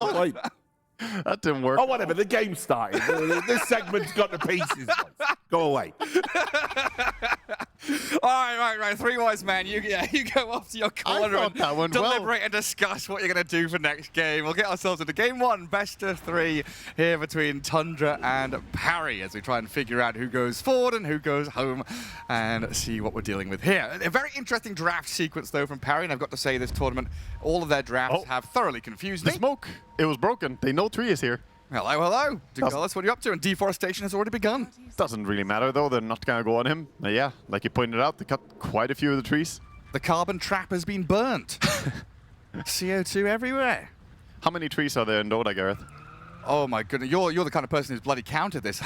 Wait. That didn't work. Oh, whatever. The game started. This segment's got the pieces. Go away. Right. Three wise men. You go off to your corner thought that and went deliberate well. and discuss what you're going to do for next game. We'll get ourselves into game one, best of three here between Tundra and Parry as we try and figure out who goes forward and who goes home and see what we're dealing with here. A very interesting draft sequence though from Parry, and I've got to say this tournament, all of their drafts have thoroughly confused The me. smoke. It was broken. They know tree is here. Hello. Decisive, what are you up to? And deforestation has already begun. Doesn't really matter though. They're not gonna go on him. But yeah, like you pointed out, they cut quite a few of the trees. The carbon trap has been burnt. CO2 everywhere. How many trees are there in Dota, Gareth? Oh my goodness, you're the kind of person who's bloody counted this.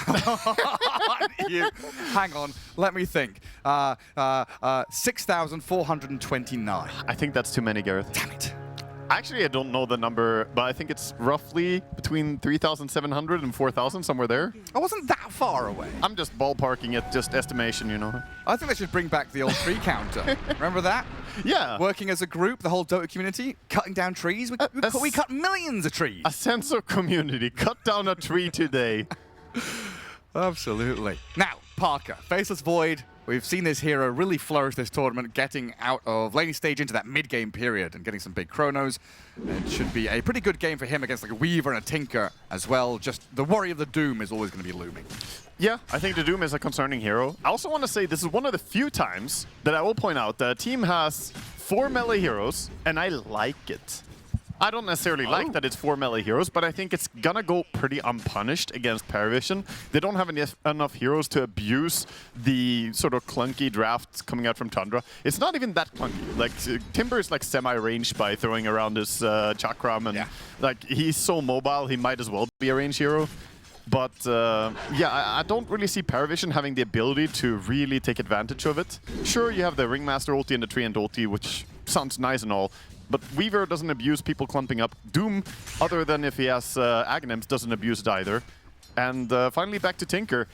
You. Hang on, let me think. 6,429. I think that's too many, Gareth. Damn it. Actually, I don't know the number, but I think it's roughly between 3,700 and 4,000, somewhere there. I wasn't that far away. I'm just ballparking it, just estimation, you know. I think they should bring back the old tree counter. Remember that? Yeah. Working as a group, the whole Dota community, cutting down trees. We cut millions of trees. A sense of community. Cut down a tree today. Absolutely. Now, Parker, Faceless Void. We've seen this hero really flourish this tournament, getting out of laning stage into that mid-game period and getting some big chronos. It should be a pretty good game for him against like a Weaver and a Tinker as well. Just the worry of the Doom is always going to be looming. Yeah, I think the Doom is a concerning hero. I also want to say this is one of the few times that I will point out that a team has 4 melee heroes, and I like it. I don't necessarily like that it's 4 melee heroes, but I think it's gonna go pretty unpunished against Paravision. They don't have enough heroes to abuse the sort of clunky drafts coming out from Tundra. It's not even that clunky. Like Timber is like semi-ranged by throwing around his chakram, and like he's so mobile, he might as well be a range hero. But yeah, I don't really see Paravision having the ability to really take advantage of it. Sure, you have the Ringmaster ulti and the Tree and ulti, which sounds nice and all. But Weaver doesn't abuse people clumping up. Doom, other than if he has Aghanims, doesn't abuse it either. And finally back to Tinker.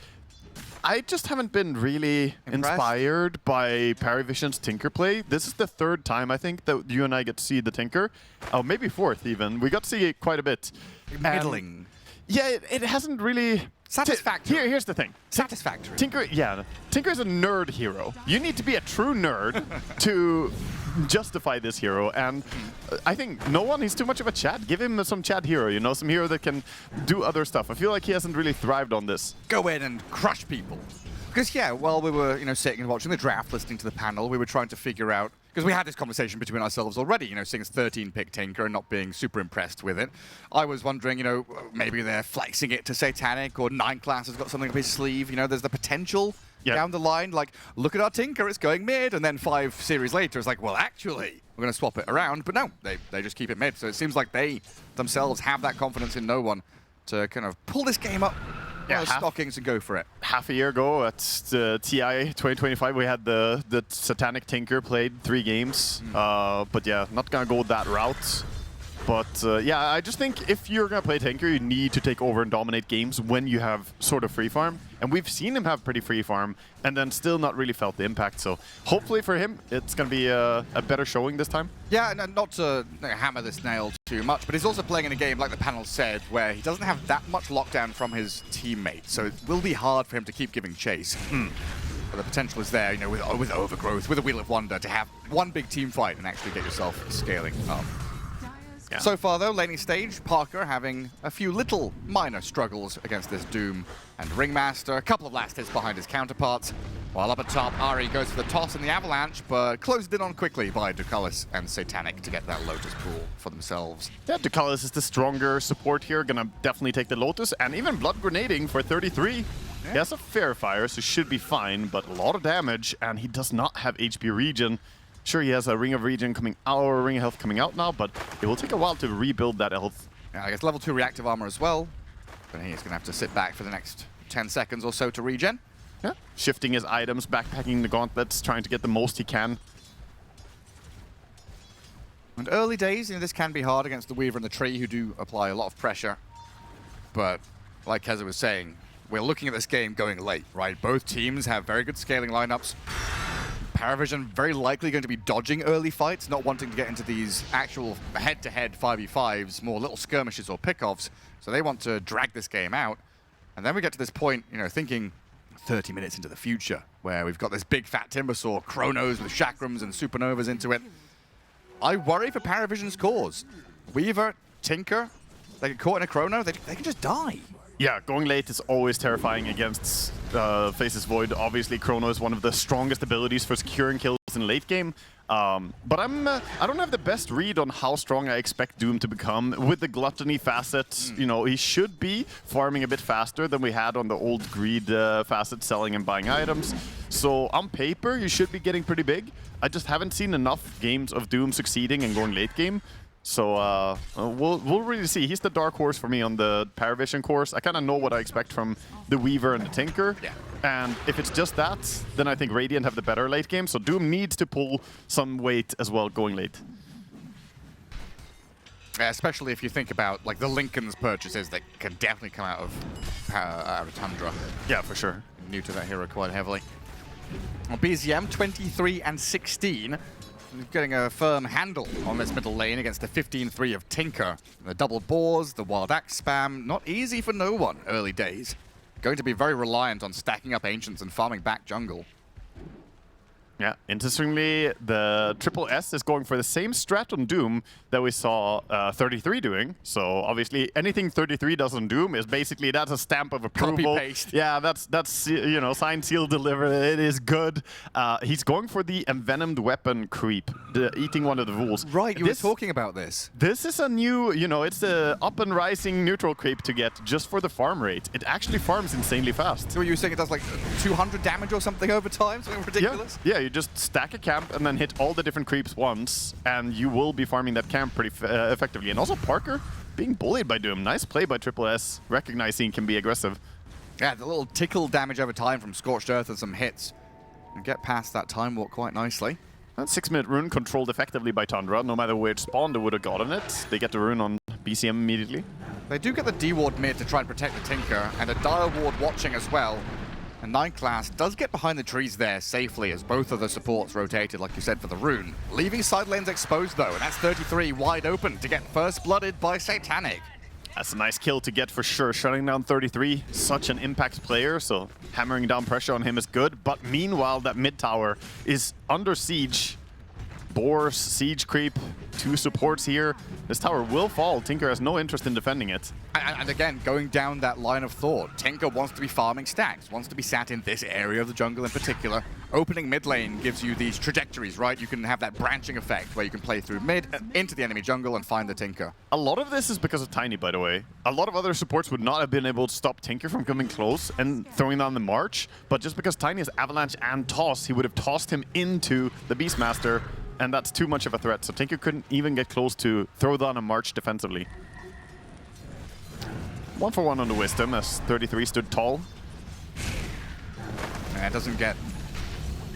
I just haven't been really inspired by Paravision's Tinker play. This is the 3rd time, I think, that you and I get to see the Tinker. Oh, maybe 4th even. We got to see it quite a bit. Middling. Yeah, it hasn't really... Satisfactory. Here's the thing. Satisfactory. Tinker is a nerd hero. You need to be a true nerd to justify this hero, and I think no one, he's too much of a Chad. Give him some Chad hero, you know, some hero that can do other stuff. I feel like he hasn't really thrived on this. Go in and crush people. Because, yeah, while we were, sitting and watching the draft, listening to the panel, we were trying to figure out, because we had this conversation between ourselves already, seeing as 13-pick Tinker and not being super impressed with it. I was wondering, maybe they're flexing it to Satanic, or 9 Class has got something up his sleeve. There's the potential down the line, like, look at our Tinker, it's going mid, and then 5 series later, it's like, well, actually, we're going to swap it around. But no, they just keep it mid. So it seems like they themselves have that confidence in no one to kind of pull this game up. Yeah, stockings and go for it. Half a year ago at the TI 2025, we had the Satanic Tinker played 3 games. But yeah, not gonna go that route. But yeah, I just think if you're gonna play Tinker, you need to take over and dominate games when you have sort of free farm. And we've seen him have pretty free farm and then still not really felt the impact. So hopefully for him, it's gonna be a better showing this time. Yeah, and not to hammer this nail too much, but he's also playing in a game, like the panel said, where he doesn't have that much lockdown from his teammates. So it will be hard for him to keep giving chase. But the potential is there, with Overgrowth, with a Wheel of Wonder, to have one big team fight and actually get yourself scaling up. Yeah. So far, though, laning stage, Parker having a few little minor struggles against this Doom and Ringmaster. A couple of last hits behind his counterparts. While up at top, Ari goes for the toss and the avalanche, but closed in on quickly by Ducalis and Satanic to get that Lotus pool for themselves. Yeah, Ducalis is the stronger support here, gonna definitely take the Lotus, and even Blood Grenading for 33. Yeah. He has a Fair Fire, so should be fine, but a lot of damage, and he does not have HP regen. Sure, he has a Ring of Regen coming out, or Ring of Health coming out now, but it will take a while to rebuild that health. Yeah, I guess level 2 reactive armor as well, but he's gonna have to sit back for the next 10 seconds or so to regen. Yeah, shifting his items, backpacking the gauntlets, trying to get the most he can. And early days, this can be hard against the Weaver and the Tree, who do apply a lot of pressure. But like Keza was saying, we're looking at this game going late, right? Both teams have very good scaling lineups. Paravision very likely going to be dodging early fights, not wanting to get into these actual head-to-head 5v5s, more little skirmishes or pickoffs. So they want to drag this game out. And then we get to this point, you know, thinking 30 minutes into the future, where we've got this big fat Timbersaw, Chronos with Chakrams and Supernovas into it. I worry for Paravision's cause. Weaver, Tinker, they get caught in a Chrono, they can just die. Yeah, going late is always terrifying against Faces Void. Obviously, Chrono is one of the strongest abilities for securing kills in late game. But I don't have the best read on how strong I expect Doom to become. With the gluttony facet, you know, he should be farming a bit faster than we had on the old greed facet, selling and buying items. So on paper, you should be getting pretty big. I just haven't seen enough games of Doom succeeding and going late game. So we'll really see. He's the dark horse for me on the Paravision course. I kind of know what I expect from the Weaver and the Tinker. Yeah. And if it's just that, then I think Radiant have the better late game. So Doom needs to pull some weight as well going late. Yeah, especially if you think about like the Lincoln's purchases that can definitely come out of Tundra. Yeah, for sure. New to that hero quite heavily. Well, BZM 23 and 16. Getting a firm handle on this middle lane against the 15-3 of Tinker. The double boars, the wild axe spam, not easy for no one early days. Going to be very reliant on stacking up Ancients and farming back jungle. Yeah, interestingly, the Triple S is going for the same strat on Doom that we saw 33 doing. So obviously, anything 33 does on Doom is basically, that's a stamp of approval. Copy-paste. Yeah, that's you know, sign, seal, deliver. It is good. He's going for the envenomed weapon creep, eating one of the wolves. Right, you were talking about this. This is a new, you know, it's a up and rising neutral creep to get just for the farm rate. It actually farms insanely fast. So you were saying it does like 200 damage or something over time? Something ridiculous? Yeah, you just stack a camp and then hit all the different creeps once, and you will be farming that camp pretty effectively. And also Parker being bullied by Doom. Nice play by Triple S, recognizing can be aggressive. Yeah, the little tickle damage over time from Scorched Earth and some hits. And get past that time walk quite nicely. That 6-minute rune controlled effectively by Tundra. No matter which spawn they would have gotten it, they get the rune on BCM immediately. They do get the D-Ward mid to try and protect the Tinker, and a Dire Ward watching as well. And 9 class does get behind the trees there safely as both of the supports rotated, like you said, for the rune. Leaving side lanes exposed though, and that's 33 wide open to get first blooded by Satanic. That's a nice kill to get for sure. Shutting down 33, such an impact player, so hammering down pressure on him is good. But meanwhile, that mid tower is under siege. Boars, siege creep, 2 supports here. This tower will fall. Tinker has no interest in defending it. And again, going down that line of thought, Tinker wants to be farming stacks, wants to be sat in this area of the jungle in particular. Opening mid lane gives you these trajectories, right? You can have that branching effect where you can play through mid, into the enemy jungle and find the Tinker. A lot of this is because of Tiny, by the way. A lot of other supports would not have been able to stop Tinker from coming close and throwing down the march, but just because Tiny has Avalanche and Toss, he would have tossed him into the Beastmaster, and that's too much of a threat. So Tinker couldn't even get close to throw down a march defensively. 1 for 1 on the Wisdom as 33 stood tall. And it doesn't get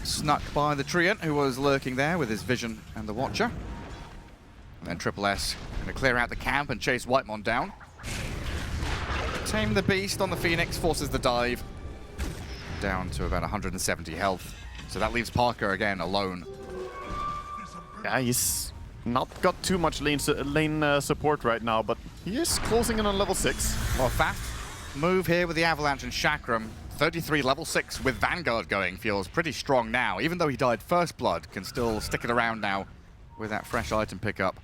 snuck by the Treant, who was lurking there with his Vision and the Watcher. And then Triple S going to clear out the camp and chase Whitemon down. Tame the Beast on the Phoenix, forces the dive. Down to about 170 health. So that leaves Parker again alone. Yeah, he's not got too much lane support right now, but he is closing in on level 6. Well, fast move here with the Avalanche and Chakram. 33 level 6 with Vanguard going feels pretty strong now. Even though he died first blood, can still stick it around now with that fresh item pickup.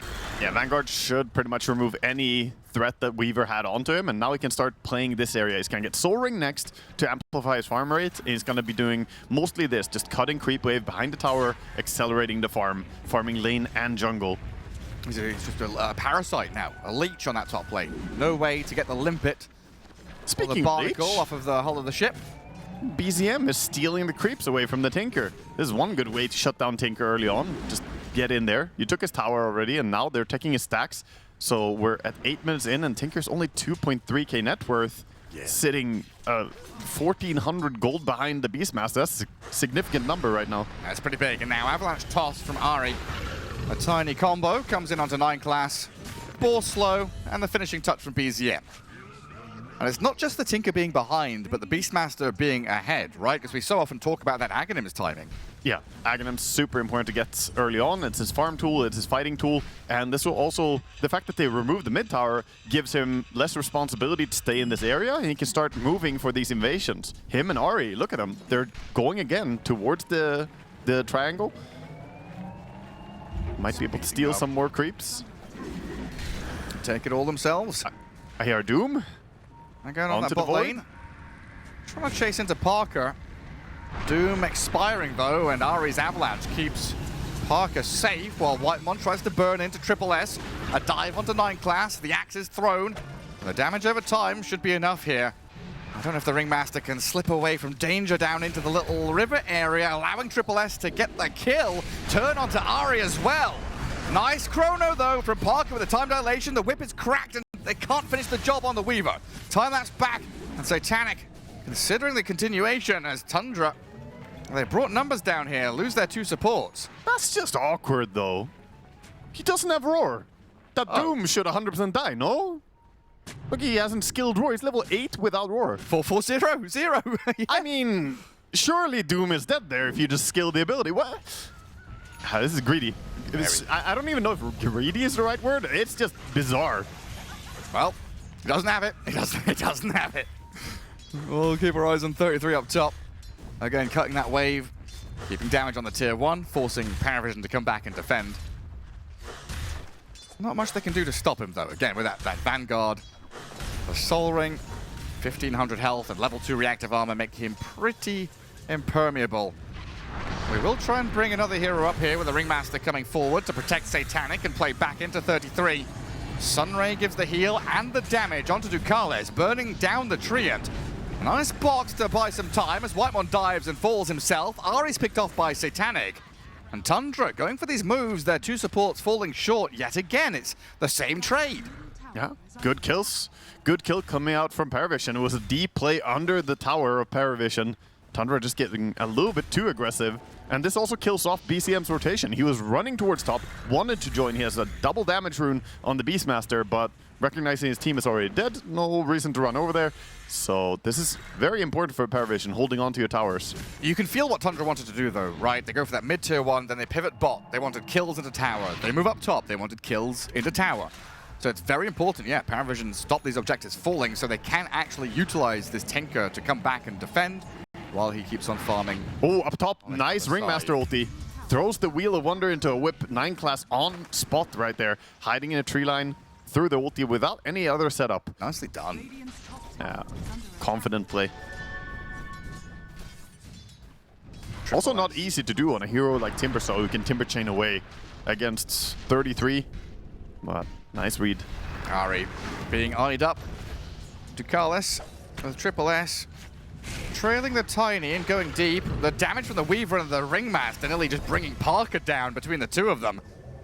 Yeah, Vanguard should pretty much remove any threat that Weaver had onto him, and now he can start playing this area. He's going to get Soul Ring next to amplify his farm rate. He's going to be doing mostly this, just cutting creep wave behind the tower, accelerating the farm, farming lane and jungle. He's just a parasite now, a leech on that top lane. No way to get the limpet. Speaking the barnacle leech, off of the hull of the ship. BZM is stealing the creeps away from the Tinker. This is one good way to shut down Tinker early on. Just get in there. You took his tower already, and now they're taking his stacks. So we're at 8 minutes in, and Tinker's only 2.3k net worth, sitting 1,400 gold behind the Beastmaster. That's a significant number right now. That's pretty big. And now Avalanche toss from Ari. A tiny combo comes in onto 9 class. Ball slow, and the finishing touch from BZM. And it's not just the Tinker being behind, but the Beastmaster being ahead, right? Because we so often talk about that Aghanim's timing. Yeah, Aghanim's super important to get early on. It's his farm tool, it's his fighting tool, and this will also, the fact that they removed the mid tower gives him less responsibility to stay in this area, and he can start moving for these invasions. Him and Ari, look at them. They're going again towards the triangle. Might be able to steal some more creeps. Take it all themselves. I hear Doom. They're going on that Onto the bot void. lane. Trying to chase into Parker. Doom expiring though, and Ari's avalanche keeps Parker safe while Whitemon tries to burn into Triple S. A dive onto 9 class, the axe is thrown. And the damage over time should be enough here. I don't know if the Ringmaster can slip away from danger down into the little river area, allowing Triple S to get the kill. Turn onto Ari as well. Nice chrono though from Parker with the time dilation. The whip is cracked and they can't finish the job on the Weaver. Time-lapse back, and Satanic considering the continuation as Tundra, they brought numbers down here, lose their 2 supports. That's just awkward though. He doesn't have Roar. That Doom should 100% die, no? Look, he hasn't skilled Roar. He's level 8 without Roar. 4-4-0-0. Yeah. I mean, surely Doom is dead there if you just skill the ability. What? This is greedy. I don't even know if greedy is the right word. It's just bizarre. Well, he doesn't have it. He doesn't have it. We'll keep our eyes on 33 up top. Again, cutting that wave, keeping damage on the tier 1, forcing Paravision to come back and defend. Not much they can do to stop him, though. Again, with that Vanguard, the Soul Ring, 1500 health, and level 2 reactive armor make him pretty impermeable. We will try and bring another hero up here with the Ringmaster coming forward to protect Satanic and play back into 33. Sunray gives the heal and the damage onto Ducales, burning down the Treant. Nice box to buy some time as Whitemon dives and falls himself. Ari's picked off by Satanic. And Tundra going for these moves, their 2 supports falling short yet again. It's the same trade. Yeah, good kills. Good kill coming out from Paravision. It was a deep play under the tower of Paravision. Tundra just getting a little bit too aggressive. And this also kills off BCM's rotation. He was running towards top, wanted to join. He has a double damage rune on the Beastmaster, but recognizing his team is already dead, no reason to run over there. So this is very important for Paravision, holding on to your towers. You can feel what Tundra wanted to do though, right? They go for that mid-tier 1, then they pivot bot. They wanted kills into tower. They move up top, they wanted kills into tower. So it's very important, yeah, Paravision stop these objectives falling so they can actually utilize this Tinker to come back and defend while he keeps on farming. Oh, up top, nice Ringmaster ulti. Throws the Wheel of Wonder into a whip, 9 class on spot right there, hiding in a tree line through the ulti without any other setup. Nicely done. Yeah, confident play. Also not easy to do on a hero like Timbersaw who can Timber Chain away against 33. But nice read. Ari being eyed up. Ducales with Triple S. Trailing the Tiny and going deep. The damage from the Weaver and the Ringmaster nearly just bringing Parker down between the 2 of them.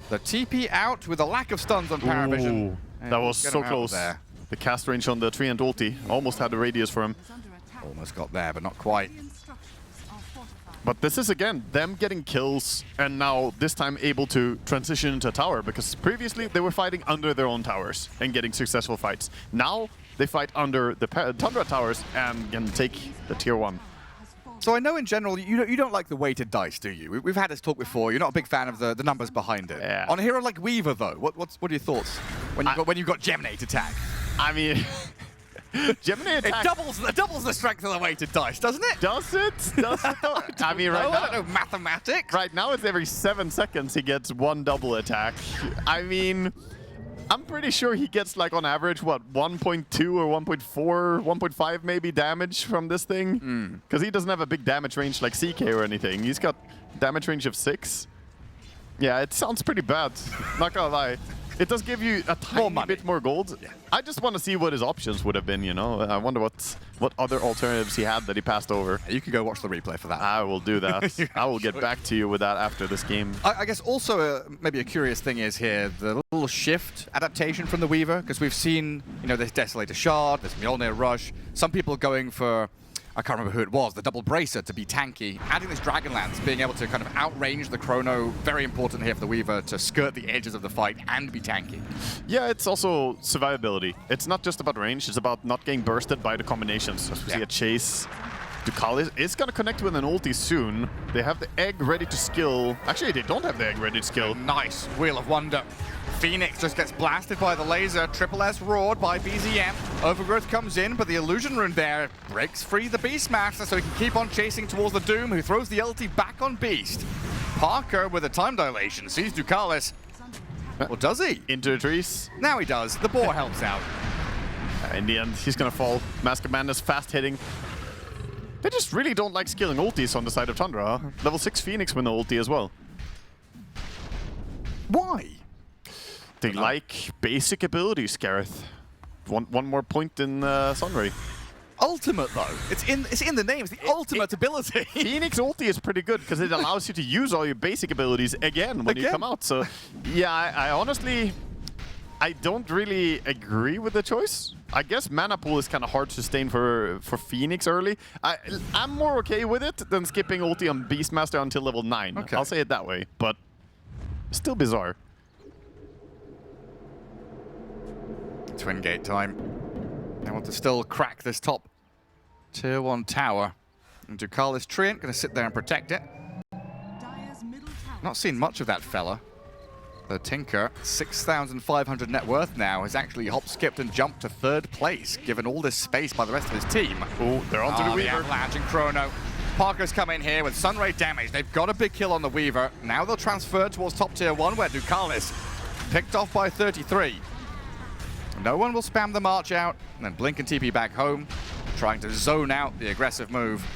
The TP out with a lack of stuns on Paravision. Ooh, that was so close. There. The cast range on the Treant ulti almost had the radius for him. Almost got there, but not quite. But this is, again, them getting kills and now this time able to transition into a tower because previously they were fighting under their own towers and getting successful fights. Now they fight under the Tundra towers and can take the tier 1. So I know in general you don't like the weighted dice, do you? We've had this talk before. You're not a big fan of the numbers behind it. Yeah. On a hero like Weaver, though, what are your thoughts when you've got Geminate attack? I mean, Gemini attack. It doubles the strength of the weighted dice, doesn't it? Does it? Does it? I mean, right now, I don't know mathematics. right now it's every 7 seconds he gets 1 double attack. I mean, I'm pretty sure he gets, like, on average, what, 1.2 or 1.4, 1.5 maybe damage from this thing? Because he doesn't have a big damage range like CK or anything. He's got damage range of 6. Yeah, it sounds pretty bad. Not gonna lie. It does give you a tiny bit more gold. Yeah. I just want to see what his options would have been, you know? I wonder what other alternatives he had that he passed over. You can go watch the replay for that. I will do that. I will get back to you with that after this game. I guess also maybe a curious thing is here, the little shift adaptation from the Weaver, because we've seen, you know, this Desolator Shard, this Mjolnir Rush, some people going for I can't remember who it was, the double bracer to be tanky. Adding this Dragonlance, being able to kind of outrange the Chrono, very important here for the Weaver to skirt the edges of the fight and be tanky. Yeah, it's also survivability. It's not just about range, it's about not getting bursted by the combinations. So we see a chase. Ducalis is going to connect with an ulti soon. They have the egg ready to skill. Actually, they don't have the egg ready to skill. Nice Wheel of Wonder. Phoenix just gets blasted by the laser. Triple S roared by BZM. Overgrowth comes in, but the illusion rune there breaks free the Beastmaster, so he can keep on chasing towards the Doom, who throws the ulti back on Beast. Parker with a time dilation sees Ducalis. Well, does he? Into the trees. Now he does. The boar helps out. In the end, he's going to fall. Mask of Madness fast hitting. They just really don't like skilling ultis on the side of Tundra. Level 6 Phoenix with the ulti as well. Why? They like basic abilities, Gareth. One more point in Sunray. Ultimate, though. It's in the name. It's the ultimate ability. Phoenix ulti is pretty good because it allows you to use all your basic abilities again when you come out. So, yeah, I honestly... I don't really agree with the choice. I guess mana pool is kind of hard to sustain for Phoenix early. I'm more okay with it than skipping ulti on Beastmaster until level 9. Okay. I'll say it that way, but still bizarre. Twin gate time. They want to still crack this top tier 1 tower. And Ducalis Treant going to sit there and protect it. Not seen much of that fella. The Tinker, 6,500 net worth now, has actually hop-skipped and jumped to 3rd place, given all this space by the rest of his team. Oh, they're onto the Weaver. Avalanche and Chrono. Parker's come in here with Sunray damage. They've got a big kill on the Weaver. Now they'll transfer towards top tier 1, where Ducalis picked off by 33. No one will spam the march out, and then Blink and TP back home, trying to zone out the aggressive move.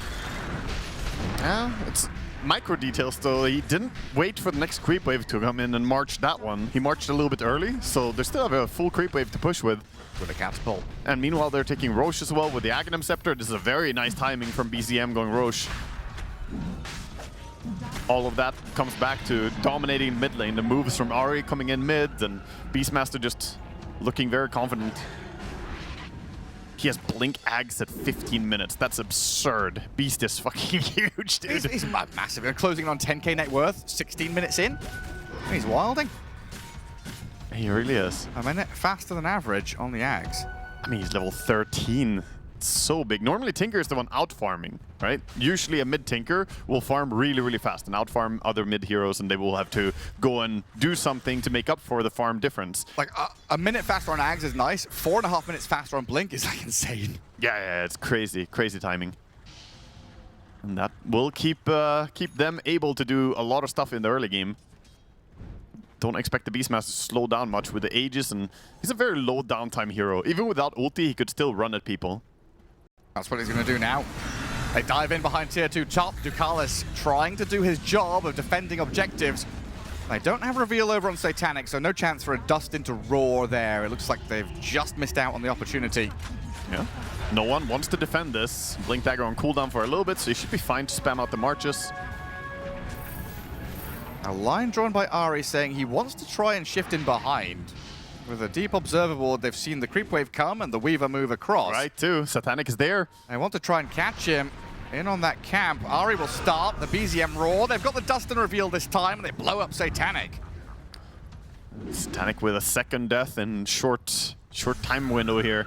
Yeah, it's micro details though. He didn't wait for the next creep wave to come in and march that one. He marched a little bit early, so they still have a full creep wave to push with. With a catapult. And meanwhile, they're taking Roche as well with the Aghanim Scepter. This is a very nice timing from BZM going Roche. All of that comes back to dominating mid lane. The moves from Ari coming in mid, and Beastmaster just looking very confident. He has Blink Ags at 15 minutes. That's absurd. Beast is fucking huge, dude. He's massive. They're closing on 10k net worth, 16 minutes in. He's wilding. He really is. A minute faster than average on the Ags. I mean, he's level 13. It's so big. Normally, Tinker is the one out-farming, right? Usually, a mid-Tinker will farm really, really fast and out-farm other mid-heroes, and they will have to go and do something to make up for the farm difference. Like, a minute faster on Ags is nice. 4.5 minutes faster on Blink is, like, insane. Yeah, it's crazy. Crazy timing. And that will keep them able to do a lot of stuff in the early game. Don't expect the Beastmaster to slow down much with the Aegis, and he's a very low downtime hero. Even without ulti, he could still run at people. That's what he's going to do now. They dive in behind tier 2 top. Ducalis trying to do his job of defending objectives. They don't have reveal over on Satanic, so no chance for a dust into Roar there. It looks like they've just missed out on the opportunity. Yeah. No one wants to defend this. Blink Dagger on cooldown for a little bit, so he should be fine to spam out the marches. A line drawn by Ari saying he wants to try and shift in behind. With a deep observer ward, they've seen the creep wave come and the Weaver move across. Right, too. Satanic is there. They want to try and catch him in on that camp. Ari will start the BZM roar. They've got the dust and reveal this time, and they blow up Satanic. Satanic with a second death in short time window here.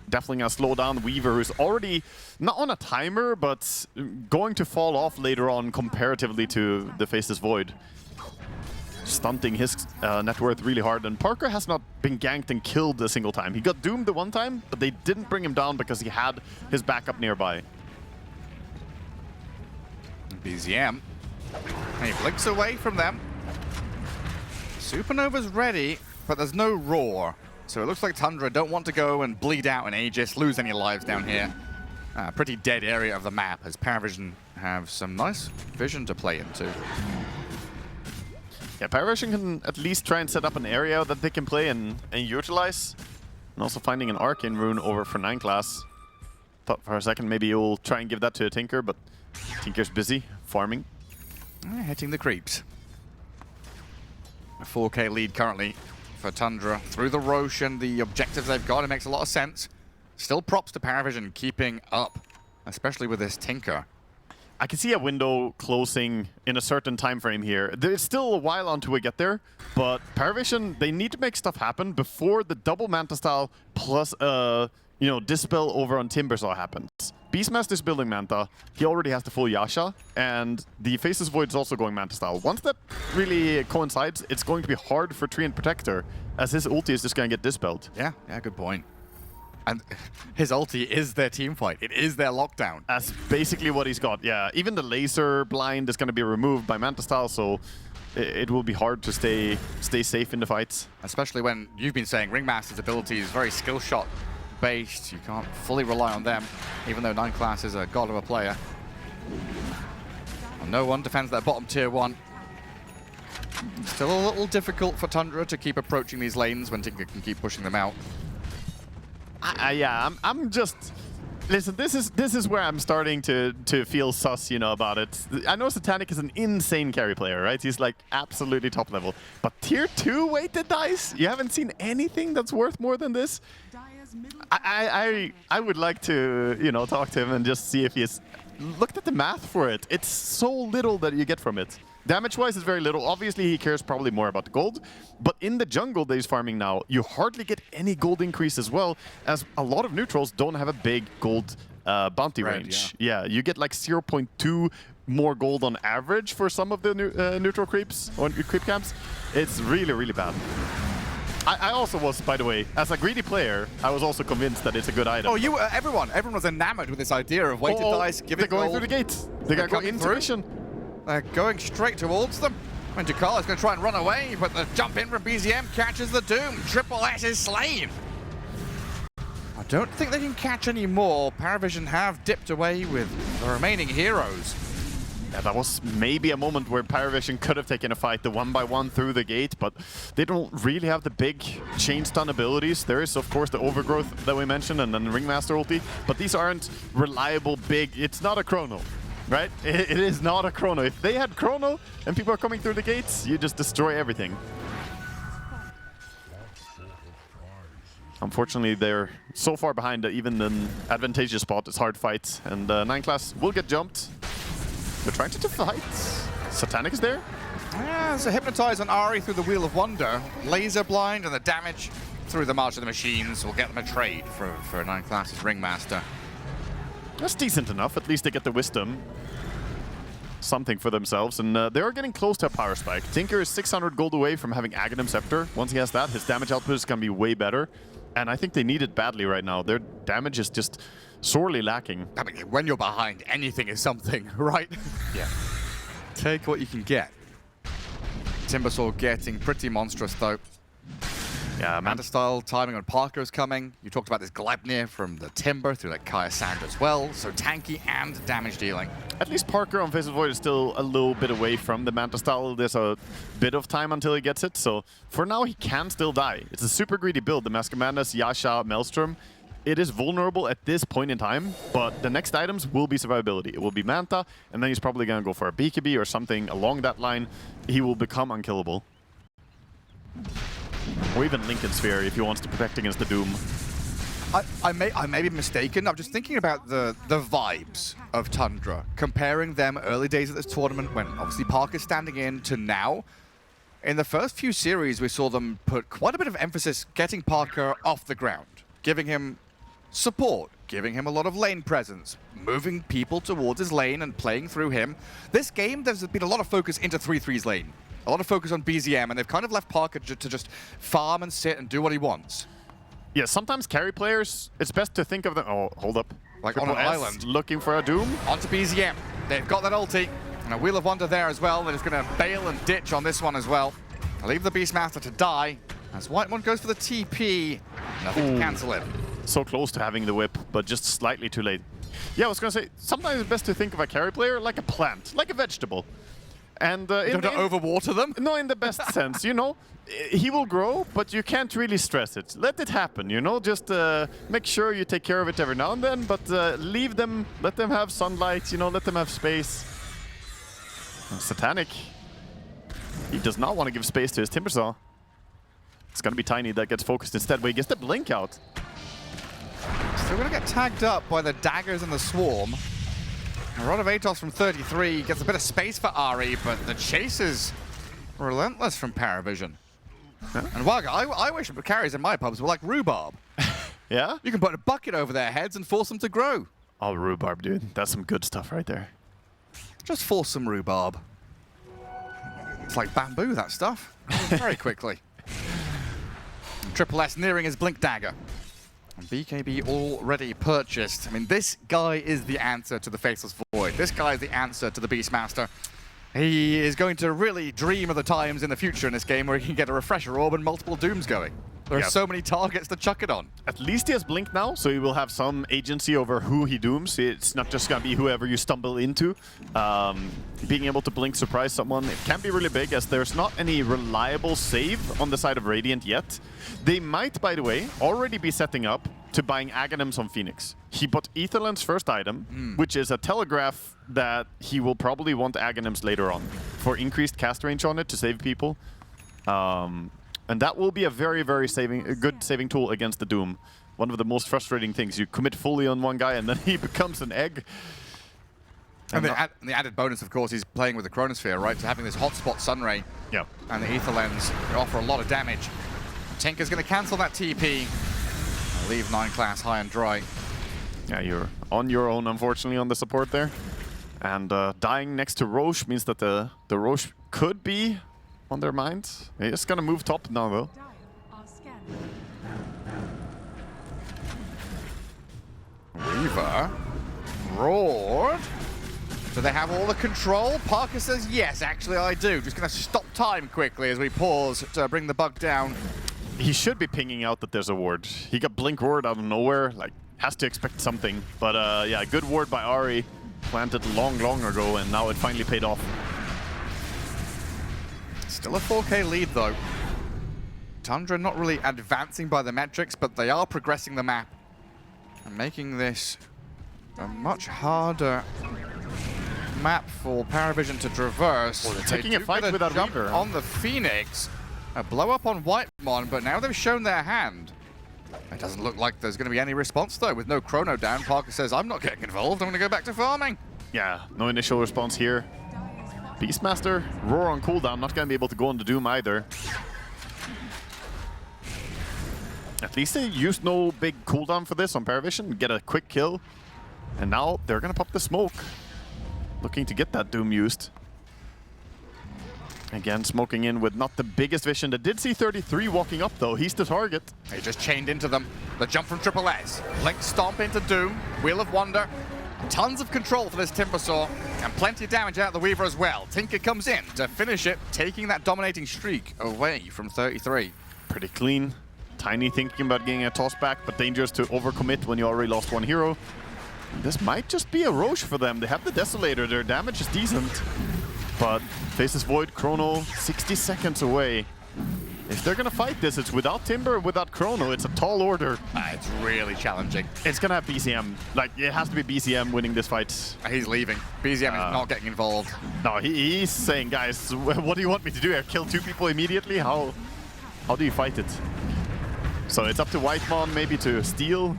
Definitely gonna slow down Weaver, who's already not on a timer, but going to fall off later on comparatively to the Faceless Void. Stunting his net worth really hard, and Parker has not been ganked and killed a single time. He got doomed the one time, but they didn't bring him down because he had his backup nearby. BZM. And he blinks away from them. Supernova's ready, but there's no roar. So it looks like Tundra don't want to go and bleed out an Aegis, lose any lives down here. Pretty dead area of the map, as Paravision have some nice vision to play into. Yeah, Paravision can at least try and set up an area that they can play and utilize. And also finding an Arcane Rune over for 9 class. Thought for a second maybe you'll try and give that to a Tinker, but Tinker's busy farming. Hitting the creeps. A 4k lead currently for Tundra. Through the Roche and the objectives they've got, it makes a lot of sense. Still props to Paravision keeping up especially with this Tinker. I can see a window closing in a certain time frame here. There's still a while until we get there, but Paravision, they need to make stuff happen before the double Manta style plus Dispel over on Timbersaw happens. Beastmaster's building Manta, he already has the full Yasha, and the Faceless Void is also going Manta style. Once that really coincides, it's going to be hard for Treant Protector, as his ulti is just going to get dispelled. Yeah, good point. And his ulti is their team fight. It is their lockdown. That's basically what he's got, yeah. Even the laser blind is going to be removed by Manta style, so it will be hard to stay safe in the fights. Especially when you've been saying Ringmaster's ability is very skill shot based. You can't fully rely on them, even though 9 Class is a god of a player. And no one defends that bottom tier 1. Still a little difficult for Tundra to keep approaching these lanes when Tinker can keep pushing them out. Yeah, I'm just... Listen, this is where I'm starting to feel sus, about it. I know Satanic is an insane carry player, right? He's like absolutely top level. But tier 2 weighted dice? You haven't seen anything that's worth more than this? I would like to, talk to him and just see if he's looked at the math for it. It's so little that you get from it. Damage-wise, it's very little. Obviously, he cares probably more about the gold. But in the jungle that he's farming now, you hardly get any gold increase as well, as a lot of neutrals don't have a big gold bounty range. Yeah, you get like 0.2 more gold on average for some of the neutral creeps or creep camps. It's really, really bad. I also was, by the way, as a greedy player, I was also convinced that it's a good item. Oh, everyone was enamored with this idea of weighted dice, giving They're going through the gates. They're going to go into mission. They're going straight towards them. And Jakala is going to try and run away, but the jump in from BZM catches the Doom. Triple S is slain. I don't think they can catch any more. Paravision have dipped away with the remaining heroes. Yeah, that was maybe a moment where Paravision could have taken a fight the 1-by-1 through the gate, but they don't really have the big chain stun abilities. There is, of course, the overgrowth that we mentioned and then the Ringmaster ulti, but these aren't reliable big... It's not a Chrono, right? It is not a Chrono. If they had Chrono and people are coming through the gates, you just destroy everything. Unfortunately, they're so far behind that even an advantageous spot is hard fight, and 9 Class will get jumped. They're trying to fight. Satanic is there. Yeah, there's a Hypnotize on Ari through the Wheel of Wonder. Laser Blind and the damage through the March of the Machines will get them a trade for 9 Class's Ringmaster. That's decent enough. At least they get the Wisdom. Something for themselves, and they are getting close to a power spike. Tinker is 600 gold away from having Aghanim Scepter. Once he has that, his damage output is going to be way better. And I think they need it badly right now. Their damage is just sorely lacking. I mean, when you're behind, anything is something, right? Yeah. Take what you can get. Timbersaw getting pretty monstrous, though. Yeah, Manta style timing on Parker's coming. You talked about this Gleipnir from the Timber through that Kaya Sand as well. So tanky and damage dealing. At least Parker on Face of Void is still a little bit away from the Manta style. There's a bit of time until he gets it. So for now, he can still die. It's a super greedy build. The Mask of Madness, Yasha, Maelstrom. It is vulnerable at this point in time, but the next items will be survivability. It will be Manta, and then he's probably going to go for a BKB or something along that line. He will become unkillable. Or even Lincoln Sphere if he wants to protect against the Doom. I may be mistaken. I'm just thinking about the vibes of Tundra, comparing them early days of this tournament when obviously Parker's standing in to now. In the first few series, we saw them put quite a bit of emphasis getting Parker off the ground, giving him support, giving him a lot of lane presence, moving people towards his lane and playing through him. This game, there's been a lot of focus into 3-3's lane. A lot of focus on BZM, and they've kind of left Parker to just farm and sit and do what he wants. Yeah, sometimes carry players, it's best to think of them... Oh, hold up. Like Triple on an S island. Looking for a Doom. Onto BZM. They've got that ulti. And a Wheel of Wonder there as well. They're just going to bail and ditch on this one as well. Leave the Beastmaster to die. As Whitemon goes for the TP. Nothing to cancel it. So close to having the whip, but just slightly too late. Yeah, I was going to say, sometimes it's best to think of a carry player like a plant, like a vegetable. And don't overwater them? No, in the best sense, you know. He will grow, but you can't really stress it. Let it happen, you know. Just make sure you take care of it every now and then, but leave them, let them have sunlight, you know, let them have space. Satanic. He does not want to give space to his Timbersaw. It's going to be Tiny that gets focused instead, but he gets the blink out. Still going to get tagged up by the daggers and the swarm. Aurora from 33 gets a bit of space for Ari, but the chase is relentless from Paravision. Huh? And Waga, I wish carries in my pubs were like rhubarb. Yeah? You can put a bucket over their heads and force them to grow. Oh, rhubarb, dude. That's some good stuff right there. Just force some rhubarb. It's like bamboo, that stuff. Very quickly. And Triple S nearing his Blink Dagger. And BKB already purchased. I mean, this guy is the answer to the Faceless Void. This guy is the answer to the Beastmaster. He is going to really dream of the times in the future in this game where he can get a refresher orb and multiple dooms going. There are so many targets to chuck it on. At least he has Blink now, so he will have some agency over who he dooms. It's not just going to be whoever you stumble into. Being able to Blink surprise someone, it can be really big, as there's not any reliable save on the side of Radiant yet. They might, by the way, already be setting up to buying Aghanims on Phoenix. He bought Aetherland's first item, which is a telegraph that he will probably want Aghanims later on for increased cast range on it to save people. And that will be a very, very good saving tool against the Doom. One of the most frustrating things. You commit fully on one guy and then he becomes an egg. And the added bonus, of course, is playing with the Chronosphere, right? So having this hotspot Sunray and the Aether Lens offer a lot of damage. Tinker's going to cancel that TP. Leave 9 class high and dry. Yeah, you're on your own, unfortunately, on the support there. And dying next to Roche means that the Roche could be on their minds. He's gonna move top now, though. Weaver roared. Do they have all the control? Parker says yes, actually I do. Just gonna stop time quickly as we pause to bring the bug down. He should be pinging out that there's a ward. He got Blink ward out of nowhere, like, has to expect something. But yeah, good ward by Ari. Planted long ago, and now it finally paid off. Still a 4K lead, though. Tundra not really advancing by the metrics, but they are progressing the map and making this a much harder map for Paravision to traverse. Well, they're taking a fight with that Weaver on the Phoenix. A blow up on Whitemon, but now they've shown their hand. It doesn't look like there's going to be any response, though. With no chrono down, Parker says, I'm not getting involved. I'm going to go back to farming. Yeah, no initial response here. Beastmaster, Roar on cooldown, not going to be able to go on the Doom either. At least they used no big cooldown for this on Paravision, get a quick kill. And now they're going to pop the smoke. Looking to get that Doom used. Again, smoking in with not the biggest vision. They did see 33 walking up, though. He's the target. He just chained into them. The jump from Triple S. Link stomp into Doom. Wheel of Wonder. Tons of control for this Timbersaw. And plenty of damage out of the Weaver as well. Tinker comes in to finish it, taking that dominating streak away from 33. Pretty clean. Tiny thinking about getting a toss back, but dangerous to overcommit when you already lost one hero. This might just be a Roche for them. They have the Desolator. Their damage is decent. But Faceless Void, Chrono, 60 seconds away. If they're going to fight this, it's without Timber, without Chrono. It's a tall order. It's really challenging. It's going to have BCM. Like, it has to be BCM winning this fight. He's leaving. BCM is not getting involved. No, he's saying, guys, what do you want me to do here? Kill 2 people immediately? How do you fight it? So it's up to Whitemon maybe to steal.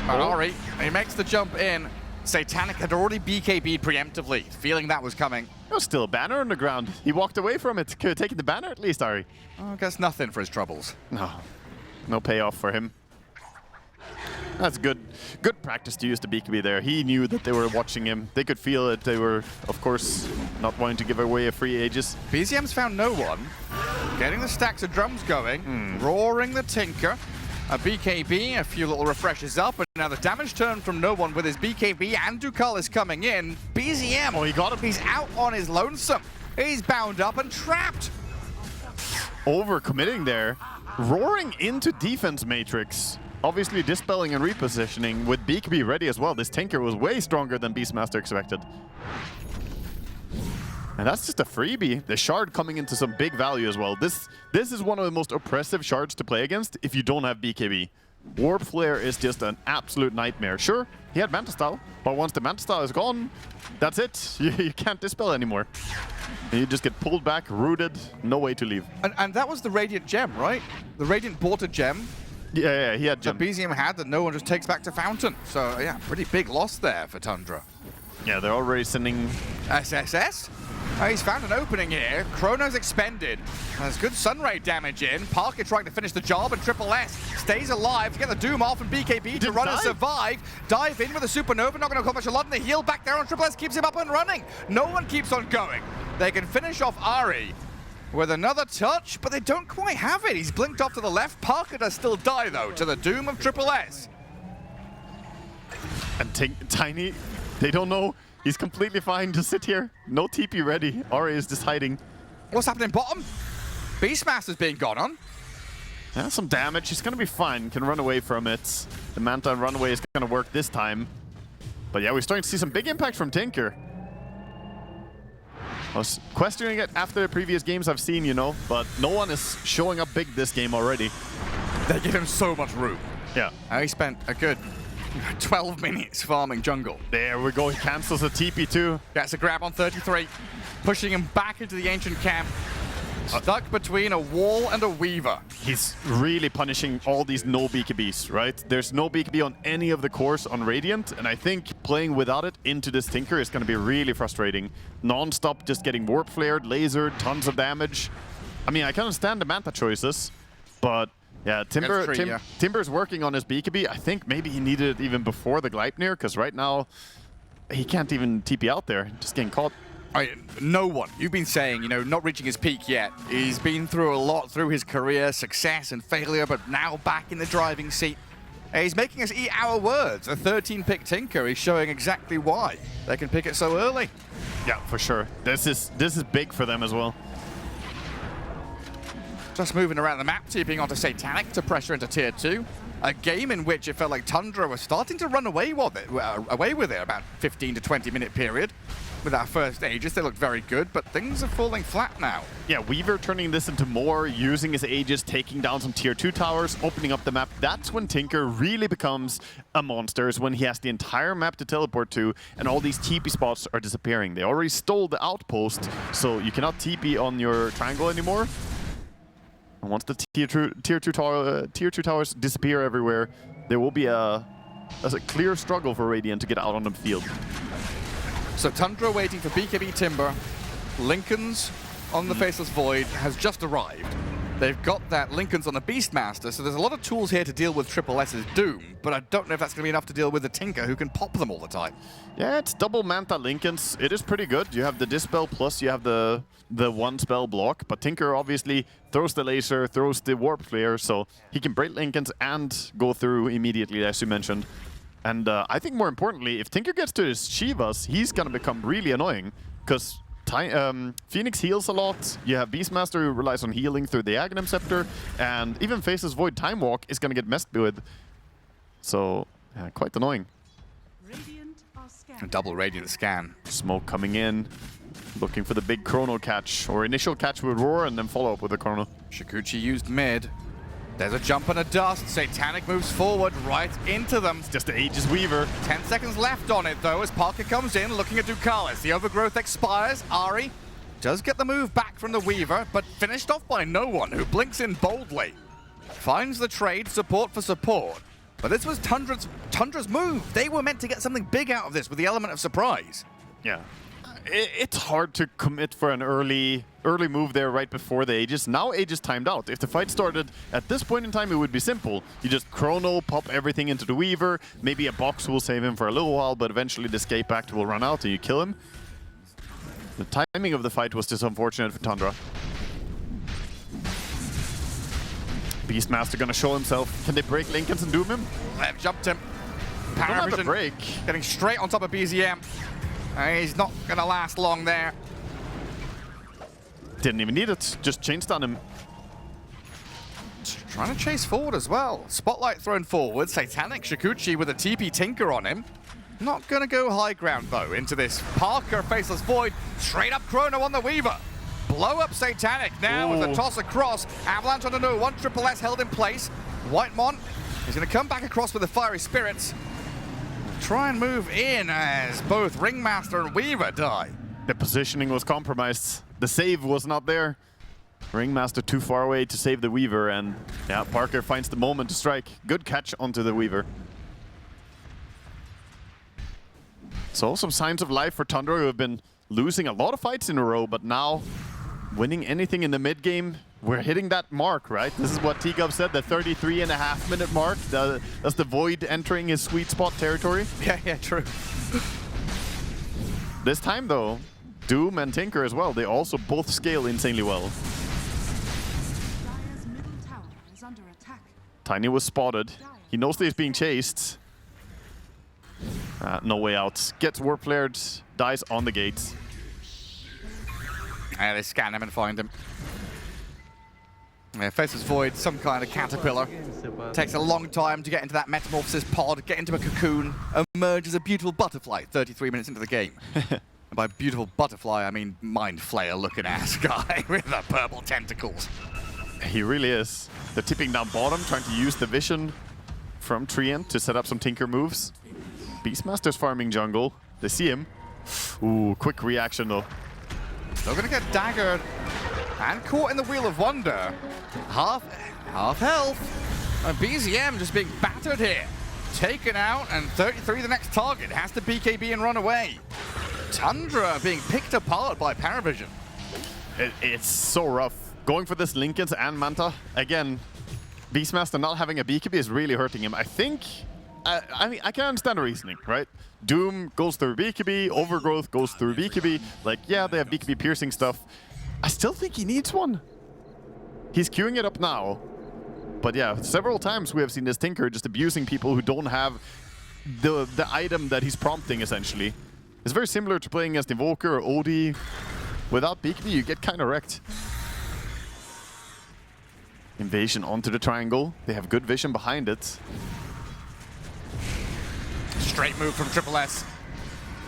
No. Ari, he makes the jump in. Satanic had already BKB'd preemptively, feeling that was coming. There's still a banner on the ground. He walked away from it. Could have taken the banner at least, Ari. I guess nothing for his troubles. No payoff for him. That's good practice to use the BKB there. He knew that they were watching him. They could feel it. They were, of course, not wanting to give away a free Aegis. BZM's found no one. Getting the stacks of drums going. Roaring the Tinker. A BKB, a few little refreshes up, and now the damage turn from no one with his BKB, and Dukal is coming in. BZM, he got him. He's out on his lonesome. He's bound up and trapped. Over-committing there. Roaring into defense matrix. Obviously dispelling and repositioning with BKB ready as well. This Tinker was way stronger than Beastmaster expected. And that's just a freebie. The shard coming into some big value as well. This is one of the most oppressive shards to play against if you don't have BKB. Warp Flare is just an absolute nightmare. Sure, he had Manta Style, but once the Manta Style is gone, that's it. You can't dispel anymore. And you just get pulled back, rooted, no way to leave. And that was the Radiant Gem, right? The Radiant bought a gem Yeah, he had So gem. BZM had that no one just takes back to Fountain. So yeah, pretty big loss there for Tundra. Yeah, they're already sending... SSS? Oh, he's found an opening here. Chrono's expended. There's good Sunray damage in. Parker trying to finish the job, and Triple S stays alive to get the Doom off, and BKB to run and survive. Dive in with a Supernova, not going to accomplish a lot, and the heal back there on Triple S keeps him up and running. No one keeps on going. They can finish off Ari with another touch, but they don't quite have it. He's blinked off to the left. Parker does still die, though, to the doom of Triple S. And Tiny, they don't know. He's completely fine to sit here. No TP ready. Ari is just hiding. What's happening bottom? Beastmaster's being gone on. Yeah, some damage. He's going to be fine. Can run away from it. The Manta and runaway is going to work this time. But yeah, we're starting to see some big impact from Tinker. I was questioning it after the previous games I've seen, you know, but no one is showing up big this game already. They give him so much room. Yeah. He spent a good 12 minutes farming jungle. There we go. He cancels a TP too. Gets a grab on 33, pushing him back into the ancient camp. Stuck between a wall and a weaver. He's really punishing all these no BKBs, right? There's no BKB on any of the cores on Radiant, and I think playing without it into this Tinker is going to be really frustrating. Non-stop just getting warp flared, lasered, tons of damage. I mean, I can understand the Manta choices, but yeah, Timber's working on his BKB. I think maybe he needed it even before the Gleipnir, because right now he can't even TP out there, just getting caught. No one. You've been saying, you know, not reaching his peak yet. He's been through a lot through his career, success and failure, but now back in the driving seat. He's making us eat our words. A 13-pick Tinker is showing exactly why they can pick it so early. Yeah, for sure. This is big for them as well. Just moving around the map, TPing onto Satanic to pressure into Tier 2. A game in which it felt like Tundra was starting to run away with it about 15 to 20 minute period. With our first Aegis, they looked very good, but things are falling flat now. Yeah, Weaver turning this into more, using his Aegis, taking down some Tier 2 towers, opening up the map. That's when Tinker really becomes a monster, is when he has the entire map to teleport to, and all these TP spots are disappearing. They already stole the outpost, so you cannot TP on your triangle anymore. And once the tier 2 towers disappear everywhere, there will be a clear struggle for Radiant to get out on the field. So Tundra waiting for BKB Timber. Lincoln's on the Faceless Void has just arrived. They've got that Lincoln's on the Beastmaster, so there's a lot of tools here to deal with Triple S's Doom, but I don't know if that's going to be enough to deal with the Tinker, who can pop them all the time. Yeah, it's double Manta Lincolns. It is pretty good. You have the Dispel, plus you have the one spell block, but Tinker obviously throws the laser, throws the Warp Flare, so he can break Lincolns and go through immediately, as you mentioned. And I think more importantly, if Tinker gets to his Shivas, he's going to become really annoying, because Phoenix heals a lot. You have Beastmaster, who relies on healing through the Aghanim Scepter, and even Faceless Void Time Walk is going to get messed with. So, yeah, quite annoying. A double Radiant scan. Smoke coming in, looking for the big Chrono catch, or initial catch with Roar, and then follow up with the Chrono. Shikuchi used mid. There's a jump and a dust. Satanic moves forward right into them. It's just the Aegis Weaver. 10 seconds left on it, though, as Parker comes in, looking at Ducalis. The overgrowth expires. Ari does get the move back from the Weaver, but finished off by no one, who blinks in boldly. Finds the trade, support for support. But this was Tundra's move. They were meant to get something big out of this with the element of surprise. Yeah. It's hard to commit for an early move there right before the Aegis. Now Aegis timed out. If the fight started at this point in time, it would be simple. You just Chrono, pop everything into the Weaver. Maybe a box will save him for a little while, but eventually the Escape Act will run out and you kill him. The timing of the fight was just unfortunate for Tundra. Beastmaster gonna show himself. Can they break Lincolns and doom him? They've jumped him. Paravision break. Getting straight on top of BZM. He's not gonna last long there. Didn't even need it. Just chain stun him. Trying to chase forward as well. Spotlight thrown forward. Satanic Shikuchi with a TP Tinker on him. Not gonna go high ground though into this. Parker Faceless Void. Straight up Chrono on the Weaver. Blow up Satanic now with a toss across. Avalanche on the no. One Triple S held in place. Whitemon is gonna come back across with the Fiery Spirits. Try and move in as both Ringmaster and Weaver die. The positioning was compromised. The save was not there. Ringmaster too far away to save the Weaver, and yeah, Parker finds the moment to strike. Good catch onto the Weaver. So some signs of life for Tundra, who have been losing a lot of fights in a row, but now winning anything in the mid game. We're hitting that mark, right? This is what T-Gov said, the 33.5-minute mark. That's the Void entering his sweet spot territory. Yeah, true. This time, though, Doom and Tinker as well, they also both scale insanely well. Dire's middle tower is under attack. Tiny was spotted. He knows that he's being chased. No way out. Gets warp flared, dies on the gates. Yeah, they scan him and find him. Yeah, faces Void, some kind of caterpillar. Takes a long time to get into that metamorphosis pod, get into a cocoon, emerge as a beautiful butterfly 33 minutes into the game. And by beautiful butterfly, I mean mind flayer looking ass guy with the purple tentacles. He really is. They're tipping down bottom, trying to use the vision from Treant to set up some Tinker moves. Beastmaster's farming jungle. They see him. Ooh, quick reaction though. They're gonna get daggered and caught in the Wheel of Wonder. Half health. And BZM just being battered here. Taken out, and 33 the next target. Has to BKB and run away. Tundra being picked apart by Paravision. It's so rough. Going for this Lincolns and Manta. Again, Beastmaster not having a BKB is really hurting him. I think, I mean, I can understand the reasoning, right? Doom goes through BKB, Overgrowth goes through BKB. Like, yeah, they have BKB piercing stuff. I still think he needs one. He's queuing it up now. But yeah, several times we have seen this Tinker just abusing people who don't have the item that he's prompting, essentially. It's very similar to playing as Invoker or OD. Without BKB, you get kind of wrecked. Invasion onto the triangle. They have good vision behind it. Straight move from Triple S.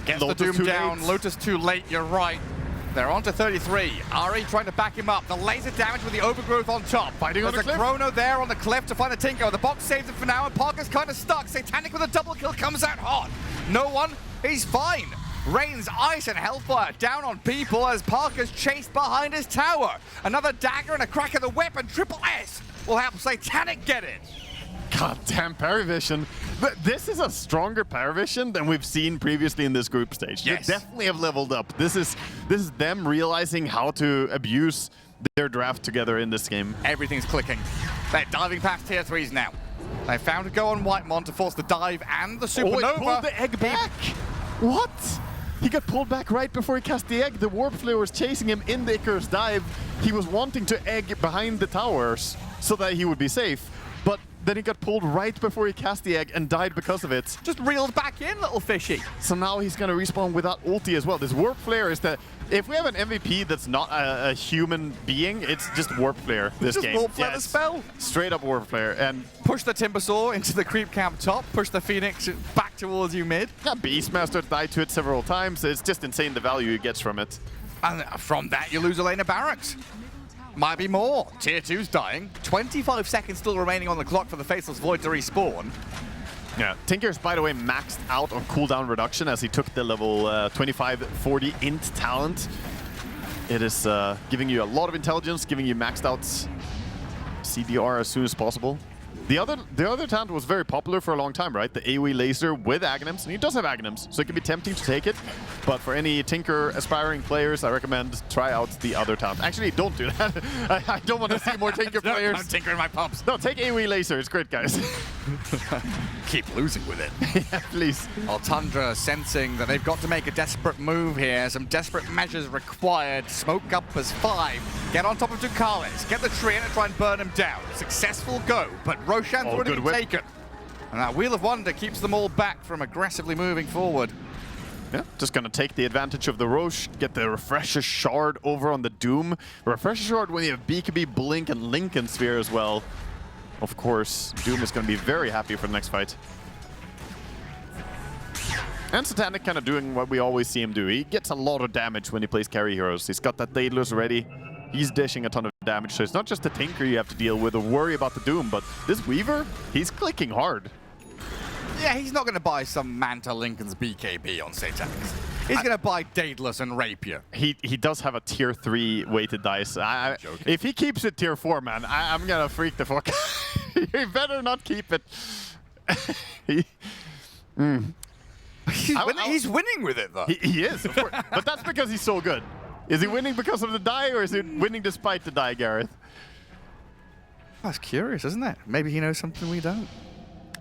Gets Lotus the Doom too down. late. Lotus too late, you're right. They're on to 33. Ari trying to back him up. The laser damage with the Overgrowth on top. Fighting on There's the a cliff. Chrono there on the cliff to find the Tinker. The box saves him for now, and Parker's kind of stuck. Satanic with a double kill comes out hot. No one, he's fine. Rains ice and hellfire down on people as Parker's chased behind his tower. Another dagger and a crack of the whip, and Triple S will help Satanic get it. God damn, Paravision. This is a stronger Paravision than we've seen previously in this group stage. Yes. They definitely have leveled up. This is them realizing how to abuse their draft together in this game. Everything's clicking. They're diving past tier 3s now. They found a go on Whitemon to force the dive and the Supernova. Oh, it pulled the egg back. What? He got pulled back right before he cast the egg. The Warp Flare was chasing him in the Icarus dive. He was wanting to egg behind the towers so that he would be safe. But then he got pulled right before he cast the egg and died because of it. Just reeled back in, little fishy. So now he's going to respawn without ulti as well. This Warp Flare is that if we have an MVP that's not a human being, it's just Warp Flare this Just game. Warp Flare the it's spell. Straight up Warp Flare. And Push the Timbersaw into the creep camp top. Push the Phoenix back towards you mid. yeah, Beastmaster died to it several times. It's just insane the value he gets from it. And from that, you lose a lane of barracks. Might be more. Tier 2's dying. 25 seconds still remaining on the clock for the Faceless Void to respawn. Yeah, Tinker's, by the way, maxed out on cooldown reduction as he took the level 25-40 int talent. It is giving you a lot of intelligence, giving you maxed out CDR as soon as possible. The other talent was very popular for a long time, right? The AoE laser with Aghanims, and he does have Aghanims, so it can be tempting to take it. But for any Tinker aspiring players, I recommend try out the other talent. Actually, don't do that. I don't want to see more Tinker players. I'm tinkering my pumps. No, take AoE laser. It's great, guys. Keep losing with it. Yeah, please. Well, Tundra sensing that they've got to make a desperate move here. Some desperate measures required. Smoke up as 5. Get on top of Ducalis. Get the tree and try and burn him down. Successful go, but Roshan's already good been whip. taken. And that Wheel of Wonder keeps them all back from aggressively moving forward. Yeah, just gonna take the advantage of the Roche, get the Refresher Shard over on the Doom. Refresher Shard when you have BKB, Blink, and Lincoln Sphere as well. Of course, Doom is gonna be very happy for the next fight. And Satanic kind of doing what we always see him do. He gets a lot of damage when he plays carry heroes. He's got that Daedalus ready. He's dishing a ton of damage, so it's not just the Tinker you have to deal with or worry about the Doom, but this Weaver, he's clicking hard. Yeah, he's not going to buy some Manta Lincoln's BKB on Satanic. He's going to buy Daedalus and Rapier. He does have a tier 3 weighted dice. If he keeps it tier 4, man, I'm gonna freak the fuck. He better not keep it. He's winning with it, though. He is, of course. But that's because he's so good. Is he winning because of the die, or is he winning despite the die, Gareth? That's curious, isn't it? Maybe he knows something we don't.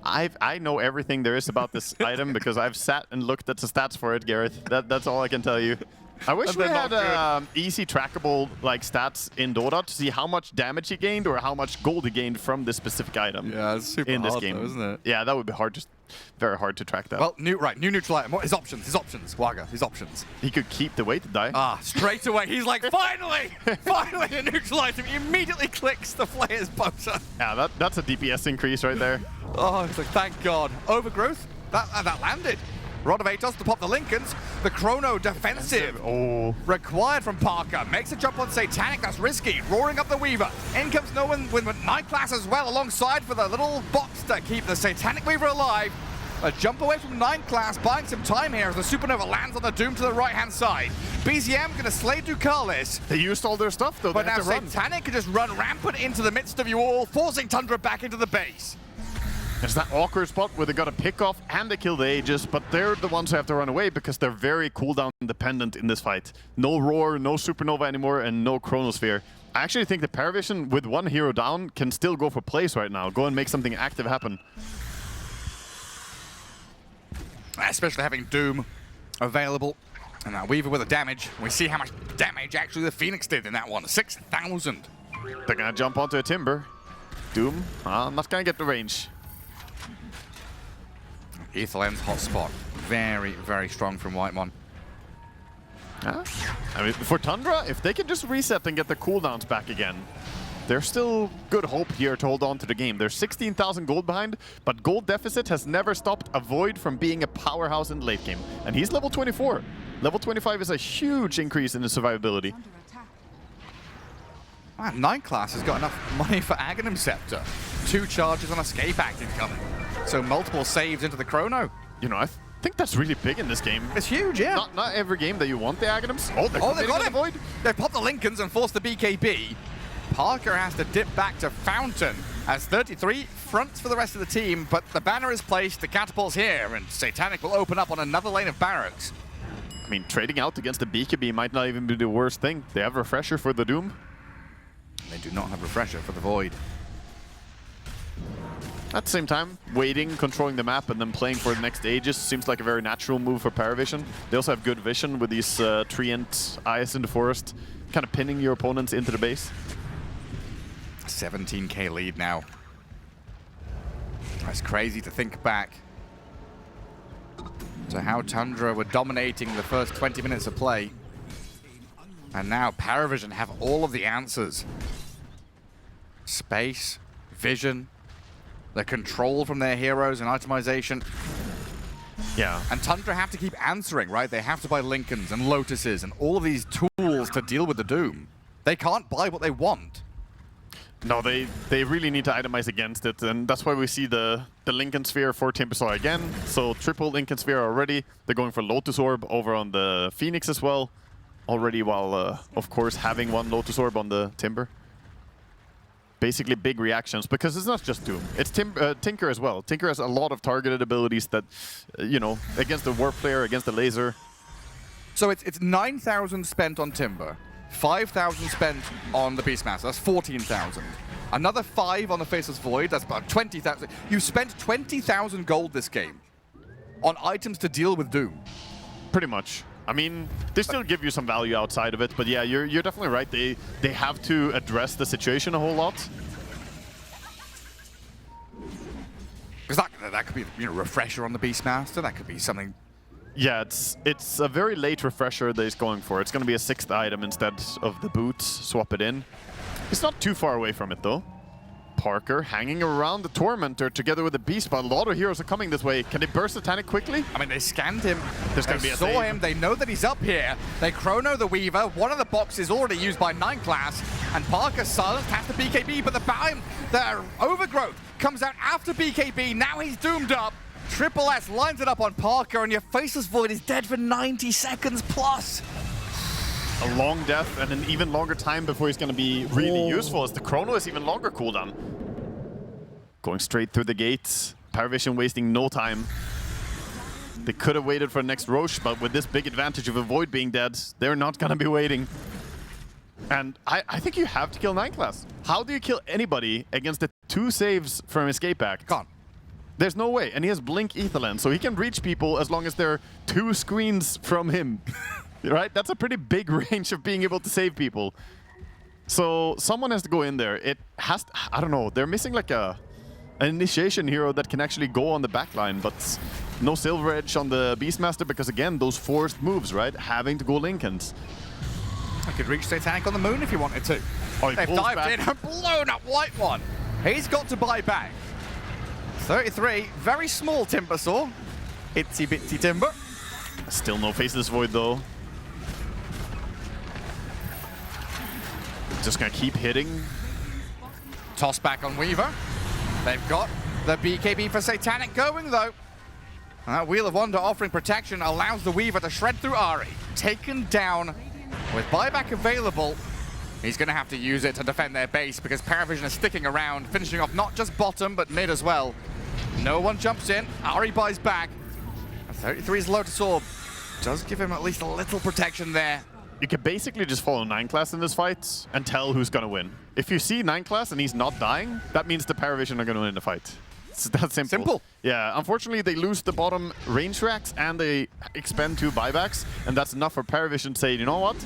I know everything there is about this item because I've sat and looked at the stats for it, Gareth. That's all I can tell you. I wish we had easy trackable stats in Dota to see how much damage he gained or how much gold he gained from this specific item. Yeah, it's super in this hard game, though, isn't it? Yeah, that would be hard, just very hard to track that. Well, new neutral item. His options, Waga, his options. He could keep the weighted die. Ah, straight away. He's like, finally, finally a neutral item. He immediately clicks the player's buzzer. Yeah, that's a DPS increase right there. Oh, it's like, thank God. Overgrowth, that landed. Rod of Atos to pop the Lincolns. The Chrono defensive. Oh. Required from Parker. Makes a jump on Satanic. That's risky. Roaring up the Weaver. In comes no one with Night Class as well alongside for the little box to keep the Satanic Weaver alive. A jump away from 9 Class, buying some time here as the Supernova lands on the Doom to the right-hand side. BZM going to slay Ducalis. They used all their stuff, though. But now Satanic can just run rampant into the midst of you all, forcing Tundra back into the base. There's that awkward spot where they got a pick off and they kill the Aegis, but they're the ones who have to run away because they're very cooldown dependent in this fight. No Roar, no Supernova anymore, and no Chronosphere. I actually think the Paravision, with one hero down, can still go for plays right now. Go and make something active happen. Especially having Doom available. And now Weaver with the damage. We see how much damage actually the Phoenix did in that one. 6,000. They're going to jump onto a Timber. Doom, not going to get the range. Ethelend's hotspot. Very, very strong from Whitemon. I mean, for Tundra, if they can just reset and get their cooldowns back again, there's still good hope here to hold on to the game. There's 16,000 gold behind, but gold deficit has never stopped a Void from being a powerhouse in late game. And he's level 24. Level 25 is a huge increase in his survivability. Under attack. Man, 9 Class has got enough money for Aghanim Scepter. 2 charges on Escape Act incoming. So multiple saves into the Chrono. You know, I think that's really big in this game. It's huge, yeah. Not every game that you want the Aghanims. Oh, they got him. Void. They've popped the Lincolns and forced the BKB. Parker has to dip back to Fountain as 33 fronts for the rest of the team, but the banner is placed, the catapult's here, and Satanic will open up on another lane of barracks. I mean, trading out against the BKB might not even be the worst thing. They have Refresher for the Doom. They do not have Refresher for the Void. At the same time, waiting, controlling the map, and then playing for the next Aegis seems like a very natural move for Paravision. They also have good vision with these treant eyes in the forest, kind of pinning your opponents into the base. 17k lead now. That's crazy to think back to how Tundra were dominating the first 20 minutes of play. And now Paravision have all of the answers. Space, vision, the control from their heroes and itemization. Yeah. And Tundra have to keep answering, right? They have to buy Lincolns and Lotuses and all of these tools to deal with the Doom. They can't buy what they want. No, they really need to itemize against it, and that's why we see the Lincoln Sphere for Timbersaw again. So triple Lincoln Sphere already. They're going for Lotus Orb over on the Phoenix as well. Already, while of course having one Lotus Orb on the Timber. Basically big reactions, because it's not just Doom. It's Tinker as well. Tinker has a lot of targeted abilities that, you know, against the Warp Player, against the Laser. So it's 9,000 spent on Timber. 5,000 spent on the Beastmaster, that's 14,000. Another 5 on the Faceless Void, that's about 20,000. You spent 20,000 gold this game on items to deal with Doom. Pretty much. I mean, they still give you some value outside of it, but yeah, you're definitely right. They have to address the situation a whole lot. Because that could be, you know, Refresher on the Beastmaster, that could be something. Yeah, it's a very late Refresher that he's going for. It's going to be a 6th item instead of the boots. Swap it in. It's not too far away from it, though. Parker hanging around the Tormentor together with the Beast, but a lot of heroes are coming this way. Can they burst Satanic quickly? I mean, they scanned him. There's going to be a saw him. They know that he's up here. They chrono the Weaver. One of the boxes already used by 9 Class, and Parker silenced half the BKB, but the Overgrowth comes out after BKB. Now he's doomed up. Triple S lines it up on Parker, and your Faceless Void is dead for 90 seconds plus. A long death and an even longer time before he's going to be really useful, as the chrono is even longer cooldown. Going straight through the gates. Paravision wasting no time. They could have waited for the next Roche, but with this big advantage of a Void being dead, they're not going to be waiting. And I think you have to kill 9 class. How do you kill anybody against the 2 saves from Escape Back? Gone. There's no way. And he has Blink Etherland, so he can reach people as long as they're 2 screens from him. Right? That's a pretty big range of being able to save people. So someone has to go in there. It has to, I don't know, they're missing like an initiation hero that can actually go on the backline, but no Silver Edge on the Beastmaster because, again, those forced moves, right? Having to go Lincolns. I could reach Satanic on the moon if you wanted to. Oh, he They've pulls dived back. in and blown up White One. He's got to buy back. 33, very small Timber Saw. Itsy bitsy Timber. Still no Faceless Void, though. Just gonna keep hitting. Toss back on Weaver. They've got the BKB for Satanic going, though. That Wheel of Wonder offering protection allows the Weaver to shred through Ari. Taken down with buyback available. He's going to have to use it to defend their base because Paravision is sticking around, finishing off not just bottom, but mid as well. No one jumps in. Ari buys back. 33's Lotus Orb does give him at least a little protection there. You can basically just follow 9 class in this fight and tell who's gonna win. If you see 9 class and he's not dying, that means the Paravision are gonna win the fight. It's that simple. Simple. Yeah, unfortunately they lose the bottom range racks and they expend 2 buybacks, and that's enough for Paravision to say, you know what?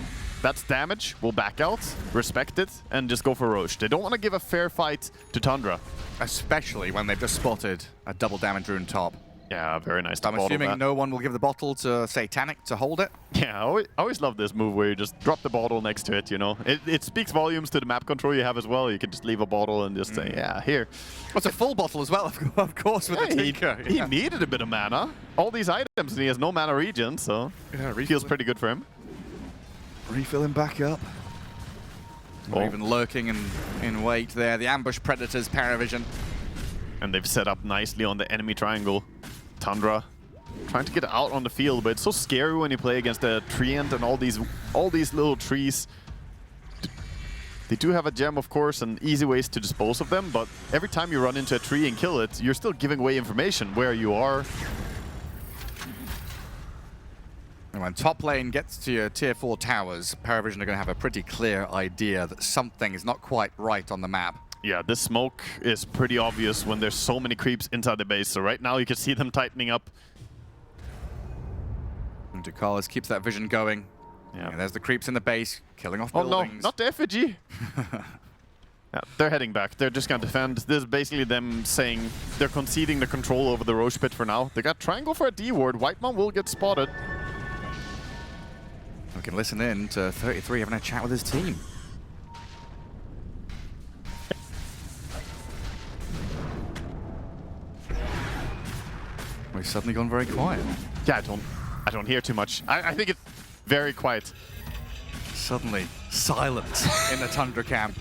That's damage, we'll back out, respect it, and just go for Roche. They don't want to give a fair fight to Tundra. Especially when they've just spotted a double damage rune top. Yeah, very nice to I'm bottle assuming that. no one will give the bottle to Satanic to hold it. Yeah, I always love this move where you just drop the bottle next to it, you know. It speaks volumes to the map control you have as well. You can just leave a bottle and just say, yeah, here. Well, it's a full bottle as well, of course, with the Tinker. He needed a bit of mana. All these items, and he has no mana regen, so feels pretty good for him. Refilling back up. Oh. Even lurking in wait there. The ambush predators, Paravision. And they've set up nicely on the enemy triangle. Tundra trying to get out on the field, but it's so scary when you play against a treant and all these little trees. They do have a gem, of course, and easy ways to dispose of them, but every time you run into a tree and kill it, you're still giving away information where you are. And when top lane gets to your tier 4 towers, Paravision are going to have a pretty clear idea that something is not quite right on the map. Yeah, this smoke is pretty obvious when there's so many creeps inside the base, so right now you can see them tightening up. And Ducalis keeps that vision going. Yeah. There's the creeps in the base, killing off Oh buildings. no, not the effigy! Yeah, they're heading back. They're just going to defend. This is basically them saying they're conceding the control over the Roche pit for now. They got triangle for a D ward. Whitemon will get spotted. We can listen in to 33 having a chat with his team. We've suddenly gone very quiet. Yeah, I don't hear too much. I think it's very quiet. Suddenly, silence in the Tundra camp.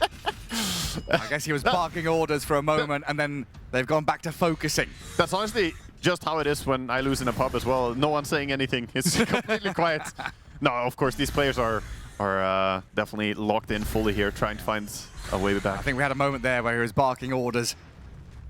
I guess he was barking orders for a moment, and then they've gone back to focusing. That's honestly just how it is when I lose in a pub as well. No one's saying anything. It's completely quiet. No, of course, these players are definitely locked in fully here, trying to find a way back. I think we had a moment there where he was barking orders.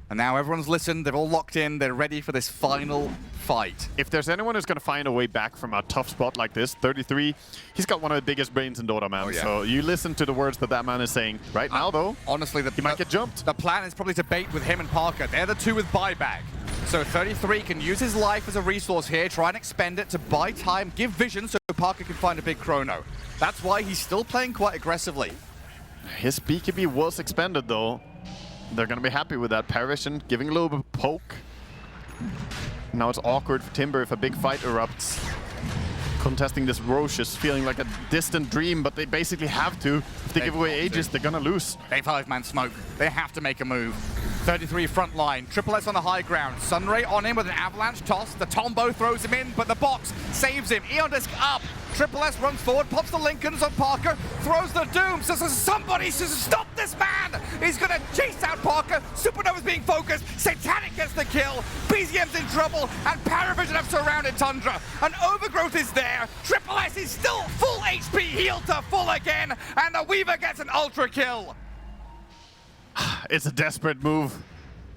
And now everyone's listened, they're all locked in, they're ready for this final fight. If there's anyone who's going to find a way back from a tough spot like this, 33, he's got one of the biggest brains in Dota, man. Oh, yeah. So you listen to the words that man is saying. Right now, though, honestly, he might get jumped. The plan is probably to bait with him and Parker. They're the two with buyback. So 33 can use his life as a resource here, try and expend it to buy time, give vision so Parker can find a big chrono. That's why he's still playing quite aggressively. His BKB was expended, though. They're going to be happy with that. Paravision giving a little bit of poke. Now it's awkward for Timber if a big fight erupts. Contesting this Roche is feeling like a distant dream, but they basically have to. If they give away Aegis, they're going to lose. They 5-man smoke. They have to make a move. 33 front line. Triple S on the high ground. Sunray on him with an avalanche toss. The Tombo throws him in, but the box saves him. Eon Disc up. Triple S runs forward, pops the Lincolns on Parker, throws the Doom, says somebody says stop this man! He's gonna chase out Parker, Supernova's being focused, Satanic gets the kill, BZM's in trouble, and Paravision have surrounded Tundra. An overgrowth is there, Triple S is still full HP, healed to full again, and the Weaver gets an ultra kill. It's a desperate move.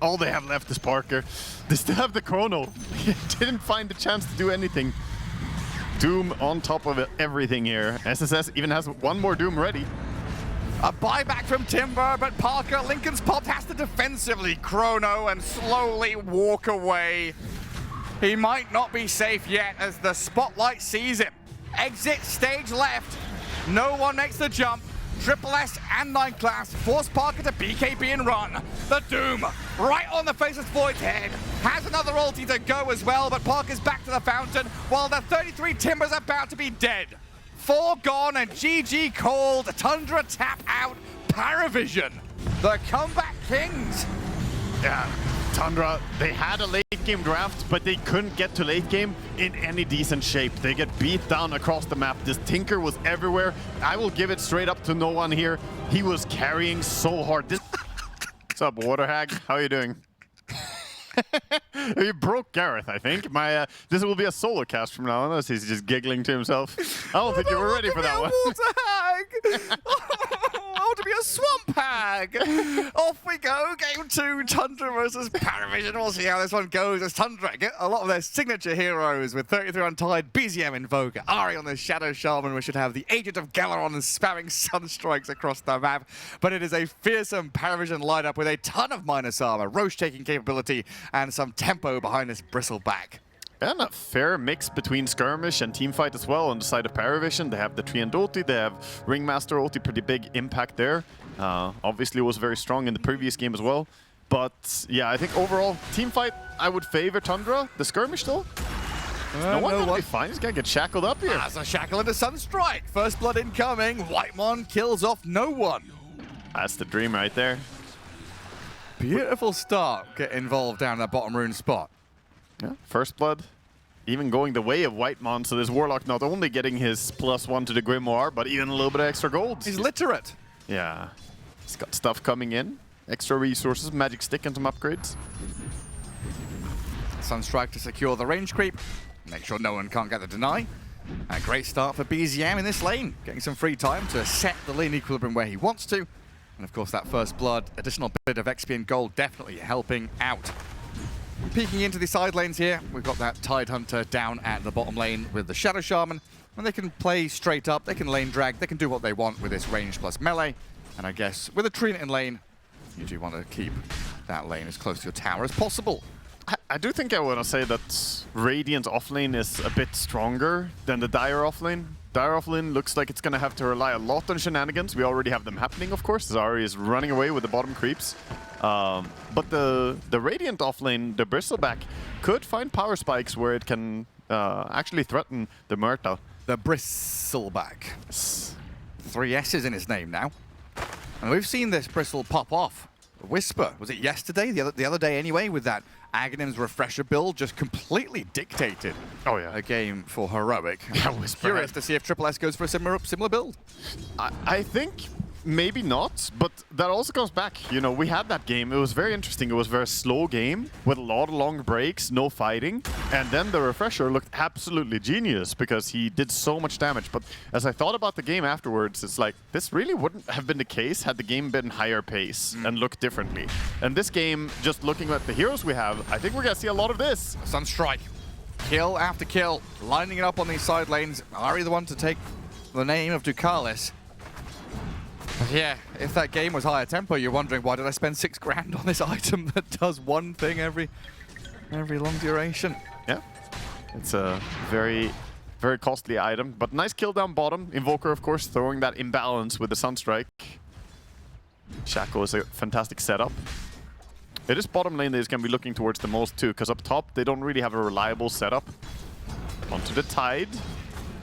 All they have left is Parker. They still have the chrono. He didn't find a chance to do anything. Doom on top of everything here. SSS even has one more Doom ready. A buyback from Timber, but Parker, Lincoln's popped, has to defensively chrono and slowly walk away. He might not be safe yet as the spotlight sees him. Exit stage left. No one makes the jump. Triple S and 9 class force Parker to BKB and run. The Doom right on the Faceless Void's head. Has another ulti to go as well, but Parker's back to the fountain while the 33 Timber's about to be dead. 4 gone and GG called. Tundra tap out. Paravision, the comeback kings. Yeah, Tundra, they had a late game draft, but they couldn't get to late game in any decent shape. They get beat down across the map. This Tinker was everywhere. I will give it straight up to no one here. He was carrying so hard. What's up, Waterhag? How are you doing? You broke Gareth, I think. This will be a solo cast from now on, unless he's just giggling to himself. I don't think you were ready for that one. Waterhag! I want to be a swamp hag! Off we go, game 2, Tundra versus Paravision. We'll see how this one goes as Tundra get a lot of their signature heroes with 33 Untied, BZM Invoker, Ari on the Shadow Shaman. We should have the Agent of Galaron spamming Sunstrikes across the map. But it is a fearsome Paravision lineup with a ton of minus armor, Roche-taking capability, and some tempo behind this bristleback. And a fair mix between skirmish and teamfight as well on the side of Paravision. They have the Treant ulti, they have Ringmaster ulti, pretty big impact there. Obviously was very strong in the previous game as well. But yeah, I think overall, teamfight, I would favor Tundra. The skirmish though, no one will be fine. He's gonna get shackled up here. As a shackle into Sunstrike. First blood incoming. Whitemon kills off no one. That's the dream right there. Beautiful start. Get involved down that bottom rune spot. Yeah, first blood, even going the way of Whitemon, so this Warlock not only getting his +1 to the Grimoire, but even a little bit of extra gold. He's literate. Yeah, he's got stuff coming in, extra resources, magic stick and some upgrades. Sunstrike to secure the range creep, make sure no one can't get the deny. A great start for BZM in this lane, getting some free time to set the lane equilibrium where he wants to. And of course that first blood, additional bit of XP and gold definitely helping out. Peeking into the side lanes here, we've got that Tide Hunter down at the bottom lane with the Shadow Shaman. And they can play straight up, they can lane drag, they can do what they want with this range plus melee. And I guess with a Treant in lane, you do want to keep that lane as close to your tower as possible. I do think I want to say that Radiant offlane is a bit stronger than the Dire offlane. Dire offlane looks like it's going to have to rely a lot on shenanigans. We already have them happening, of course. Zari is running away with the bottom creeps. But the Radiant offlane, the Bristleback, could find power spikes where it can actually threaten the Murta. The Bristleback. 3 S's in his name now. And we've seen this Bristle pop off. Whisper, was it yesterday? The other day anyway, with that Aghanim's refresher build just completely dictated a game for Heroic. Yeah, Whisper. Curious to see if Triple S goes for a similar build. I think maybe not, but that also comes back. You know, we had that game. It was very interesting. It was a very slow game with a lot of long breaks, no fighting. And then the refresher looked absolutely genius because he did so much damage. But as I thought about the game afterwards, it's like, this really wouldn't have been the case had the game been higher pace and looked differently. And this game, just looking at the heroes we have, I think we're going to see a lot of this. Sunstrike. Kill after kill. Lining it up on these side lanes. Ari the one to take the name of Ducalis. Yeah, if that game was higher tempo, you're wondering why did I spend 6 grand on this item that does one thing every long duration. Yeah, it's a very, very costly item, but nice kill down bottom. Invoker, of course, throwing that imbalance with the Sunstrike. Shaco is a fantastic setup. It is bottom lane that is going to be looking towards the most too, because up top they don't really have a reliable setup. Onto the Tide.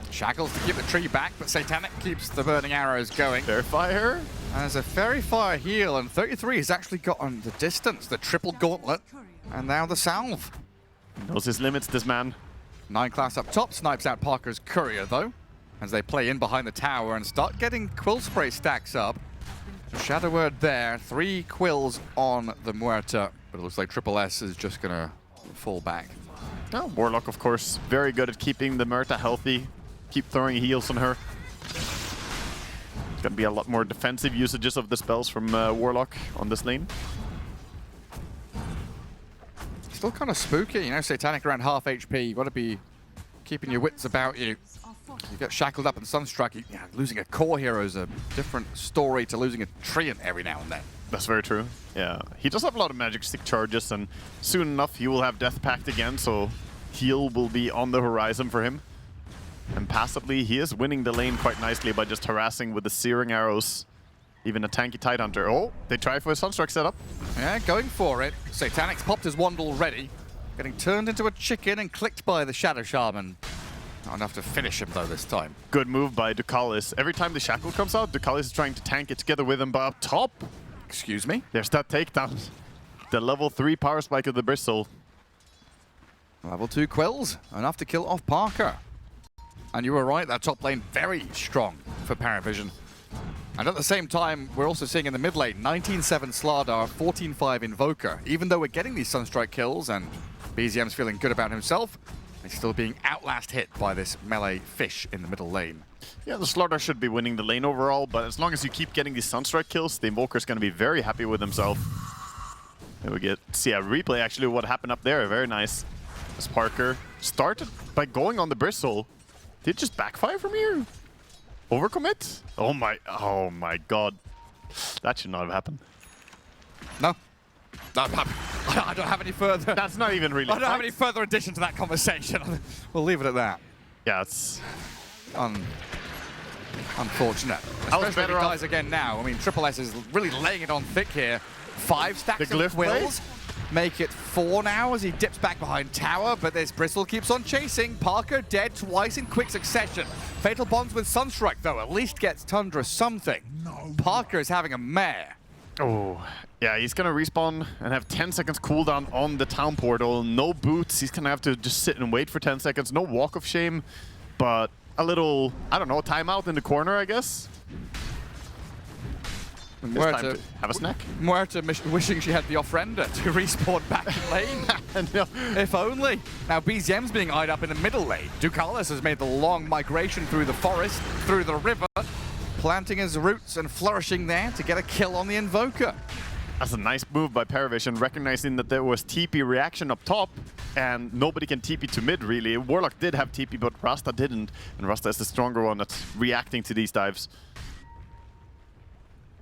Shackles to keep the tree back, but Satanic keeps the burning arrows going. Fair fire. As a Fairy Fire heal, and 33 has actually gotten the distance, the triple gauntlet, and now the salve. Knows his limits, this man. 9 class up top, snipes out Parker's courier though, as they play in behind the tower and start getting quill spray stacks up. Shadow Word there, 3 quills on the Muerta, but it looks like Triple S is just gonna fall back. Oh, Warlock, of course, very good at keeping the Muerta healthy. Keep throwing heals on her. It's gonna be a lot more defensive usages of the spells from Warlock on this lane. Still kind of spooky, you know, Satanic around half HP. You gotta be keeping your wits about you. You get shackled up and Sunstruck. Losing a core hero is a different story to losing a Treant every now and then. That's very true. Yeah, he does have a lot of magic stick charges, and soon enough he will have Death Pact again, so heal will be on the horizon for him. And passively, he is winning the lane quite nicely by just harassing with the Searing Arrows. Even a tanky Tidehunter. Oh, they try for a Sunstruck setup. Yeah, going for it. Satanic's popped his wand already. Getting turned into a chicken and clicked by the Shadow Shaman. Not enough to finish him though this time. Good move by Ducalis. Every time the Shackle comes out, Ducalis is trying to tank it together with him, but up top, Excuse me? there's that takedown. The level 3 power spike of the Bristle. Level 2 quills, enough to kill off Parker. And you were right, that top lane very strong for Paravision. And at the same time, we're also seeing in the mid lane, 19-7 Slardar, 14-5 Invoker. Even though we're getting these Sunstrike kills and BZM's feeling good about himself, he's still being outlast hit by this melee fish in the middle lane. Yeah, the Slardar should be winning the lane overall, but as long as you keep getting these Sunstrike kills, the Invoker's going to be very happy with himself. Here we see a replay actually of what happened up there. Very nice. As Parker started by going on the Bristle. Did it just backfire from here? Overcommit? Oh my god. That should not have happened. No. I don't have any further... That's not even really... I don't have any further addition to that conversation. We'll leave it at that. Yeah, it's... Unfortunate. Especially if he dies again now. I mean, Triple S is really laying it on thick here. 5 stacks The of glyph quills. Make it 4 now as he dips back behind tower, but this Bristle keeps on chasing. Parker dead twice in quick succession. Fatal Bonds with Sunstrike, though, at least gets Tundra something. Parker is having a mare. Oh, yeah, he's gonna respawn and have 10 seconds cooldown on the town portal. No boots, he's gonna have to just sit and wait for 10 seconds. No walk of shame, but a little, I don't know, timeout in the corner, I guess. Muerta, have a snack. Muerta wishing she had the Offrender to respawn back in lane. No. If only. Now BZM's being eyed up in the middle lane. Ducalis has made the long migration through the forest, through the river, planting his roots and flourishing there to get a kill on the Invoker. That's a nice move by Paravision, recognizing that there was TP reaction up top, and nobody can TP to mid, really. Warlock did have TP, but Rasta didn't, and Rasta is the stronger one that's reacting to these dives.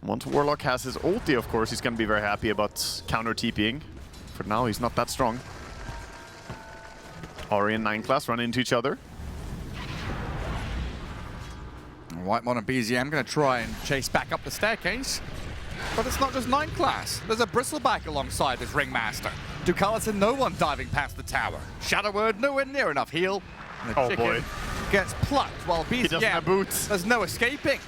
Once Warlock has his ulti, of course, he's going to be very happy about counter-TPing. For now, he's not that strong. Ori and 9 class run into each other. Whitemon and BZM going to try and chase back up the staircase. But it's not just 9 class. There's a Bristleback alongside this Ringmaster. Ducalis and no one diving past the tower. Shadow Word nowhere near enough heal. And the chicken gets plucked while BZM... He doesn't have boots. There's no escaping.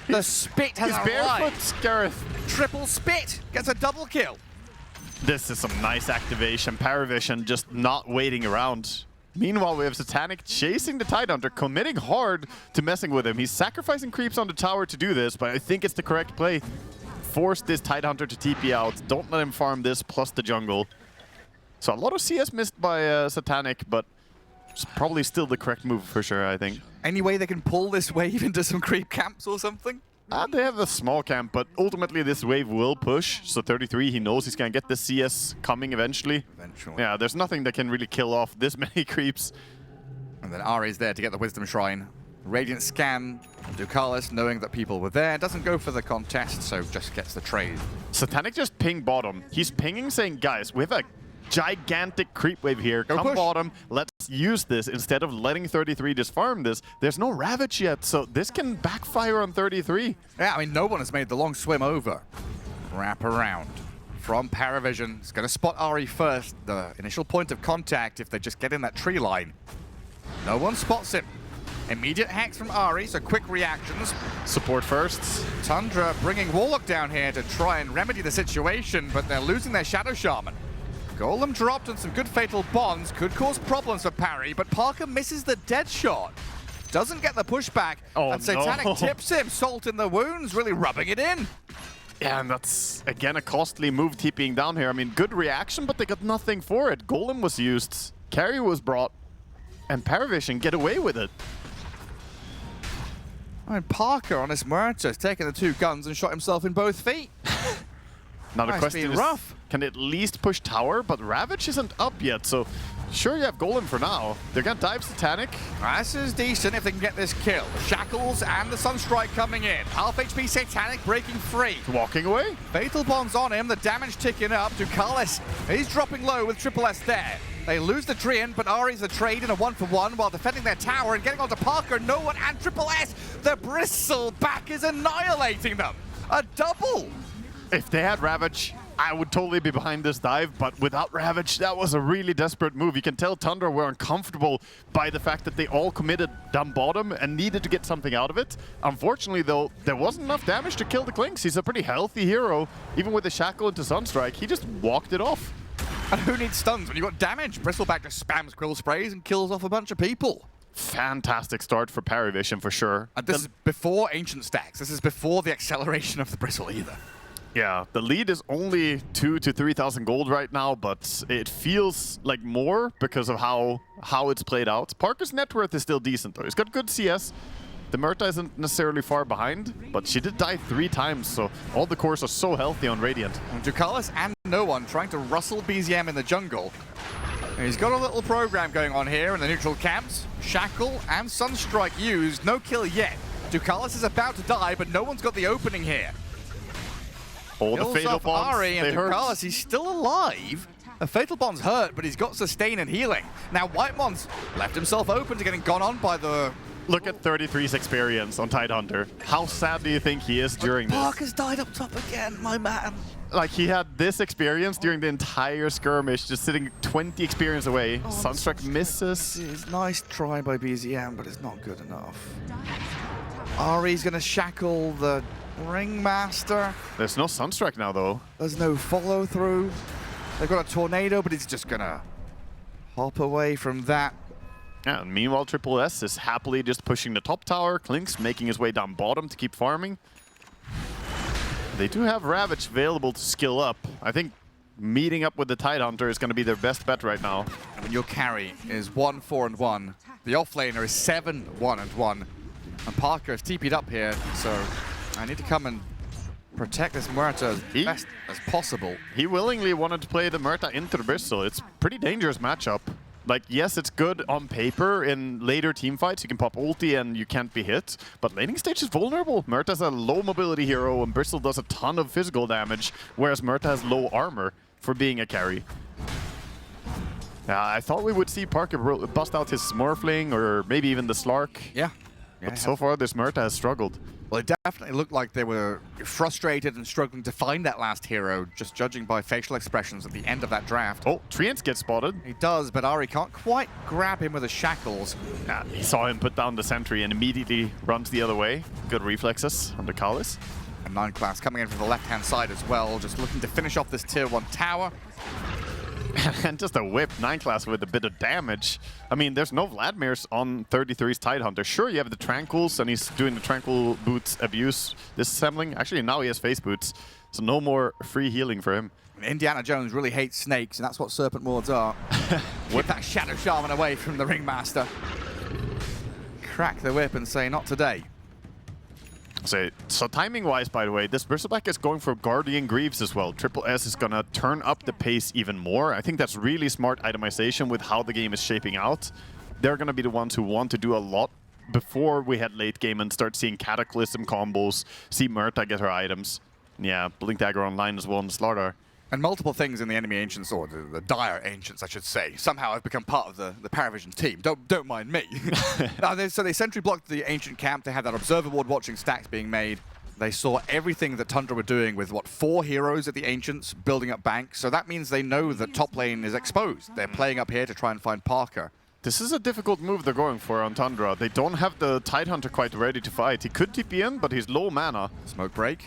The spit has arrived. He's barefoot, Gareth. Triple spit gets a double kill. This is some nice activation. Paravision just not waiting around. Meanwhile, we have Satanic chasing the Tidehunter, committing hard to messing with him. He's sacrificing creeps on the tower to do this, but I think it's the correct play. Force this Tidehunter to TP out. Don't let him farm this plus the jungle. So a lot of CS missed by Satanic, but it's probably still the correct move for sure, I think. Any way they can pull this wave into some creep camps or something? They have a small camp, but ultimately this wave will push. So 33, he knows he's going to get the CS coming eventually. Yeah, there's nothing that can really kill off this many creeps. And then Ari's there to get the Wisdom Shrine. Radiant scan. Ducalis, knowing that people were there, doesn't go for the contest, so just gets the trade. Satanic just ping bottom. He's pinging, saying, guys, we have a gigantic creep wave here. Come push. bottom. Let's use this instead of letting 33 just farm this. There's no Ravage yet, so this can backfire on 33. Yeah, I mean, no one has made the long swim over. Wrap around from Paravision. It's going to spot Ari first. The initial point of contact, if they just get in that tree line. No one spots him. Immediate hex from Ari, so quick reactions. Support first. Tundra bringing Warlock down here to try and remedy the situation, but they're losing their Shadow Shaman. Golem dropped and some good fatal bonds could cause problems for Parry, but Parker misses the dead shot. Doesn't get the pushback, and Satanic no. tips him. Salt in the wounds, really rubbing it in. Yeah, and that's, again, a costly move TPing down here. I mean, good reaction, but they got nothing for it. Golem was used, carry was brought, and Paravision get away with it. I mean, Parker on his Muerta has taken the 2 guns and shot himself in both feet. Now the Nice question being is, rough. can they at least push tower? But Ravage isn't up yet, so sure you have Golem for now. They're gonna dive Satanic. This is decent if they can get this kill. Shackles and the Sunstrike coming in. Half HP Satanic breaking free. Walking away. Fatal bonds on him, the damage ticking up. Ducalis, he's dropping low with Triple S there. They lose the Treant, but Ari's the trade in a 1-for-1 while defending their tower and getting onto Parker. No one and Triple S. The Bristleback is annihilating them. A double. If they had Ravage, I would totally be behind this dive, but without Ravage, that was a really desperate move. You can tell Tundra were uncomfortable by the fact that they all committed down bottom and needed to get something out of it. Unfortunately, though, there wasn't enough damage to kill the Clinks. He's a pretty healthy hero. Even with the Shackle into Sunstrike, he just walked it off. And who needs stuns when you got damage? Bristleback just spams Quill Sprays and kills off a bunch of people. Fantastic start for Paravision, for sure. And this is before Ancient stacks. This is before the acceleration of the Bristle either. Yeah, the lead is only 2,000 to 3,000 gold right now, but it feels like more because of how it's played out. Parker's net worth is still decent, though. He's got good CS. The Muerta isn't necessarily far behind, but she did die 3 times, so all the cores are so healthy on Radiant. And Ducalis and no one trying to rustle BZM in the jungle. And he's got a little program going on here in the neutral camps. Shackle and Sunstrike used. No kill yet. Ducalis is about to die, but no one's got the opening here. Oh, the Kills fatal off bombs, Ari and they hurt. Ducalis, he's still alive. The fatal bomb's hurt, but he's got sustain and healing. Now Whitemon's left himself open to getting gone on by the... Look at 33's experience on Tidehunter. How sad do you think he is during this? Parker's died up top again, my man. Like, he had this experience during the entire skirmish, just sitting 20 experience away. Sunstrike misses. It's nice try by BZM, but it's not good enough. Ari's gonna shackle the Ringmaster. There's no Sunstrike now, though. There's no follow through. They've got a tornado, but he's just gonna hop away from that. Yeah, and meanwhile, Triple S is happily just pushing the top tower. Klink's making his way down bottom to keep farming. They do have Ravage available to skill up. I think meeting up with the Tidehunter is going to be their best bet right now. I mean, your carry is 1-4-1. The offlaner is 7-1-1. And Parker is TP'd up here, so I need to come and protect this Muerta as best as possible. He willingly wanted to play the Muerta into the Bristol. It's a pretty dangerous matchup. Like, yes, it's good on paper in later team fights. You can pop ulti and you can't be hit. But laning stage is vulnerable. Muerta's a low mobility hero and Bristol does a ton of physical damage, whereas Muerta has low armor for being a carry. I thought we would see Parker bust out his Smurfling or maybe even the Slark. Yeah. But so far, this Muerta has struggled. Well, it definitely looked like they were frustrated and struggling to find that last hero, just judging by facial expressions at the end of that draft. Oh, Treant gets spotted. He does, but Ari can't quite grab him with his shackles. He saw him put down the sentry and immediately runs the other way. Good reflexes on the Kalis. And 9 class coming in from the left-hand side as well, just looking to finish off this tier 1 tower. And just a whip 9 class with a bit of damage. I mean, there's no Vladimirs on 33's Tidehunter. Sure, you have the Tranquils, and he's doing the Tranquil boots abuse disassembling. Actually, now he has face boots, so no more free healing for him. Indiana Jones really hates snakes, and that's what serpent wards are. Whip that Shadow Shaman away from the Ringmaster. Crack the whip and say, not today. So timing-wise, by the way, this Bristleback is going for Guardian Greaves as well. Triple S is going to turn up the pace even more. I think that's really smart itemization with how the game is shaping out. They're going to be the ones who want to do a lot before we head late game and start seeing Cataclysm combos, see Muerta get her items. Yeah, Blink Dagger online as well on the Slardar. And multiple things in the enemy ancients, or the dire ancients, I should say. Somehow I've become part of the Paravision team. Don't mind me. So they sentry blocked the ancient camp. They had that observer ward watching stacks being made. They saw everything that Tundra were doing with, what, 4 heroes at the ancients building up banks. So that means they know that top lane is exposed. They're playing up here to try and find Parker. This is a difficult move they're going for on Tundra. They don't have the Tidehunter quite ready to fight. He could TP in, but he's low mana. Smoke break.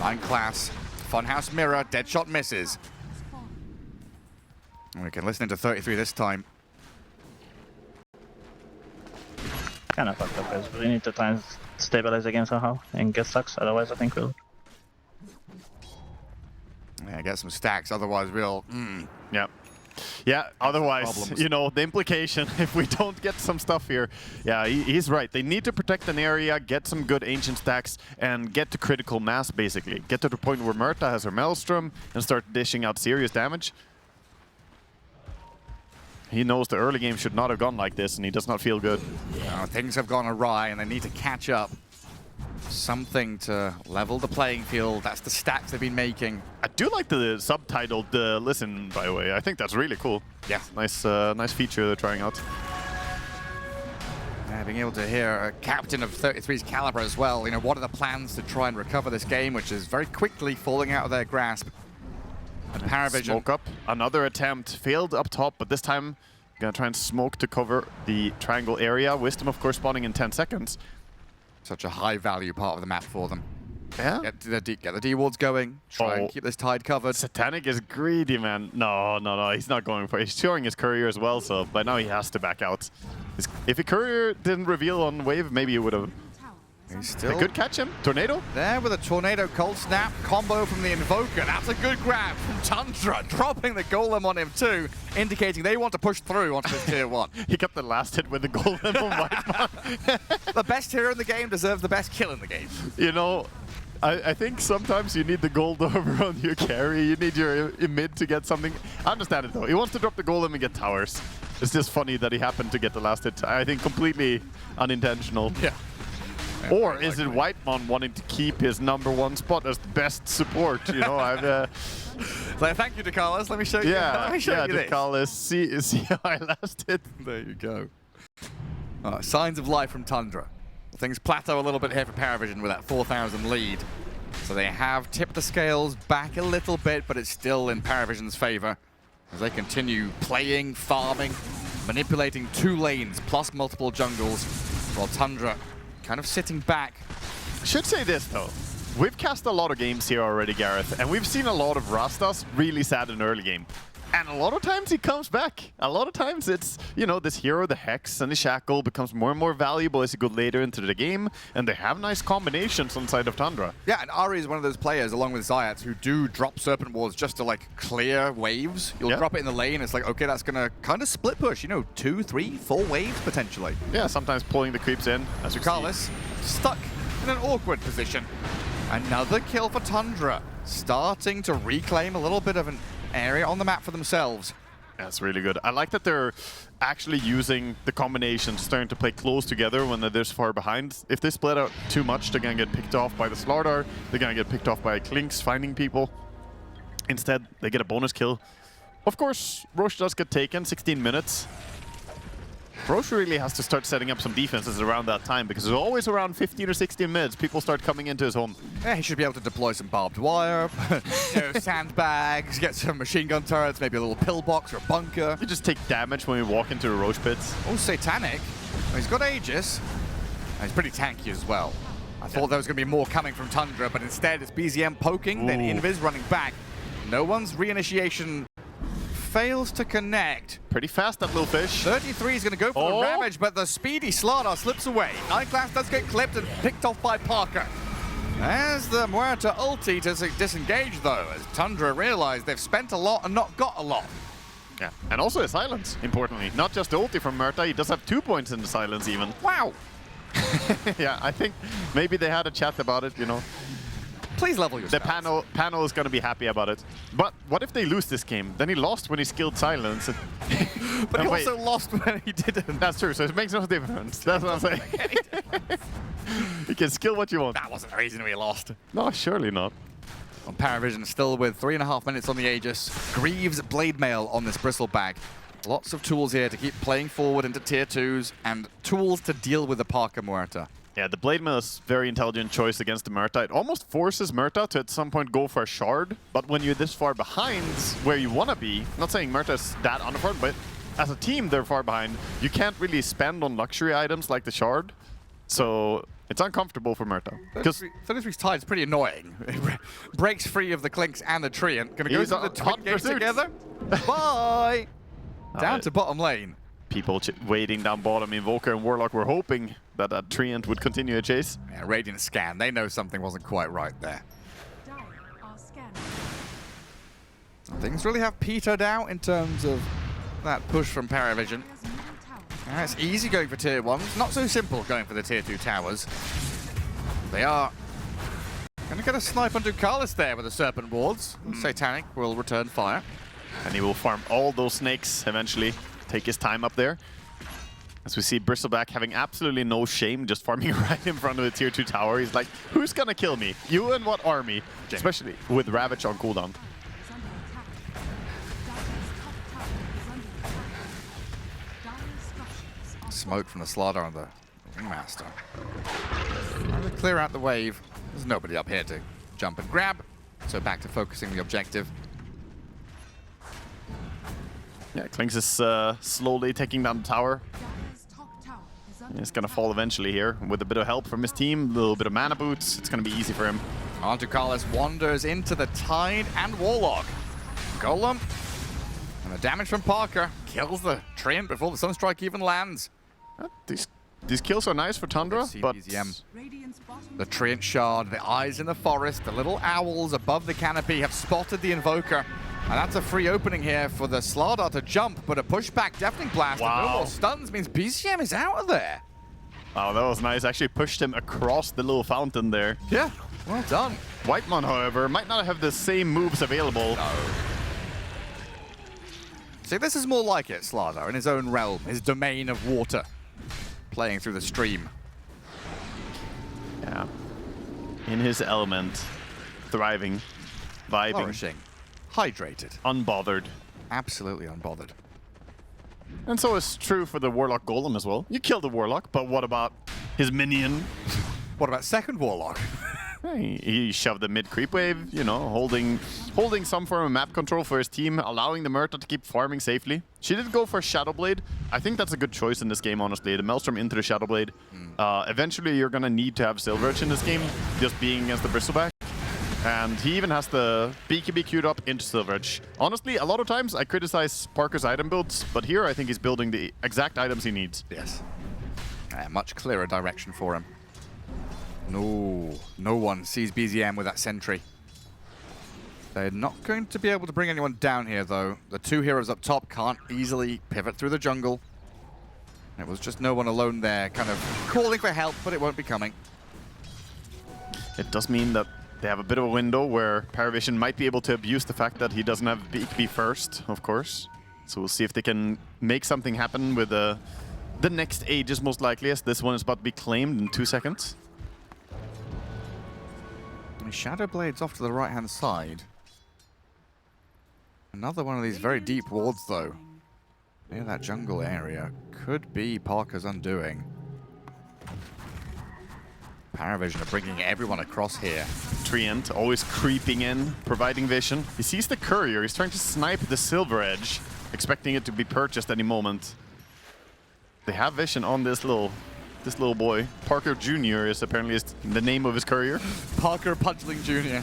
9 class. Funhouse mirror. Deadshot misses. And we can listen into 33 this time. Kind of fucked up, guys. We need to try and stabilize the game somehow and get stacks. Otherwise, I think we'll. Yeah, get some stacks. Otherwise, we'll. Yeah. Yeah, otherwise, Problems. you know, the implication, if we don't get some stuff here, yeah, he's right. They need to protect an area, get some good ancient stacks, and get to critical mass, basically. Get to the point where Murta has her Maelstrom and start dishing out serious damage. He knows the early game should not have gone like this, and he does not feel good. Things have gone awry, and they need to catch up. Something to level the playing field. That's the stacks they've been making. I do like the subtitled listen, by the way. I think that's really cool. Yeah. Nice, nice feature they're trying out. Yeah, being able to hear a captain of 33's caliber as well. You know, what are the plans to try and recover this game, which is very quickly falling out of their grasp. And Paravision. Smoke up. Another attempt. Failed up top, but this time gonna try and smoke to cover the triangle area. Wisdom, of course, spawning in 10 seconds. Such a high-value part of the map for them. Yeah. Get the D wards going. Try and keep this tide covered. Satanic is greedy, man. No, he's not going for it. He's showing his courier as well, so by now he has to back out. If a courier didn't reveal on wave, maybe he would have. He's They still could catch him. Tornado? there with a Tornado Cold Snap combo from the Invoker. That's a good grab from Tundra, dropping the Golem on him too, indicating they want to push through onto this tier 1. He got the last hit with the golem on White. The best hero in the game deserves the best kill in the game. You know, I think sometimes you need the gold over on your carry. You need your mid to get something. I understand it though. He wants to drop the golem and get towers. It's just funny that he happened to get the last hit. I think completely unintentional. Yeah. Or is it Whitemon wanting to keep his #1 spot as the best support? You know, I've. So thank you, DeCarlos. Let me show you. Let me show you this. DeCarlos, see how I last hit. There you go. Signs of life from Tundra. Things plateau a little bit here for Paravision with that 4,000 lead. So they have tipped the scales back a little bit, but it's still in Paravision's favor as they continue playing, farming, manipulating 2 lanes plus multiple jungles, while Tundra kind of sitting back. I should say this though. We've cast a lot of games here already, Gareth, and we've seen a lot of Rastas really sad in early game. And a lot of times he comes back. A lot of times it's, you know, this hero, the Hex and the Shackle becomes more and more valuable as you go later into the game, and they have nice combinations on side of Tundra. Yeah, and Ari is one of those players, along with Zayat, who do drop Serpent Wards just to, like, clear waves. You'll drop it in the lane, it's like, okay, that's gonna kind of split push, you know, 2, 3, 4 waves, potentially. Yeah, sometimes pulling the creeps in, as you see. Carlos stuck in an awkward position. Another kill for Tundra, starting to reclaim a little bit of an area on the map for themselves. That's really good. I like that they're actually using the combinations, starting to play close together when they're this far behind. If they split out too much, they're going to get picked off by the Slardar. They're going to get picked off by Klinks finding people. Instead, they get a bonus kill. Of course, Roche does get taken, 16 minutes. Roche really has to start setting up some defenses around that time, because it's always around 15 or 16 minutes people start coming into his home. Yeah, he should be able to deploy some barbed wire, you know, sandbags, get some machine gun turrets, maybe a little pillbox or a bunker. You just take damage when we walk into the Roche pits. Oh, Satanic. Well, he's got Aegis. And he's pretty tanky as well. I thought there was going to be more coming from Tundra, but instead it's BZM poking, then Invis running back. No one's reinitiation fails to connect. Pretty fast, that little fish. 33 is going to go for the damage, but the speedy Slardar slips away. Nightclass does get clipped and picked off by Parker. As the Muerta ulti to disengage, though, as Tundra realize they've spent a lot and not got a lot. Yeah, and also a silence, importantly. Not just the ulti from Murta, he does have 2 points in the silence even. Wow. Yeah, I think maybe they had a chat about it, you know. Please level yourself. The panel is going to be happy about it. But what if they lose this game? Then he lost when he skilled silence. But he also lost when he didn't. That's true, so it makes no difference. That's what I'm saying. You can skill what you want. That wasn't the reason we lost. No, surely not. On Paravision, still with 3.5 minutes on the Aegis. Greaves Blade Mail on this Bristlebag. Lots of tools here to keep playing forward into tier 2s and tools to deal with the Parker Muerta. Yeah, the Blade Mail is a very intelligent choice against the Murta. It almost forces Murta to at some point go for a shard, but when you're this far behind where you want to be, not saying Murta is that unafformed, but as a team, they're far behind. You can't really spend on luxury items like the shard. So it's uncomfortable for Murta. Because 33's Tide is pretty annoying. Breaks free of the Clinks and the Treant. Gonna go He's to the on twin hot games pursuit. together. Bye! Down to bottom lane. people waiting down bottom, Invoker and Warlock were hoping that that Treant would continue a chase. Yeah, Radiant scan. They know something wasn't quite right there. Dire are scanning. Things really have petered out in terms of that push from Paravision. Dire's middle tower. Yeah, it's easy going for tier 1s. Not so simple going for the tier 2 towers. They are going to get a snipe on Ducalis there with the Serpent Wards. Satanic will return fire. And he will farm all those snakes eventually, take his time up there. As we see Bristleback having absolutely no shame, just farming right in front of the tier 2 tower. He's like, who's gonna kill me? You and what army? Especially with Ravage on cooldown. Is under attack. Dire's top tower is under attack. Dire's structures are Smoke from the Slardar on the Ringmaster. Trying to clear out the wave. There's nobody up here to jump and grab. So back to focusing the objective. Yeah, Klinks is slowly taking down the tower. Dire's top tower is under He's gonna attack. fall eventually here. With a bit of help from his team, a little bit of mana boots, it's gonna be easy for him. Ducalis wanders into the Tide and Warlock. Golem. And the damage from Parker kills the Treant before the Sunstrike even lands. These kills are nice for Tundra, See but BZM. Radiant's bottom The Treant Shard, the eyes in the forest, the little owls above the canopy have spotted the Invoker. And that's a free opening here for the Slardar to jump, but a pushback Deafening Blast and no Wow. more stuns means BCM is out of there. wow, that was nice. Actually pushed him across the little fountain there. Yeah, well done. Whitemon, however, might not have the same moves available. No. See, this is more like it, Slardar, in his own realm, his domain of water, playing through the stream. Yeah. In his element, thriving, vibing, Flourishing. Hydrated. unbothered. Absolutely unbothered. And so is true for the Warlock Golem as well. You killed the Warlock, but what about his minion? What about second Warlock? He shoved the mid creep wave, you know, holding some form of map control for his team, allowing the Murta to keep farming safely. She did go for Shadowblade. I think that's a good choice in this game, honestly. The Maelstrom into the Shadowblade. Eventually, you're gonna need to have Silver Edge in this game, just being against the Bristleback. And he even has the BKB queued up into Silver Edge. Honestly, a lot of times I criticize Parker's item builds, but here I think he's building the exact items he needs. Yes. Much clearer direction for him. No one sees BZM with that sentry. They're not going to be able to bring anyone down here, though. The two heroes up top can't easily pivot through the jungle. It was just no one alone there, kind of calling for help, but it won't be coming. It does mean that they have a bit of a window where Paravision might be able to abuse the fact that he doesn't have BKB first, of course. So we'll see if they can make something happen with the next Aegis, most likely, as this one is about to be claimed in 2 seconds. Shadowblade's off to the right-hand side. Another one of these very deep wards, though. Near that jungle area. Could be Parker's undoing. Paravision are bringing everyone across here. Treant always creeping in, providing vision. He sees the courier. He's trying to snipe the Silver Edge, expecting it to be purchased any moment. They have vision on this little boy. Parker Jr. is apparently the name of his courier. Parker Pudgeling Jr.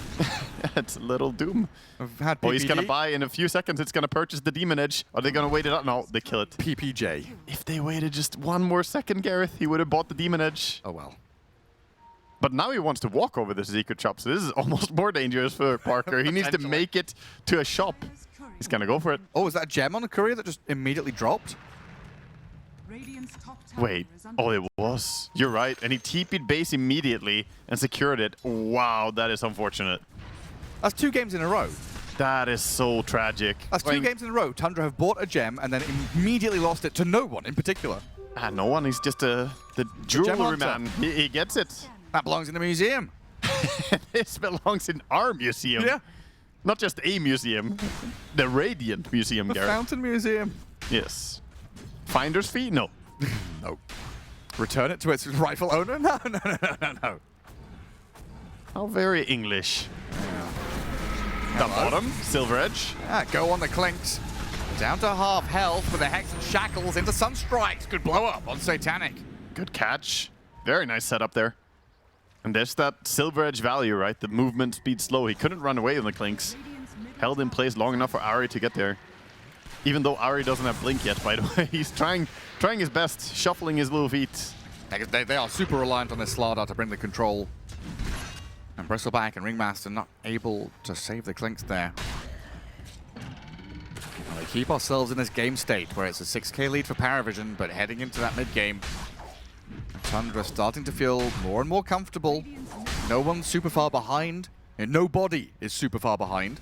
It's a little Doom. I've had Oh, he's gonna PPG. buy in a few seconds. It's gonna purchase the Demon Edge. Are they gonna wait it out? No, they kill it. PPJ. If they waited just one more second, Gareth, he would have bought the Demon Edge. Oh well. But now he wants to walk over the secret shop, so this is almost more dangerous for Parker. He needs to Potentially. make it to a shop. Dire's courier. He's gonna go for it. Oh, is that a gem on the courier that just immediately dropped? Radiant's top tower Wait, is under oh, it was. You're right, and he TP'd base immediately and secured it. Wow, that is unfortunate. That's 2 games in a row. That is so tragic. That's 2 games in a row. Tundra have bought a gem and then immediatally lost it to no one in particular. No one, he's just the jewelry hunter. man. He gets it. That belongs in the museum. This belongs in our museum. Yeah. Not just a museum. The Radiant Museum, The Gareth. Fountain Museum. Yes. Finder's fee? No. No. Return it to its rightful owner? No. How Oh, very English. The bottom, Silver Edge. Go on the Clinks. Down to half health with the Hex and Shackles into Sunstrikes. Could blow up on Satanic. Good catch. Very nice setup there. And there's that Silver Edge value, right? The movement speed slow. He couldn't run away in the Clinks. Held in place long enough for Ari to get there. Even though Ari doesn't have Blink yet, by the way. He's trying his best, shuffling his little feet. They are super reliant on this Slardar to bring the control. And Bristleback and Ringmaster not able to save the Clinks there. Well, we keep ourselves in this game state where it's a 6k lead for Paravision, but heading into that mid-game, Tundra starting to feel more and more comfortable. No one's super far behind, and nobody is super far behind.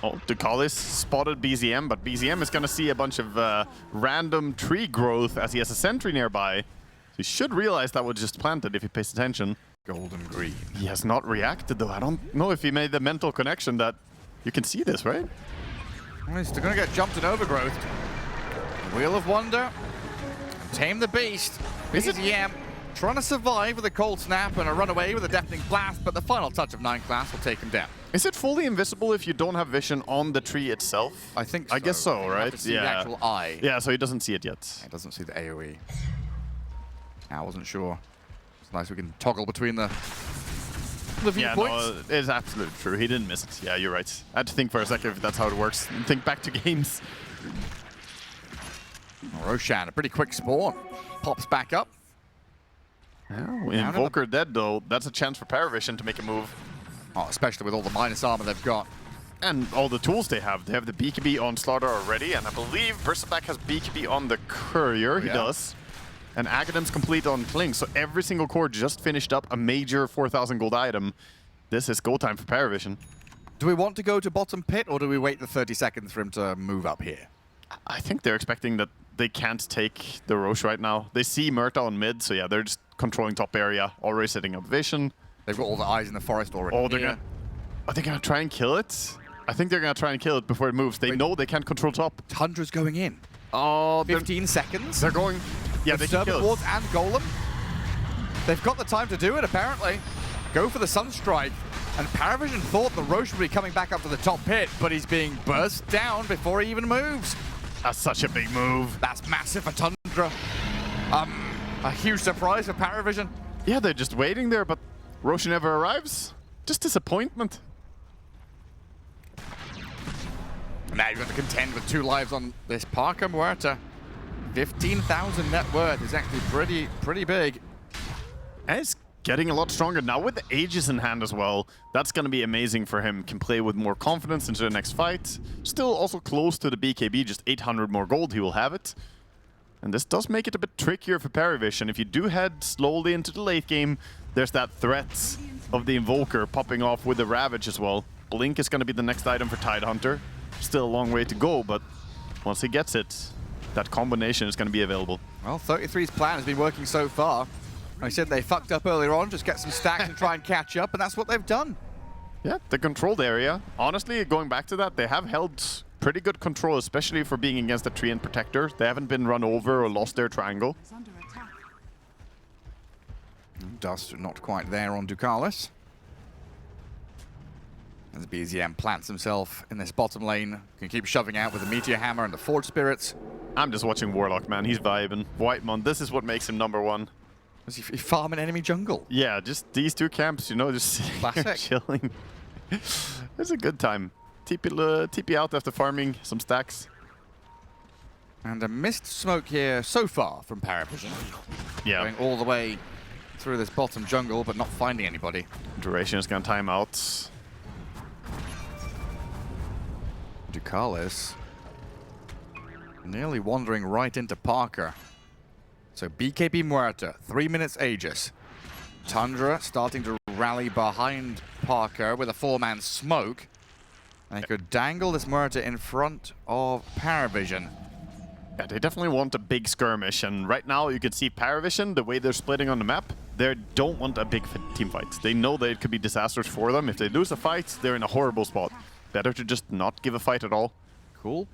Oh, Ducalis spotted BZM, but BZM is going to see a bunch of random tree growth as he has a sentry nearby. So he should realize that was just planted if he pays attention. Golden green. He has not reacted though. I don't know if he made the mental connection that you can see this, right? Well, he's still going to get jumped and overgrowth. Wheel of Wonder. Tame the Beast. BZM trying to survive with a cold snap and a runaway with a deafening blast, but the final touch of 9 class will take him down. Is it fully invisible if you don't have vision on the tree itself? I think so. I guess so, You right? have to see the actual eye. Yeah, so he doesn't see it yet. It doesn't see the AoE. I wasn't sure. It's nice we can toggle between the viewpoints. Yeah, no, it's absolutely true. He didn't miss it. Yeah, you're right. I had to think for a second if that's how it works. And think back to games. Roshan, a pretty quick spawn. Pops back up. Oh, Invoker dead though. That's a chance for Paravision to make a move. Oh, especially with all the minus armor they've got. And all the tools they have. They have the BKB on Slaughter already, and I believe Bristleback has BKB on the Courier. He does. And Agadem's complete on Kling, so every single core just finished up a major 4,000 gold item. This is go time for Paravision. Do we want to go to bottom pit, or do we wait the 30 seconds for him to move up here? I think they're expecting that they can't take the Roche right now. They see Murta on mid, so yeah, they're just controlling top area, already setting up vision. They've got all the eyes in the forest already. Oh, are they gonna try and kill it? I think they're gonna try and kill it before it moves. They know they can't control top. Tundra's going in. Oh, 15 seconds. They're going. Yeah, they can kill it. Wards and Golem. They've got the time to do it, apparently. Go for the Sunstrike. And Paravision thought the Roche would be coming back up to the top pit, but he's being burst down before he even moves. That's such a big move. That's massive for Tundra. A huge surprise for Paravision. Yeah, they're just waiting there, but Roche never arrives. Just disappointment. Now you've got to contend with 2 lives on this Parker Muerta. 15,000 net worth is actually pretty big. And it's getting a lot stronger now with the Aegis in hand as well. That's going to be amazing for him. Can play with more confidence into the next fight. Still also close to the BKB, just 800 more gold, he will have it. And this does make it a bit trickier for Paravision. If you do head slowly into the late game, there's that threat of the Invoker popping off with the Ravage as well. Blink is going to be the next item for Tidehunter. Still a long way to go, but once he gets it, that combination is going to be available. Well, 33's plan has been working so far. I said they fucked up earlier on, just get some stacks and try and catch up, and that's what they've done. Yeah, the controlled area. Honestly, going back to that, they have held pretty good control, especially for being against a tree and protector. They haven't been run over or lost their triangle. Is under attack. Dust not quite there on Ducalis. As BZM plants himself in this bottom lane, can keep shoving out with the Meteor Hammer and the Forge Spirits. I'm just watching Warlock, man. He's vibing. Whitemon, this is what makes him #1. Is he farming enemy jungle? Yeah, just these 2 camps, you know, just sitting here Classic. chilling. It's a good time. TP out after farming some stacks. And a missed smoke here so far from Paravision. Yeah, Going all the way through this bottom jungle, but not finding anybody. duration is gonna time out. Ducalis nearly wandering right into Parker. So BKB Muerta, 3 minutes Aegis. Tundra starting to rally behind Parker with a 4-man smoke. They could dangle this Muerta in front of Paravision. Yeah, they definitely want a big skirmish, and right now you can see Paravision, the way they're splitting on the map, they don't want a big team fight. They know that it could be disastrous for them. If they lose a fight, they're in a horrible spot. Better to just not give a fight at all. Cool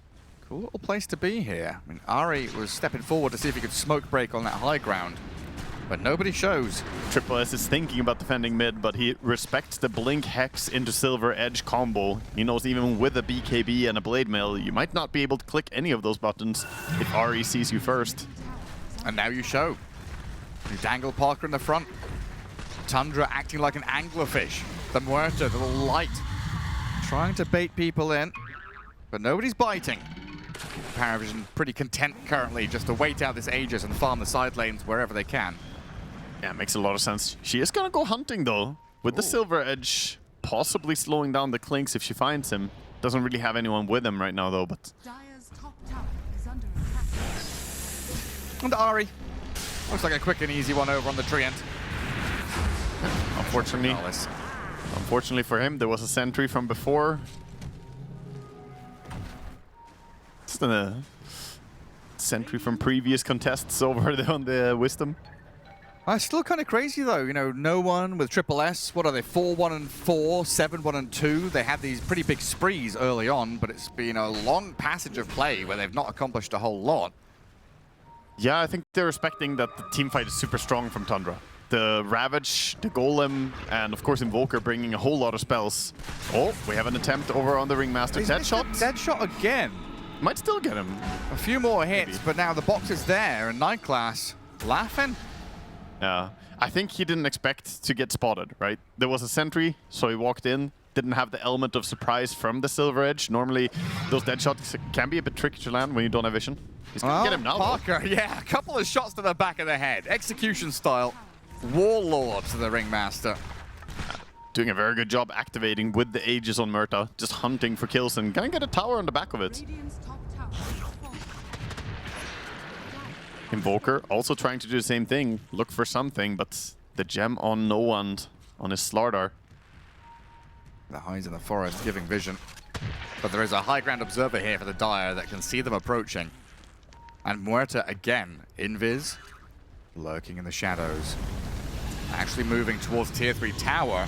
little place to be here. I mean, Ari was stepping forward to see if he could smoke break on that high ground. but nobody shows. Triple S is thinking about defending mid, but he respects the Blink Hex into Silver Edge combo. He knows even with a BKB and a Blade Mail, you might not be able to click any of those buttons if RE sees you first. And now you show. You dangle Parker in the front. Tundra acting like an anglerfish. The Muerta, the little light, trying to bait people in, but nobody's biting. Paravision pretty content currently just to wait out this Aegis and farm the side lanes wherever they can. Yeah, it makes a lot of sense. She is gonna go hunting though, with the Silver Edge possibly slowing down the Clinks if she finds him. Doesn't really have anyone with him right now though, but... Dire's top tower is under attack. And Ari. Looks like a quick and easy one over on the Treant. Unfortunately for him, there was a sentry from before. Just a sentry from previous contests over there on the Wisdom. Still kind of crazy though, you know, no one with Triple S. What are they, 4-1-4, 7-1-2? They had these pretty big sprees early on, but it's been a long passage of play where they've not accomplished a whole lot. Yeah, I think they're respecting that the team fight is super strong from Tundra. The Ravage, the Golem, and of course Invoker bringing a whole lot of spells. Oh, we have an attempt over on the Ringmaster. Deadshot. Deadshot again. Might still get him. A few more hits, Maybe. but now the box is there, and Night Class laughing. Yeah, I think he didn't expect to get spotted, right? There was a sentry, so he walked in, didn't have the element of surprise from the Silver Edge. Normally, those Deadshots can be a bit tricky to land when you don't have vision. He's gonna get him now. Parker, yeah, a couple of shots to the back of the head. Execution style. Warlord to the Ringmaster. Doing a very good job activating with the Aegis on Murta, just hunting for kills and gonna get a tower on the back of it. Radiant's top tower is falling. Invoker also trying to do the same thing, look for something, but the gem on no one on his Slardar. The highs in the forest giving vision. But there is a high ground observer here for the Dire that can see them approaching. And Muerta again, invis, lurking in the shadows. Actually moving towards tier 3 tower.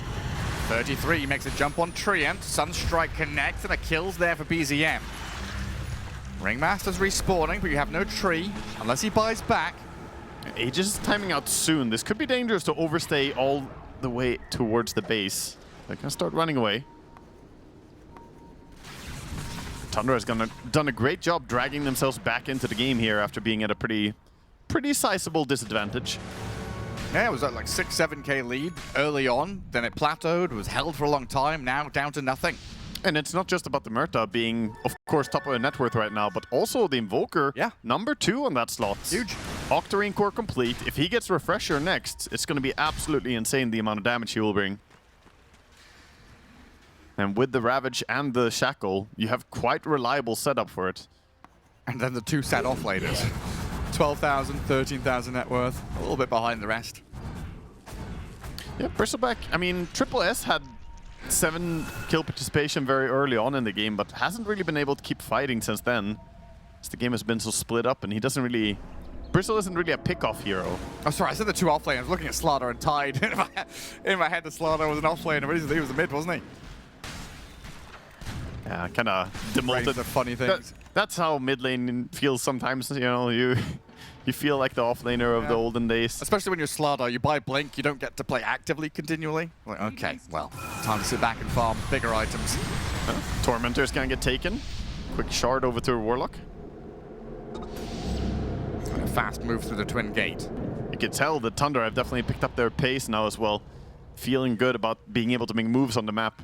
33 makes a jump on Treant. Sunstrike connects and a kill's there for BZM. Ringmaster's respawning, but you have no tree unless he buys back. Aegis is timing out soon. This could be dangerous to overstay all the way towards the base. They're gonna start running away. Tundra has done a great job dragging themselves back into the game here after being at a pretty sizable disadvantage. Yeah, it was at like 6-7k lead early on, then it plateaued, was held for a long time, now down to nothing. And it's not just about the Murta being, of course, top of the net worth right now, but also the Invoker, number 2 on that slot. Huge. Octarine core complete. If he gets Refresher next, it's going to be absolutely insane the amount of damage he will bring. And with the Ravage and the Shackle, you have quite reliable setup for it. And then the 2 sat offlaners. 12,000, 13,000 net worth, a little bit behind the rest. Yeah, Bristleback, I mean, Triple S had 7 kill participation very early on in the game, but hasn't really been able to keep fighting since then. As the game has been so split up, and he doesn't really... Bristle isn't really a pick-off hero. Oh, sorry, I said the 2 offlaners. I was looking at Slardar and Tide. In my head, the Slardar was an offlaner, but he was the mid, wasn't he? Yeah, kind of demoted. The funny things. That's how mid lane feels sometimes, you know, you feel like the offlaner of the olden days. Especially when you're Slardar, you buy Blink, you don't get to play actively continually. Like, okay, well, time to sit back and farm bigger items. Tormentor's gonna get taken. Quick shard over to Warlock. And a fast move through the Twin Gate. You can tell that Tundra have definitely picked up their pace now as well. Feeling good about being able to make moves on the map.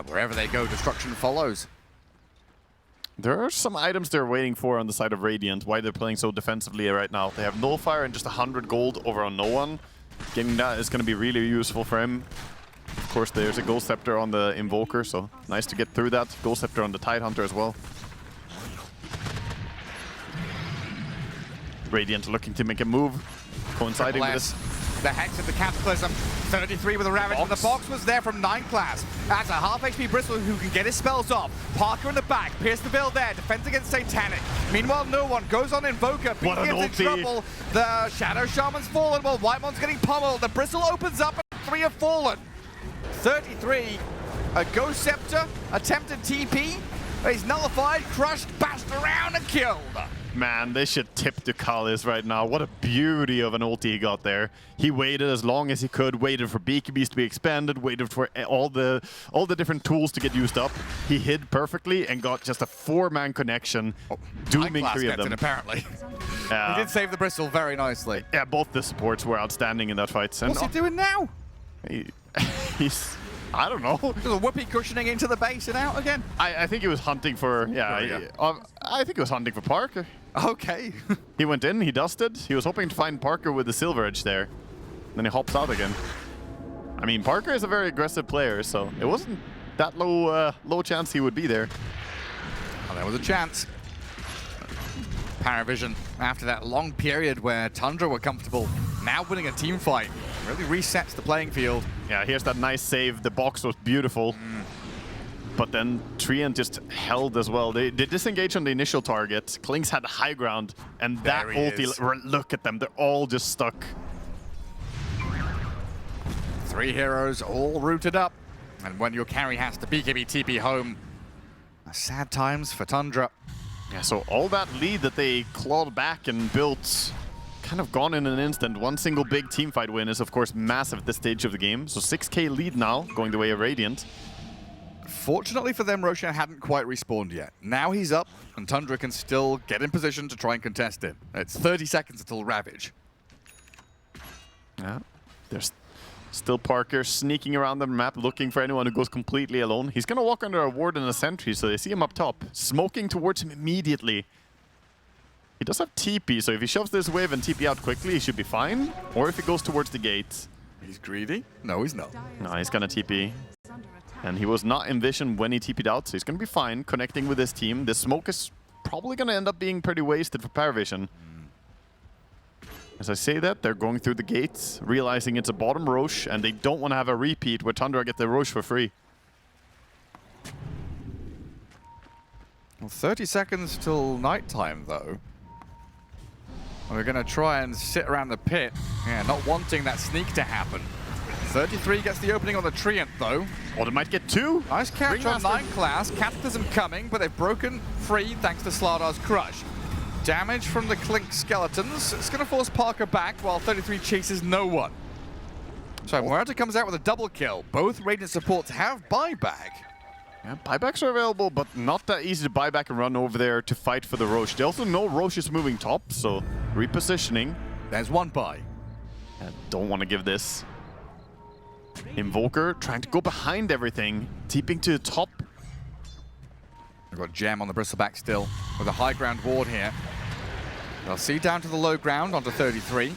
Wherever they go, destruction follows. There are some items they're waiting for on the side of Radiant, why they're playing so defensively right now. They have Nullfire and just 100 gold over on no one. Getting that is going to be really useful for him. Of course, there's a Ghost Scepter on the Invoker, so nice to get through that. Ghost Scepter on the Tidehunter as well. Radiant looking to make a move, coinciding with this. The Hex of the Cataclysm, 33 with a Ravage, and the box was there from 9 class. That's a half HP Bristle who can get his spells off. Parker in the back, Pierce the Veil there, defends against Satanic. Meanwhile, no one goes on Invoker, BZM's in trouble. The Shadow Shaman's fallen while Whitemon's getting pummeled. The Bristle opens up and 3 have fallen. 33, a Ghost Scepter, attempted TP, He's nullified, crushed, bashed around, and killed. Man, they should tip Ducalis right now. What a beauty of an ulti he got there. He waited as long as he could, waited for BKBs to be expanded, waited for all the different tools to get used up. He hid perfectly and got just a 4-man connection, dooming 3 of them. Apparently. He did save the Bristol very nicely. Yeah, both the supports were outstanding in that fight. And What's he doing now? He's... I don't know. Just a whoopee cushioning into the base and out again. I think he was hunting for... I think he was hunting for Parker. Okay. He went in, he dusted. He was hoping to find Parker with the silver edge there. Then he hops out again. I mean, Parker is a very aggressive player, so it wasn't that low chance he would be there. Well, there was a chance. Paravision, after that long period where Tundra were comfortable, now winning a team fight, really resets the playing field. Yeah, here's that nice save. The box was beautiful. But then Treant just held as well. They disengaged on the initial target. Klinks had the high ground, and that ulti, look at them, they're all just stuck. 3 heroes all rooted up. And when your carry has to BKB TP home, sad times for Tundra. Yeah, so all that lead that they clawed back and built kind of gone in an instant. One single big teamfight win is, of course, massive at this stage of the game. So 6k lead now, going the way of Radiant. Fortunately for them, Roshan hadn't quite respawned yet. Now he's up, and Tundra can still get in position to try and contest it. It's 30 seconds until Ravage. Yeah, there's still Parker sneaking around the map, looking for anyone who goes completely alone. He's going to walk under a ward and a sentry, so they see him up top, smoking towards him immediately. He does have TP, so if he shoves this wave and TP out quickly, he should be fine. Or if he goes towards the gate. He's greedy? No, he's not. No, he's going to TP. And he was not in vision when he TP'd out, so he's going to be fine connecting with his team. This smoke is probably going to end up being pretty wasted for Paravision. As I say that, they're going through the gates, realizing it's a bottom Roche, and they don't want to have a repeat where Tundra get the Roche for free. Well, 30 seconds till nighttime, though. We're going to try and sit around the pit. Yeah, not wanting that sneak to happen. 33 gets the opening on the Treant, though. Or they might get 2. Nice catch on 9 class. Cataclysm coming, but they've broken free thanks to Sladar's Crush. Damage from the Clink skeletons. It's going to force Parker back while 33 chases no one. So Muerta comes out with a double kill. Both Radiant supports have buyback. Yeah, buybacks are available, but not that easy to buy back and run over there to fight for the Roche. They also know Roche is moving top, so repositioning. There's one buy. Don't want to give this. Invoker trying to go behind everything, TPing to the top. We've got Gem on the bristleback still with a high ground ward here. They'll see down to the low ground onto 33.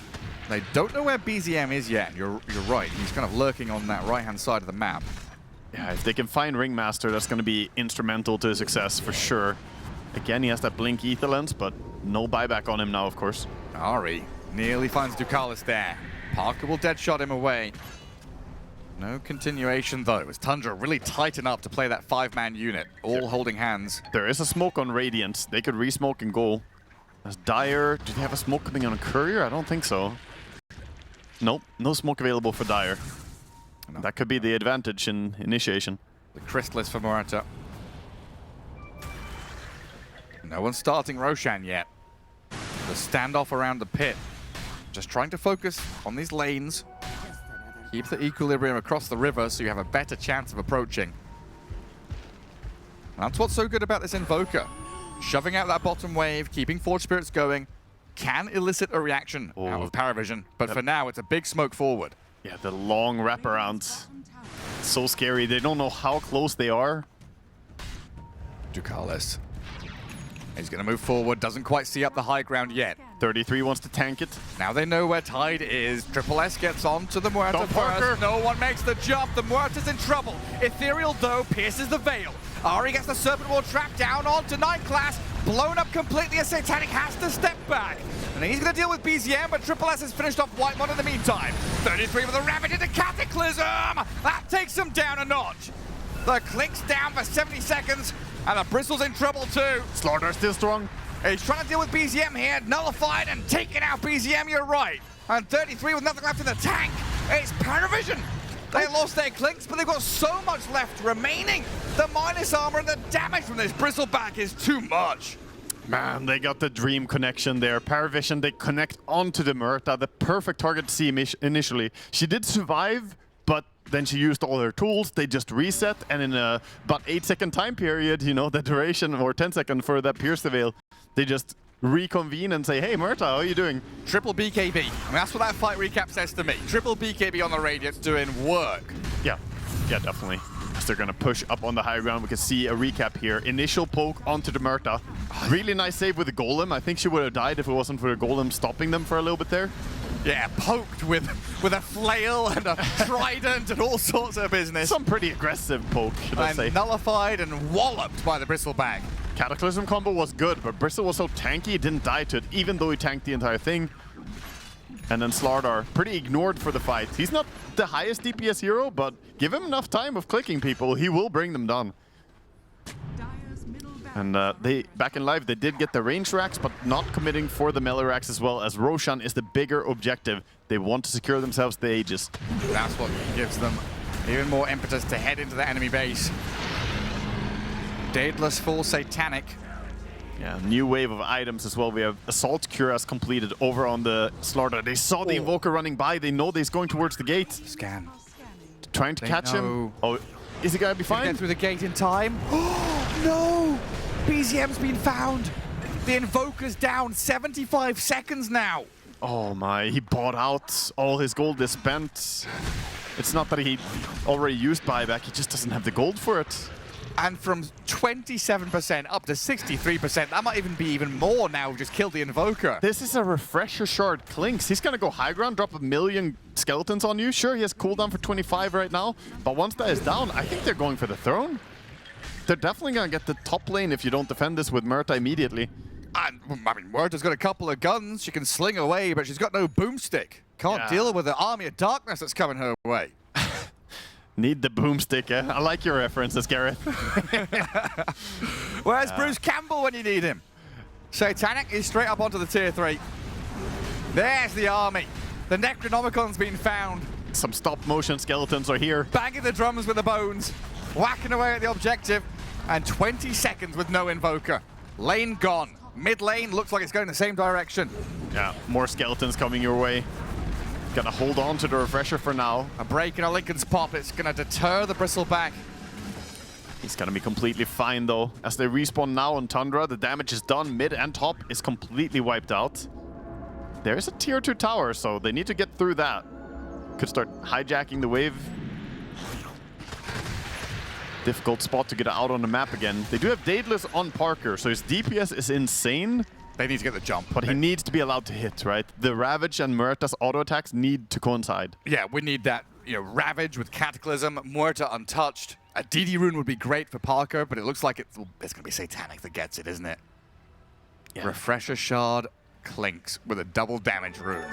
They don't know where BZM is yet. You're right. He's kind of lurking on that right-hand side of the map. Yeah, if they can find Ringmaster, that's going to be instrumental to his success for sure. Again, he has that blink ether lens, but no buyback on him now, of course. Ari nearly finds Ducalis there. Parker will deadshot him away. No continuation, though, as Tundra really tighten up to play that 5-man unit, all holding hands. There is a smoke on Radiant. They could re-smoke and go. As Dire, do they have a smoke coming on a Courier? I don't think so. Nope, no smoke available for Dire. No. That could be the advantage in initiation. The Chrysalis for Muerta. No one's starting Roshan yet. The standoff around the pit. Just trying to focus on these lanes. Keep the equilibrium across the river so you have a better chance of approaching. That's what's so good about this Invoker. Shoving out that bottom wave, keeping Forge Spirits going, can elicit a reaction out of Paravision, but for now it's a big smoke forward. Yeah, the long wraparound. So scary. They don't know how close they are. Ducalis. He's going to move forward, doesn't quite see up the high ground yet. 33 wants to tank it. Now they know where Tide is. Triple S gets on to the Muerta first. No one makes the jump. The Muerta's in trouble. Ethereal, though, pierces the veil. Ari gets the Serpent Wall trap down onto 9 class. Blown up completely as Satanic has to step back. And he's going to deal with BZM, but Triple S has finished off Whitemon in the meantime. 33 with a Ravage into Cataclysm. That takes him down a notch. The Clink's down for 70 seconds, and the Bristle's in trouble too. Slaughter still strong. He's trying to deal with BZM here, nullified and taken out BZM, you're right. And 33 with nothing left in the tank. It's Paravision. They lost their clinks, but they've got so much left remaining. The minus armor and the damage from this bristleback is too much. Man, they got the dream connection there. Paravision, they connect onto the Murta, the perfect target to see initially. She did survive, but then she used all her tools. They just reset, and in a about 8-second time period, you know, the duration, or 10-second for that Pierce the Veil, they just reconvene and say, hey, Murta, how are you doing? Triple BKB. I mean, that's what that fight recap says to me. Triple BKB on the Radiant's doing work. Yeah, definitely. As they're gonna push up on the high ground, we can see a recap here. Initial poke onto the Murta. Really nice save with the Golem. I think she would have died if it wasn't for the Golem stopping them for a little bit there. Yeah, poked with a flail and a trident and all sorts of business. Some pretty aggressive poke, should I say. And nullified and walloped by the bristleback. Cataclysm combo was good, but Bristle was so tanky, he didn't die to it, even though he tanked the entire thing. And then Slardar, pretty ignored for the fight. He's not the highest DPS hero, but give him enough time of clicking people, he will bring them down. Dire's middle And they back in live, they did get the range racks, but not committing for the melee racks as well, as Roshan is the bigger objective. They want to secure themselves the Aegis. That's what gives them even more impetus to head into the enemy base. Daedalus full Satanic. Yeah, new wave of items as well. We have Assault Cuirass completed over on the Slardar. They saw the Invoker running by. They know he's going towards the gate. Scan. Trying to catch him. Oh, is he gonna be fine? Get through the gate in time. Oh, no! BZM's been found. The Invoker's down 75 seconds now. Oh my, he bought out. All his gold is spent. It's not that he already used buyback, he just doesn't have the gold for it. And from 27% up to 63%, that might even be even more now. Just killed the Invoker. This is a refresher shard Clinks. He's gonna go high ground, drop 1 million skeletons on you. Sure, he has cooldown for 25 right now, but once that is down, I think they're going for the throne. They're definitely gonna get the top lane if you don't defend this with Murta immediately. And, I mean, Murta's got a couple of guns she can sling away, but she's got no boomstick. Can't deal with the army of darkness that's coming her way. Need the boomstick, eh? I like your references, Gareth. Where's Bruce Campbell when you need him? Satanic is straight up onto the tier 3. There's the army. The Necronomicon's been found. Some stop motion skeletons are here. Banging the drums with the bones. Whacking away at the objective. And 20 seconds with no Invoker. Lane gone. Mid lane looks like it's going the same direction. Yeah, more skeletons coming your way. Gotta hold on to the refresher for now. A break in a Lincoln's pop. It's gonna deter the bristleback. He's gonna be completely fine though. As they respawn now on Tundra, the damage is done. Mid and top is completely wiped out. There is a tier 2 tower, so they need to get through that. Could start hijacking the wave. Difficult spot to get out on the map again. They do have Daedalus on Parker, so his DPS is insane. They need to get the jump. But he needs to be allowed to hit, right? The Ravage and Murta's auto attacks need to coincide. Yeah, we need that, you know, Ravage with Cataclysm, Muerta untouched. A DD rune would be great for Parker, but it looks like it's going to be Satanic that gets it, isn't it? Yeah. Refresher Shard clinks with a double damage rune.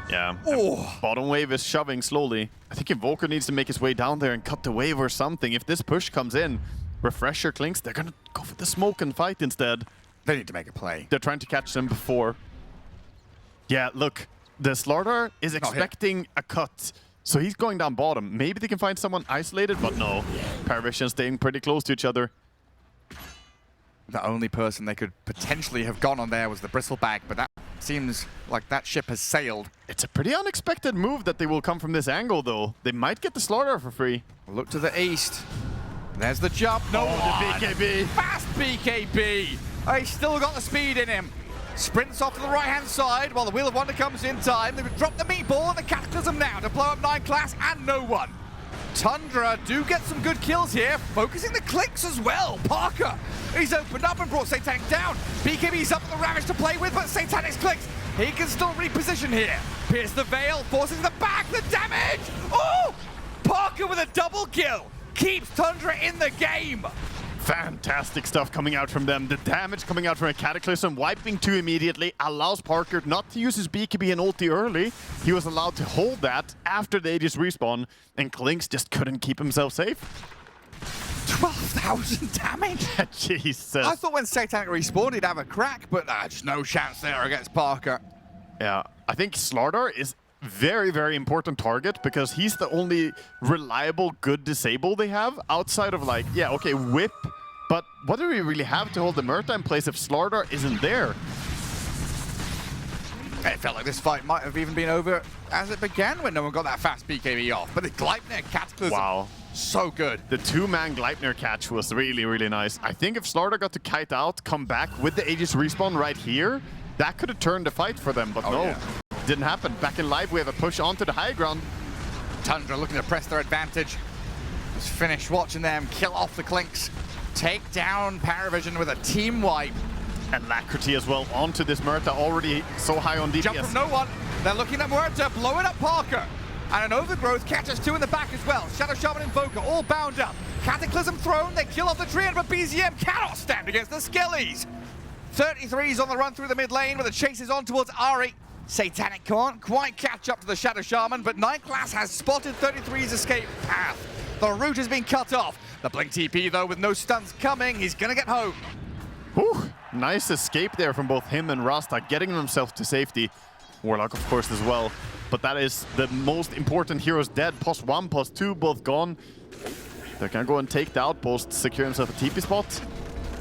Yeah. Oh. Bottom wave is shoving slowly. I think Invoker needs to make his way down there and cut the wave or something. If this push comes in, Refresher clinks, they're going to go for the smoke and fight instead. They need to make a play. They're trying to catch them before. Yeah, look. The Slardar is expecting a cut. So he's going down bottom. Maybe they can find someone isolated, but no. Paravision staying pretty close to each other. The only person they could potentially have gone on there was the bristleback, but that seems like that ship has sailed. It's a pretty unexpected move that they will come from this angle, though. They might get the Slardar for free. Look to the east. There's the jump. No, the BKB. Fast BKB. He's still got the speed in him. Sprints off to the right-hand side while the Wheel of Wonder comes in time. They've dropped the meatball and the Cataclysm now to blow up 9 class and no one. Tundra do get some good kills here, focusing the clicks as well. Parker, he's opened up and brought Satanic down. BKB's up with the Ravage to play with, but Satanic's clicks. He can still reposition here. Pierce the Veil, forces the back, the damage. Oh! Parker with a double kill. Keeps Tundra in the game. Fantastic stuff coming out from them. The damage coming out from a Cataclysm, wiping 2 immediately, allows Parker not to use his BKB and ulti early. He was allowed to hold that after they just respawn, and Clinks just couldn't keep himself safe. 12,000 damage? Jesus. I thought when Satanic respawned he'd have a crack, but just no chance there against Parker. Yeah, I think Slardar is very, very important target because he's the only reliable, good disable they have outside of like, yeah, okay, whip. But what do we really have to hold the Murta in place if Slardar isn't there? It felt like this fight might have even been over as it began when no one got that fast BKB off. But the Gleipnir Cataclysm, Wow. so good. The two-man Gleipnir catch was really, really nice. I think if Slardar got to kite out, come back with the Aegis respawn right here, that could have turned the fight for them, but no. Yeah. Didn't happen. Back in live, we have a push onto the high ground. Tundra looking to press their advantage. Just finish watching them kill off the Clinks. Take down Paravision with a team wipe. And Lacrity as well onto this Murta, already so high on DPS. Jump from no one. They're looking at Muerta, blowing up Parker. And an overgrowth catches two in the back as well. Shadow Shaman Invoker all bound up. Cataclysm thrown, they kill off the Treant, but BZM cannot stand against the Skellies. 33's on the run through the mid lane, but the chase is on towards Ari. Satanic can't quite catch up to the Shadow Shaman, but Night Class has spotted 33's escape path. The route has been cut off. The Blink TP, though, with no stuns coming, he's gonna get home. Whew. Nice escape there from both him and Rasta, getting himself to safety. Warlock, of course, as well. But that is the most important heroes dead. Post 1, post 2, both gone. They're gonna go and take the outpost, secure himself a TP spot.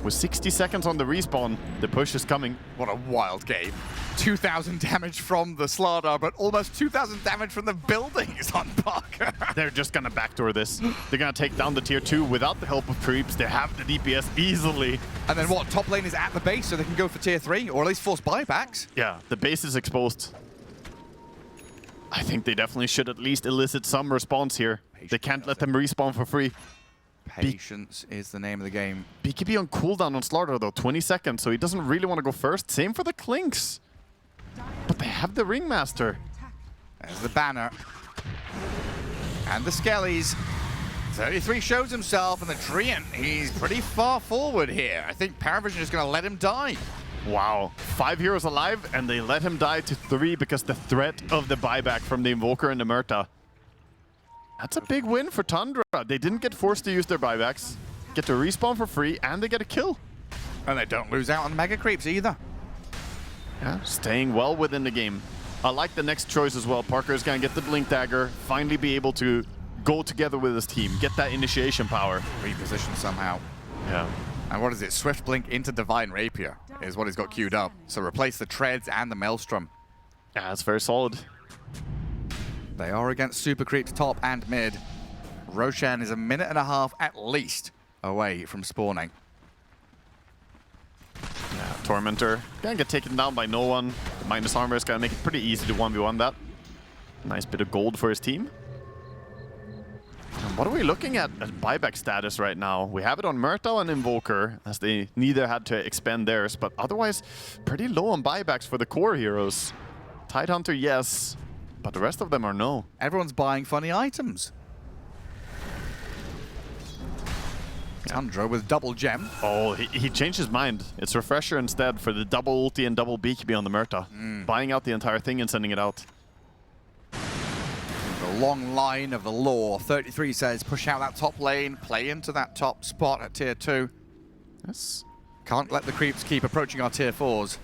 With 60 seconds on the respawn, the push is coming. What a wild game. 2,000 damage from the Slardar, but almost 2,000 damage from the buildings on Parker. They're just gonna backdoor this. They're gonna take down the tier 2 without the help of creeps. They have the DPS easily. And then what? Top lane is at the base, so they can go for tier 3, or at least force buybacks. Yeah, the base is exposed. I think they definitely should at least elicit some response here. They can't let them respawn for free. Patience is the name of the game. BKB on cooldown on Slardar though, 20 seconds, so he doesn't really want to go first. Same for the Clinks. But they have the Ringmaster. There's the banner. And the Skellies. 33 shows himself, and the Treant, he's pretty far forward here. I think Paravision is going to let him die. Wow. 5 heroes alive, and they let him die to 3 because the threat of the buyback from the Invoker and the Murta. That's a big win for Tundra. They didn't get forced to use their buybacks, get to respawn for free, and they get a kill. And they don't lose out on Mega Creeps either. Yeah, staying well within the game. I like the next choice as well. Parker is going to get the Blink Dagger, finally be able to go together with his team, get that initiation power. Reposition somehow. Yeah. And what is it? Swift Blink into Divine Rapier is what he's got queued up. So replace the Treads and the Maelstrom. Yeah, that's very solid. They are against Super Creeps top and mid. Roshan is a minute and a half at least away from spawning. Yeah, Tormentor gonna get taken down by no one. The minus armor is gonna make it pretty easy to 1v1 that. Nice bit of gold for his team. And what are we looking at buyback status right now? We have it on Murta and Invoker, as they neither had to expend theirs, but otherwise pretty low on buybacks for the core heroes. Tidehunter, yes, but the rest of them are no. Everyone's buying funny items. Tundra with double gem. Oh, he changed his mind. It's Refresher instead for the double ulti and double BKB on the Murta. Buying out the entire thing and sending it out. The long line of the law. 33 says push out that top lane, play into that top spot at tier 2. Yes. Can't let the creeps keep approaching our tier 4s.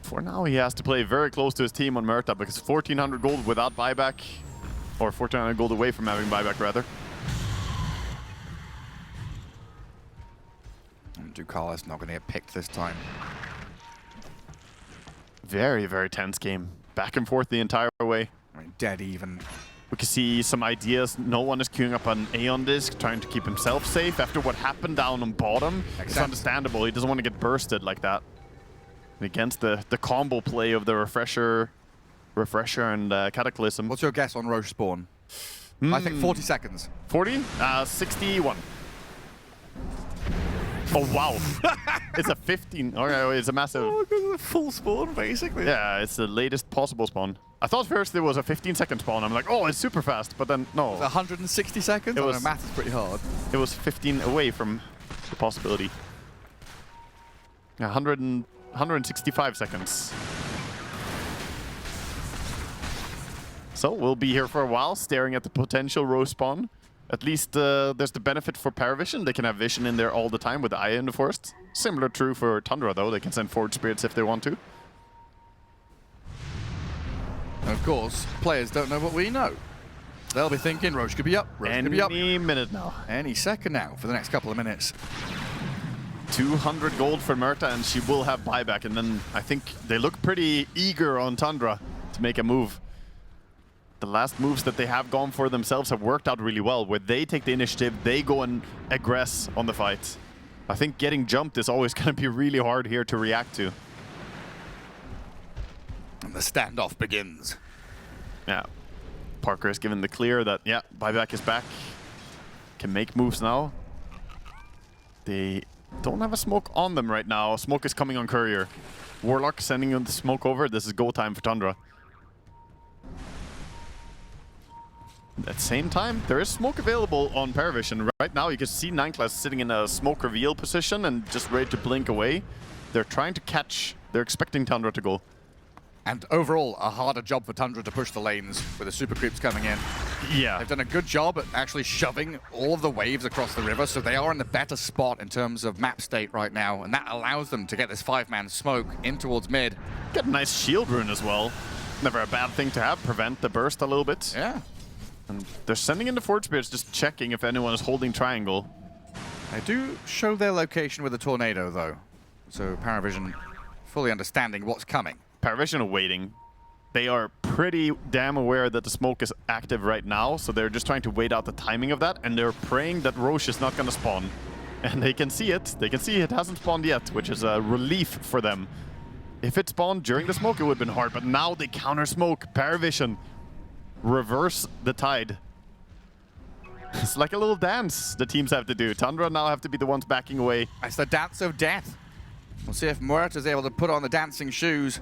For now, he has to play very close to his team on Murta because 1,400 gold without buyback, or 1,400 gold away from having buyback, rather. Ducala's not going to get picked this time. Very, very tense game. Back and forth the entire way. I mean, dead even. We can see some ideas. No one is queuing up an Aeon disc, trying to keep himself safe after what happened down on bottom. It's understandable. He doesn't want to get bursted like that. Against the combo play of the Refresher and Cataclysm. What's your guess on Roche spawn? I think 40 seconds. 40? 61. Oh, wow. It's a 15. Okay, it's a massive... Oh, it's a full spawn, basically. Yeah, it's the latest possible spawn. I thought first there was a 15-second spawn. I'm like, oh, it's super fast. But then, no. It's 160 seconds? It was, math is pretty hard. It was 15 away from the possibility. 165 seconds. So we'll be here for a while, staring at the potential Rose spawn. At least there's the benefit for Paravision. They can have Vision in there all the time with the Eye in the Forest. Similar true for Tundra, though. They can send Forge Spirits if they want to. course, players don't know what we know. They'll be thinking Roche could be up, Roche could be up. Any minute now. Any second now for the next couple of minutes. 200 gold for Murta, and she will have buyback. And then I think they look pretty eager on Tundra to make a move. The last moves that they have gone for themselves have worked out really well, where they take the initiative, they go and aggress on the fight. I think getting jumped is always going to be really hard here to react to. And the standoff begins. Yeah. Parker is given the clear that, yeah, buyback is back. Can make moves now. They don't have a smoke on them right now. Smoke is coming on Courier. Warlock sending the smoke over. This is go time for Tundra. At the same time, there is smoke available on Paravision. Right now, you can see 9 class sitting in a smoke reveal position and just ready to blink away. They're trying to catch. They're expecting Tundra to go. And overall, a harder job for Tundra to push the lanes with the super creeps coming in. Yeah. They've done a good job at actually shoving all of the waves across the river, so they are in the better spot in terms of map state right now, and that allows them to get this 5-man smoke in towards mid. Get a nice shield rune as well. Never a bad thing to have. Prevent the burst a little bit. Yeah. And they're sending in the Forge Spears, just checking if anyone is holding triangle. They do show their location with a tornado, though. So Paravision fully understanding what's coming. Paravision are waiting. They are pretty damn aware that the smoke is active right now, so they're just trying to wait out the timing of that, and they're praying that Roche is not going to spawn. And they can see it. They can see it hasn't spawned yet, which is a relief for them. If it spawned during the smoke, it would have been hard, but now they counter smoke. Paravision reverse the tide. It's like a little dance the teams have to do. Tundra now have to be the ones backing away. It's the dance of death. We'll see if Murta is able to put on the dancing shoes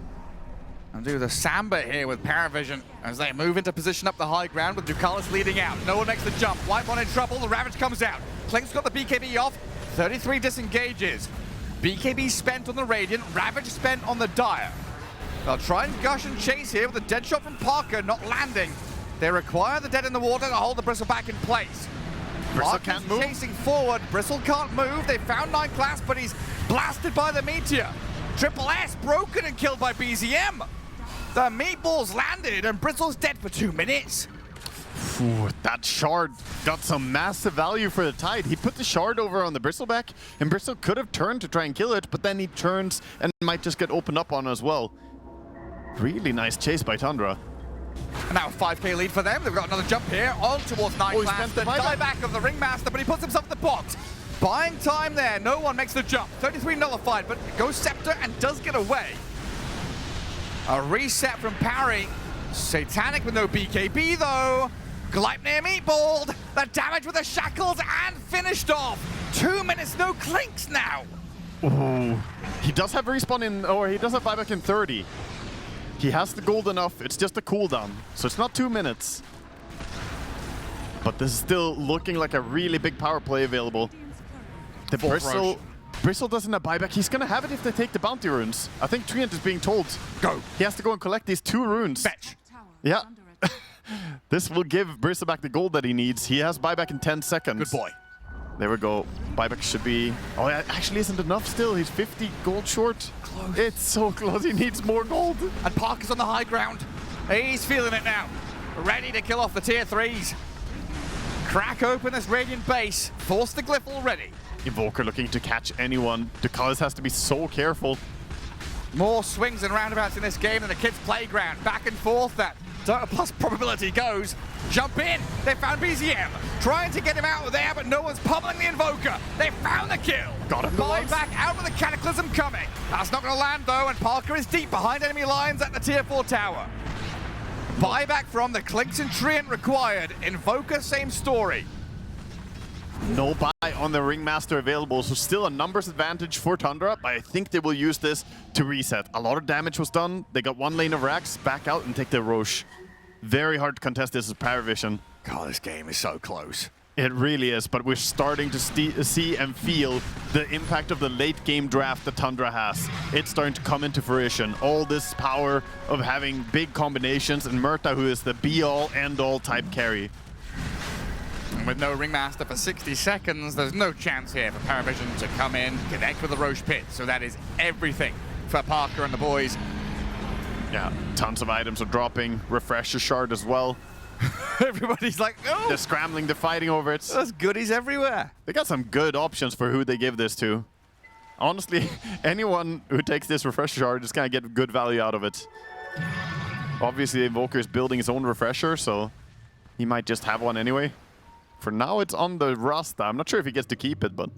and do the samba here with Paravision as they move into position up the high ground with Ducalis leading out. No one makes the jump. White1 in trouble. The Ravage comes out. Klink's got the BKB off. 33 disengages. BKB spent on the Radiant. Ravage spent on the Dire. They'll try and gush and chase here with a dead shot from Parker not landing. They require the dead in the water to hold the Bristle back in place. Bristle can't move. Chasing forward. Bristle can't move. They found 9 class, but he's blasted by the Meteor. Triple S broken and killed by BZM. The meatballs landed and Bristle's dead for 2 minutes. Ooh, that shard got some massive value for the Tide. He put the shard over on the Bristleback, and Bristle could have turned to try and kill it, but then he turns and might just get opened up on as well. Really nice chase by Tundra. And now a 5k lead for them. They've got another jump here on towards 9 class. spent The the buyback. dieback of the Ringmaster, but he puts himself in the box. Buying time there. No one makes the jump. 33 nullified, but goes Scepter and does get away. A reset from Parry. Satanic with no BKB though. Gleipnir meatballed. The damage with the shackles and finished off. 2 minutes, no Klinks now. Ooh. He does have respawn in, or he does have buyback in 30. He has the gold enough. It's just a cooldown, so it's not 2 minutes. But this is still looking like a really big power play available. The Bristle doesn't have buyback. He's gonna have it if they take the bounty runes. I think Treant is being told, go. He has to go and collect these 2 runes. Fetch. Yeah. This will give Bristle back the gold that he needs. He has buyback in 10 seconds. Good boy. There we go. Buyback should be... Oh, it actually isn't enough still. He's 50 gold short. Close. It's so close. He needs more gold. And Parker's on the high ground. He's feeling it now. Ready to kill off the tier 3s. Crack open this Radiant base. Force the glyph already. Evoker looking to catch anyone. Ducalis has to be so careful. More swings and roundabouts in this game than the kids' playground. Back and forth that DOTA plus probability goes. Jump in. They found BZM. Trying to get him out of there, but no one's pummeling the Invoker. They found the kill. Got him. Buyback out with the Cataclysm coming. That's not going to land though, and Parker is deep behind enemy lines at the tier 4 tower. Buyback from the Klinks and Treant required. Invoker, same story. No buy on the Ringmaster available, so still a numbers advantage for Tundra, but I think they will use this to reset. A lot of damage was done. They got 1 lane of racks, back out and take the Roche. Very hard to contest this with Paravision. God, this game is so close. It really is, but we're starting to see and feel the impact of the late game draft that Tundra has. It's starting to come into fruition. All this power of having big combinations, and Murta, who is the be-all, end-all type carry. And with no Ringmaster for 60 seconds, there's no chance here for Paravision to come in, connect with the Roche pit. So that is everything for Parker and the boys. Yeah, tons of items are dropping. Refresher shard as well. Everybody's like, oh, They're scrambling, they're fighting over it. there's goodies everywhere. They got some good options for who they give this to. Honestly, anyone who takes this refresher shard is going to get good value out of it. Obviously, Invoker is building his own refresher, so he might just have one anyway. For now, it's on the Rasta. I'm not sure if he gets to keep it, but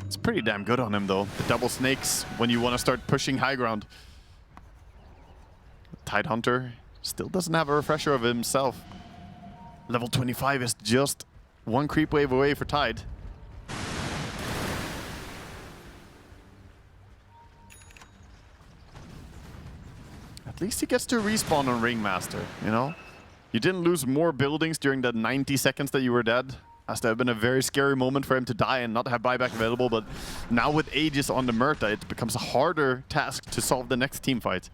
it's pretty damn good on him, though. The double snakes when you want to start pushing high ground. Tidehunter still doesn't have a refresher of himself. Level 25 is just one creep wave away for Tide. At least he gets to respawn on Ringmaster, you know? You didn't lose more buildings during the 90 seconds that you were dead, as that have been a very scary moment for him to die and not have buyback available, but now with Aegis on the Murta, it becomes a harder task to solve the next team fight.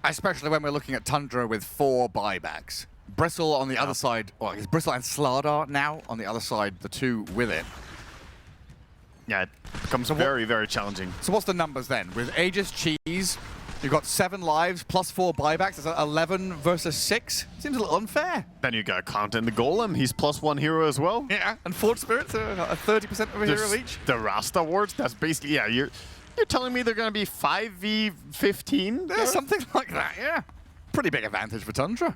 Especially when we're looking at Tundra with 4 buybacks. Bristle on the other side, well, it's Bristle and Slardar now on the other side, the 2 with it. Yeah, it becomes very, very challenging. So what's the numbers then? With Aegis Cheese, you've got 7 lives plus 4 buybacks. That's 11 versus 6. Seems a little unfair. Then you got Count in the Golem. He's +1 hero as well. Yeah, and Forge Spirits are a 30% of a hero each. The Rasta wards, that's basically, yeah, you're telling me they're going to be 5v15? Yeah, something like that, yeah. Pretty big advantage for Tundra.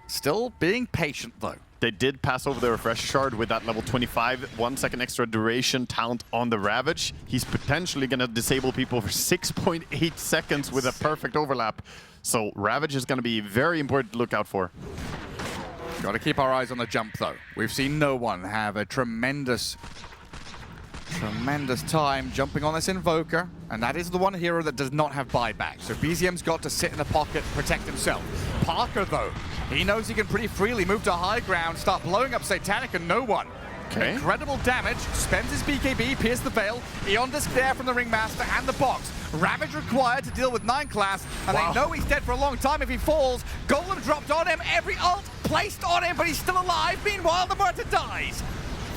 Still being patient, though. They did pass over the Refresh Shard with that level 25, 1 second extra duration talent on the Ravage. He's potentially going to disable people for 6.8 seconds with a perfect overlap. So Ravage is going to be very important to look out for. Got to keep our eyes on the jump, though. We've seen no one have a tremendous time jumping on this Invoker, and that is the one hero that does not have buyback. So BZM's got to sit in the pocket, protect himself. Parker, though, he knows he can pretty freely move to high ground, start blowing up Satanic and no one. Okay. Incredible damage, spends his BKB, pierce the Veil, Eon Disc there from the Ringmaster and the box. Ravage required to deal with 9 class, and they know he's dead for a long time if he falls. Golem dropped on him, every ult placed on him, but he's still alive. Meanwhile, the Murta dies.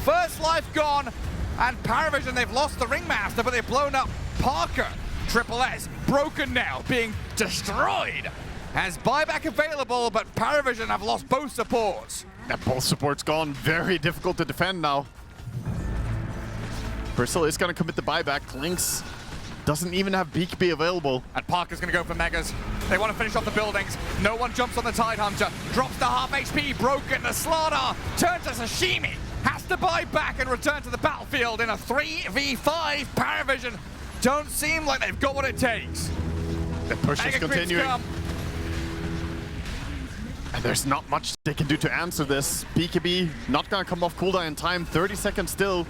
First life gone. And Paravision, they've lost the Ringmaster, but they've blown up Parker. Triple S, broken now, being destroyed. Has buyback available, but Paravision have lost both supports. That both supports gone. Very difficult to defend now. Bristle is going to commit the buyback. Lynx doesn't even have BKB available. And Parker's going to go for Megas. They want to finish off the buildings. No one jumps on the Tidehunter. Drops to half HP, broken. The Slardar turns to Sashimi. Has to buy back and return to the battlefield in a 3v5. Paravision don't seem like they've got what it takes. The push is continuing. Come. And there's not much they can do to answer this. BKB not going to come off cooldown in time. 30 seconds still.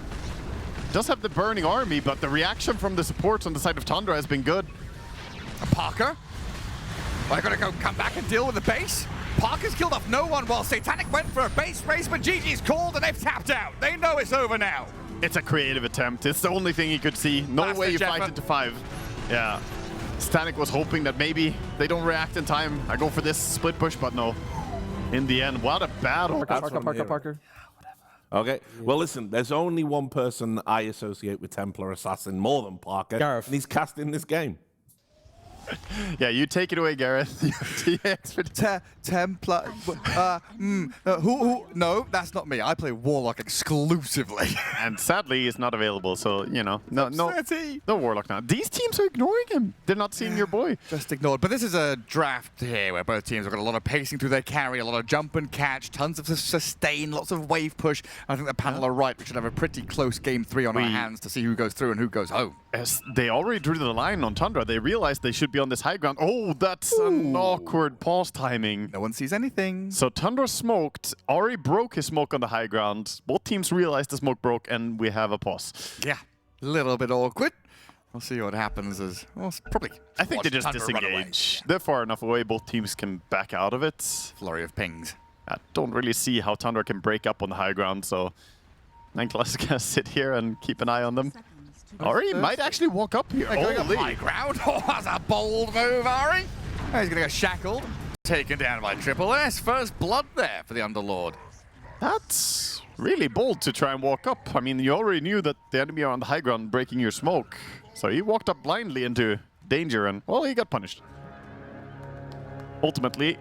Does have the burning army, but the reaction from the supports on the side of Tundra has been good. Parker? Are they going to come back and deal with the base? Parker's killed off no one while Satanic went for a base race, but GG's called and they've tapped out. They know it's over now. It's a creative attempt. It's the only thing he could see. No way you fight it to 5. Yeah. Satanic was hoping that maybe they don't react in time. I go for this split push, but no. In the end, what a battle. Parker. Okay, well listen, there's only one person I associate with Templar Assassin more than Parker, Gareth. and he's cast in this game. Yeah, you take it away, Gareth. Templar. Who? No, that's not me. I play Warlock exclusively. And sadly, he's not available, so, you know, no Warlock now. These teams are ignoring him. They're not seeing your boy. Just ignored. But this is a draft here where both teams have got a lot of pacing through their carry, a lot of jump and catch, tons of sustain, lots of wave push. I think the panel are right. We should have a pretty close game 3 on our hands to see who goes through and who goes home. As they already drew the line on Tundra, they realized they should be on this high ground. Oh, that's an awkward pause timing. No one sees anything. So Tundra smoked. Ari broke his smoke on the high ground. Both teams realized the smoke broke, and we have a pause. Yeah, a little bit awkward. We'll see what happens as, well, probably. I think they just disengage. They're far enough away, both teams can back out of it. Flurry of pings. I don't really see how Tundra can break up on the high ground, so Nanklas is gonna sit here and keep an eye on them. Ari might actually walk up here. Going up high ground. Oh, that's a bold move, Ari. Oh, he's gonna get shackled. Taken down by Triple S. First blood there for the Underlord. That's really bold to try and walk up. I mean, you already knew that the enemy are on the high ground breaking your smoke. So he walked up blindly into danger and, well, he got punished. ultimately,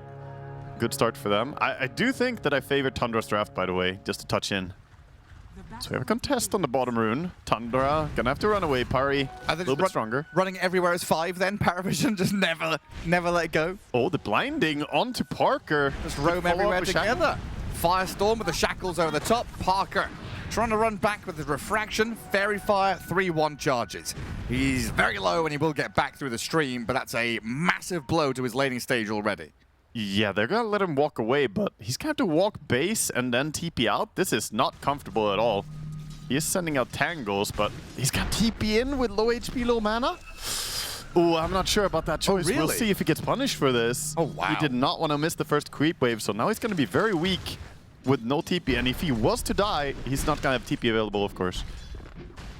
good start for them. I do think that I favor Tundra's draft, by the way, just to touch in. So we have a contest on the bottom rune. Tundra gonna have to run away. Pari a little bit stronger. Running everywhere as 5 then, Paravision, just never let it go. Oh, the blinding onto Parker. Just roam everywhere together. Firestorm with the shackles over the top. Parker trying to run back with the refraction. Fairy Fire, 3-1 charges. He's very low and he will get back through the stream, but that's a massive blow to his laning stage already. Yeah, they're gonna let him walk away, but he's gonna have to walk base and then TP out. This is not comfortable at all. He is sending out tangles, but he's got TP in with low HP, low mana. Ooh, I'm not sure about that choice. Really? We'll see if he gets punished for this. Oh, wow. He did not want to miss the first creep wave, so now he's gonna be very weak with no TP, and if he was to die, he's not gonna have TP available, of course.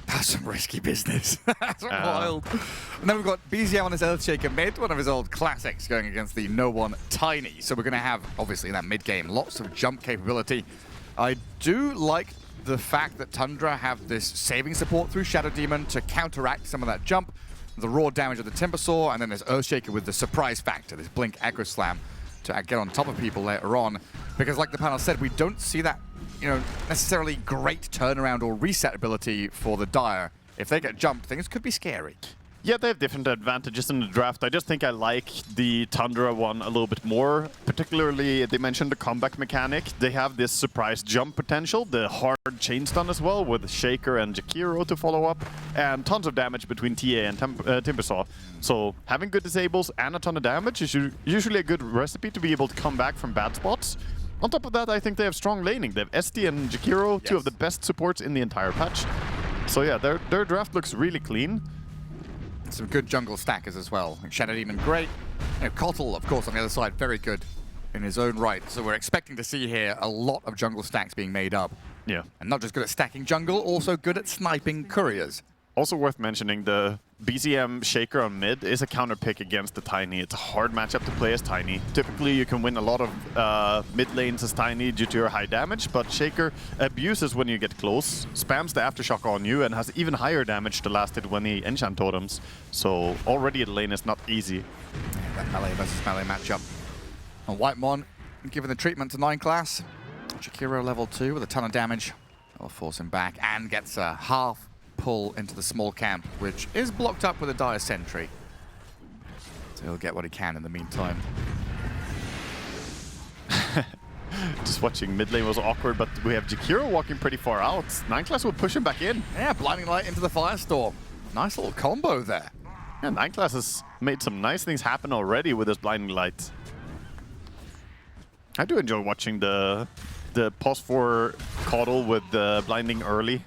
That's some risky business. That's wild. And then we've got BZM on his Earthshaker mid, one of his old classics, going against the no one Tiny. So we're going to have, obviously, in that mid game, lots of jump capability. I do like the fact that Tundra have this saving support through Shadow Demon to counteract some of that jump, the raw damage of the Timber Saw, and then there's Earthshaker with the surprise factor, this Blink Aggro Slam to get on top of people later on. Because like the panel said, we don't see that necessarily great turnaround or reset ability for the Dire. If they get jumped, things could be scary. Yeah, they have different advantages in the draft. I just think I like the Tundra one a little bit more. Particularly, they mentioned the comeback mechanic. They have this surprise jump potential, the hard chain stun as well, with Shaker and Jakiro to follow up, and tons of damage between TA and Timbersaw. So having good disables and a ton of damage is usually a good recipe to be able to come back from bad spots. On top of that, I think they have strong laning. They have SD and Jakiro, two of the best supports in the entire patch. So yeah, their draft looks really clean. Some good jungle stackers as well. Shadow Demon, great. Kotl, of course, on the other side, very good in his own right. So we're expecting to see here a lot of jungle stacks being made up. Yeah. And not just good at stacking jungle, also good at sniping couriers. Also worth mentioning, the BZM Shaker on mid is a counter pick against the Tiny. It's a hard matchup to play as Tiny. Typically, you can win a lot of mid lanes as Tiny due to your high damage, but Shaker abuses when you get close, spams the Aftershock on you, and has even higher damage to last it when he enchant totems. So already the lane is not easy. That melee versus melee matchup. And Whitemon, given the treatment to 9 class. Jakiro level 2 with a ton of damage. I'll force him back and gets a half pull into the small camp, which is blocked up with a Dire Sentry. So he'll get what he can in the meantime. Just watching mid lane was awkward, but we have Jakiro walking pretty far out. 9 class will push him back in. Yeah, Blinding Light into the Firestorm. Nice little combo there. Yeah, 9 class has made some nice things happen already with his Blinding Light. I do enjoy watching the pause for Coddle with the blinding early.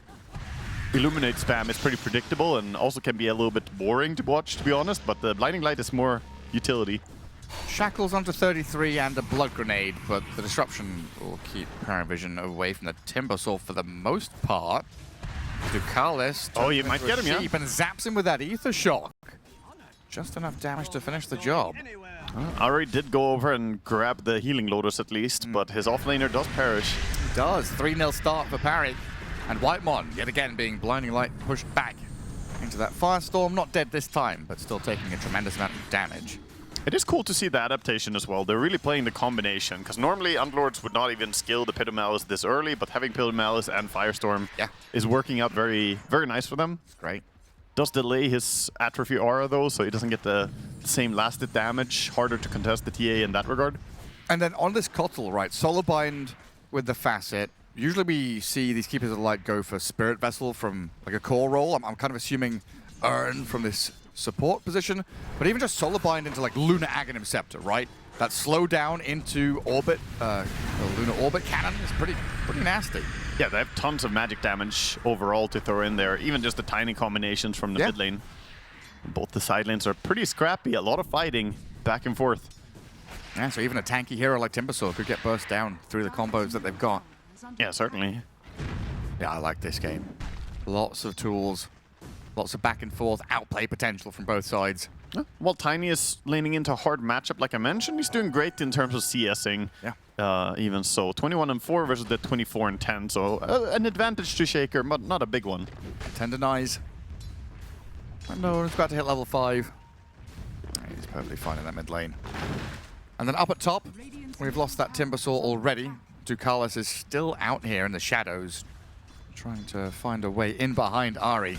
Illuminate spam is pretty predictable and also can be a little bit boring to watch, to be honest, but the Blinding Light is more utility. Shackles onto 33 and a Blood Grenade, but the disruption will keep Paravision away from the Timber Saw for the most part. Ducalis. Oh, you might get him, yeah. And zaps him with that Ether Shock. Just enough damage to finish the job. Ari did go over and grab the healing lotus at least, but his offlaner does perish. He does. 3-0 start for Parry. And Whitemon, yet again, being Blinding Light pushed back into that Firestorm. Not dead this time, but still taking a tremendous amount of damage. It is cool to see the adaptation as well. They're really playing the combination, because normally Underlords would not even skill the Pit of Malice this early, but having Pit of Malice and Firestorm is working out very, very nice for them. Great. Does delay his Atrophy Aura though, so he doesn't get the same lasted damage. Harder to contest the TA in that regard. And then on this Kotl, right, Solar Bind with the Facet. Usually we see these Keepers of the Light go for Spirit Vessel from like a core role. I'm kind of assuming Urn from this support position, but even just Solar Bind into like Lunar Aghanim Scepter, right? That slow down into orbit, the Lunar Orbit Cannon is pretty nasty. Yeah, they have tons of magic damage overall to throw in there, even just the tiny combinations from the mid lane. Both the side lanes are pretty scrappy, a lot of fighting back and forth. Yeah, so even a tanky hero like Timbersaw could get burst down through the combos that they've got. Yeah, certainly. Yeah, I like this game. Lots of tools, lots of back and forth, outplay potential from both sides. While Tiny is laning into a hard matchup, like I mentioned, he's doing great in terms of CSing. Yeah. Even so, 21-4 versus the 24-10, so an advantage to Shaker, but not a big one. Tendonize. No, it's about to hit level 5. He's perfectly fine in that mid lane. And then up at top, we've lost that Timbersaw already. Ducalis is still out here in the shadows, trying to find a way in behind Ari.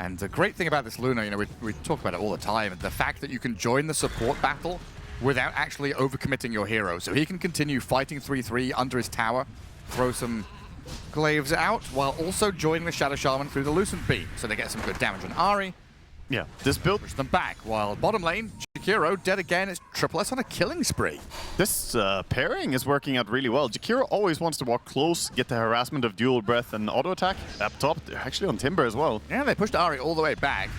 And the great thing about this Luna, you know, we talk about it all the time, the fact that you can join the support battle without actually overcommitting your hero. So he can continue fighting 3-3 under his tower, throw some glaives out, while also joining the Shadow Shaman through the Lucent Beam. So they get some good damage on Ari. Yeah, this build, Push them back, while bottom lane, Jakiro, dead again, it's triple S on a killing spree. this pairing is working out really well. Jakiro always wants to walk close, get the harassment of dual breath and auto attack. Up top, they're actually on Timber as well. Yeah, they pushed Ari all the way back.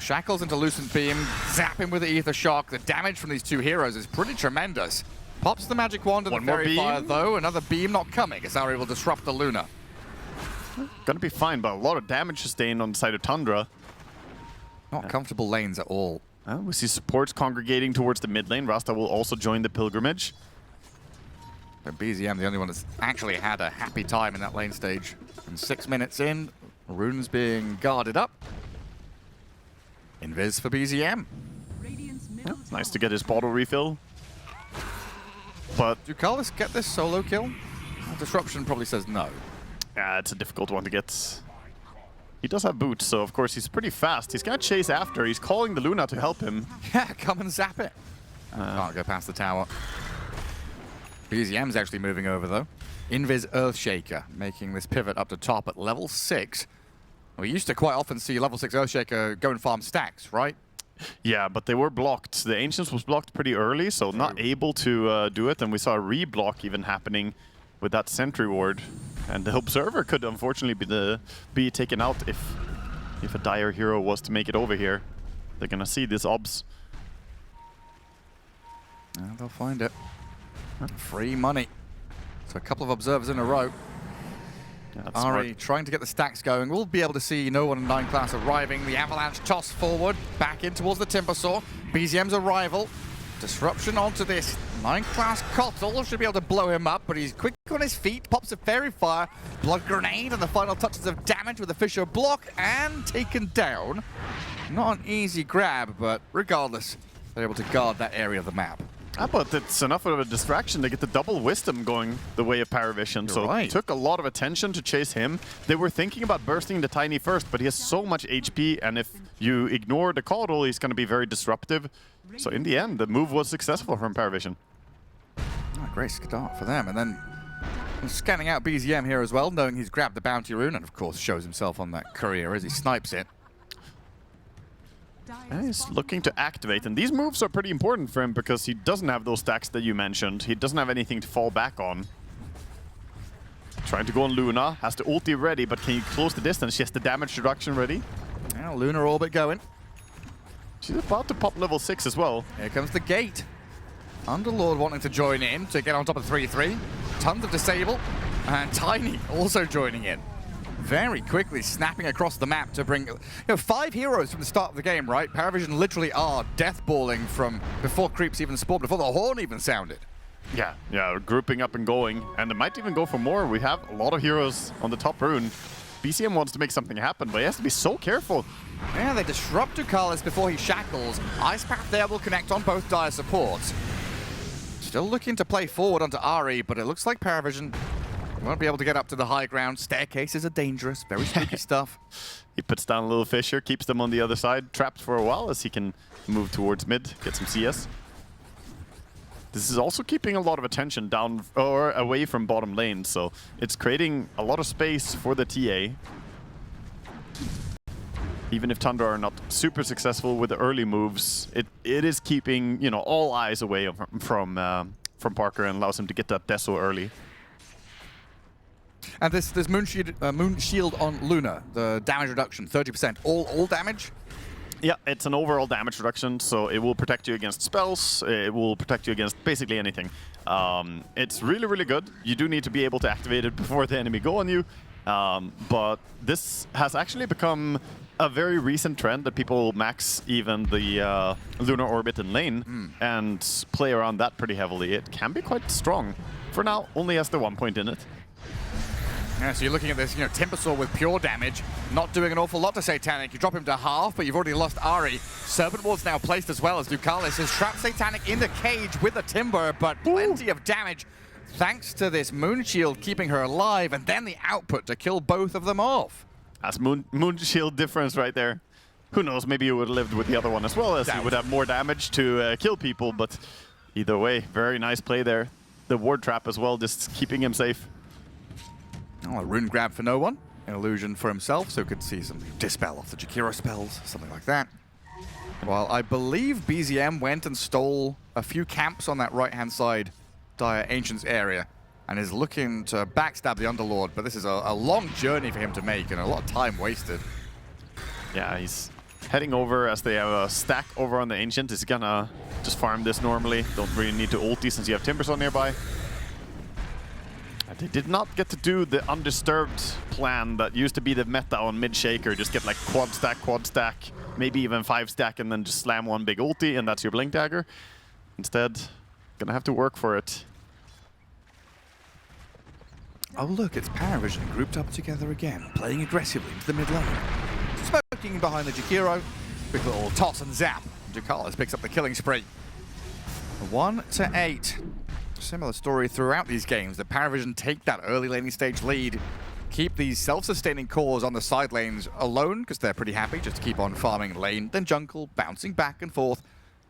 Shackles into Lucent Beam, zap him with the Ether Shock. The damage from these two heroes is pretty tremendous. Pops the Magic Wand and One the more Fairy beam. Fire, though. Another beam not coming, as Ari will disrupt the Luna. Gonna be fine, but a lot of damage sustained on the side of Tundra. Not comfortable lanes at all. We see supports congregating towards the mid lane. Rasta will also join the pilgrimage. But BZM, the only one that's actually had a happy time in that lane stage. And 6 minutes in, Rune's being guarded up. Invis for BZM. Radiant's middle Nice to get his bottle refill. But Ducalis get this solo kill? Disruption probably says no. it's a difficult one to get. He does have boots, so of course he's pretty fast. He's gonna chase after. He's calling the Luna to help him. Yeah, come and zap it. Can't go past the tower. BZM's actually moving over, though. Invis Earthshaker, making this pivot up to top at level 6. We used to quite often see level 6 Earthshaker go and farm stacks, right? Yeah, but they were blocked. The Ancients was blocked pretty early, so not able to do it. And we saw a reblock even happening with that Sentry Ward. And the Observer could unfortunately be taken out if a dire hero was to make it over here. They're gonna see this obs. They'll find it. Free money. So a couple of observers in a row. Yeah, that's Ari smart. trying to get the stacks going. We'll be able to see no one in 9 class arriving. The Avalanche toss forward, back in towards the Timbersaw. BZM's arrival. Disruption onto this 9 class Kotl. Should be able to blow him up, but he's quick on his feet. Pops a Fairy Fire, Blood Grenade, and the final touches of damage with the Fisher block, and taken down. Not an easy grab, but regardless, they're able to guard that area of the map. But it's enough of a distraction to get the double wisdom going the way of Paravision. You're So right. it took a lot of attention to chase him. They were thinking about bursting the Tiny first, but he has so much HP, and if you ignore the Coddle, he's going to be very disruptive. So in the end, the move was successful from Paravision. Oh, great start for them. And then scanning out BZM here as well, knowing he's grabbed the bounty rune, and of course shows himself on that courier as he snipes it. And he's looking to activate, and these moves are pretty important for him because he doesn't have those stacks that you mentioned. He doesn't have anything to fall back on. Trying to go on Luna, has the ulti ready, but can you close the distance? She has the damage reduction ready. Now Lunar Orbit going. She's about to pop level 6 as well. Here comes the gate. Underlord wanting to join in to get on top of 3-3. Tons of disable. And Tiny also joining in. Very quickly snapping across the map to bring 5 heroes from the start of the game, right? Paravision literally are deathballing from before creeps even spawned, before the horn even sounded. Yeah, grouping up and going. And it might even go for more. We have a lot of heroes on the top rune. BCM wants to make something happen, but he has to be so careful. Yeah, they disrupt Ducalis before he shackles. Ice Path there will connect on both dire supports. Still looking to play forward onto Ari, but it looks like Paravision won't be able to get up to the high ground. Staircases are dangerous, very spooky stuff. He puts down a little Fisher, keeps them on the other side, trapped for a while as he can move towards mid, get some CS. This is also keeping a lot of attention down or away from bottom lane, so it's creating a lot of space for the TA. Even if Tundra are not super successful with the early moves, it is keeping all eyes away from Parker and allows him to get that Deso early. And this Moon Shield on Luna, the damage reduction, 30%. All damage? Yeah, it's an overall damage reduction, so it will protect you against spells, it will protect you against basically anything. It's really, really good. You do need to be able to activate it before the enemy go on you, but this has actually become a very recent trend that people max even the Lunar Orbit in lane and play around that pretty heavily. It can be quite strong. For now, only has the 1 point in it. Yeah, so you're looking at this, Timbersaw with pure damage, not doing an awful lot to Satanic. You drop him to half, but you've already lost Ari. Serpent Ward's now placed as well as Ducalis has trapped Satanic in the cage with the Timber, but plenty of damage thanks to this Moon Shield keeping her alive, and then the output to kill both of them off. That's Moon Shield difference right there. Who knows, maybe you would have lived with the other one as well, as he would have more damage to kill people, but either way, very nice play there. The ward trap as well, just keeping him safe. Oh, a rune grab for no one, an illusion for himself, so could see some dispel off the Jakiro spells, something like that. Well, I believe BZM went and stole a few camps on that right-hand side Dire Ancients area, and is looking to backstab the Underlord, but this is a long journey for him to make, and a lot of time wasted. Yeah, he's heading over as they have a stack over on the Ancient. He's gonna just farm this normally. Don't really need to ulti since you have Timbersaw nearby. They did not get to do the undisturbed plan that used to be the meta on mid-shaker. Just get like quad stack, maybe even 5 stack, and then just slam one big ulti, and that's your Blink Dagger. Instead, gonna have to work for it. Oh look, it's Paravision grouped up together again, playing aggressively into the mid lane. Smoking behind the Jakiro. Quick little toss and zap. Ducalis picks up the killing spree. 1-8. Similar story throughout these games. The Paravision take that early laning stage lead, keep these self-sustaining cores on the side lanes alone, because they're pretty happy just to keep on farming lane, then jungle, bouncing back and forth,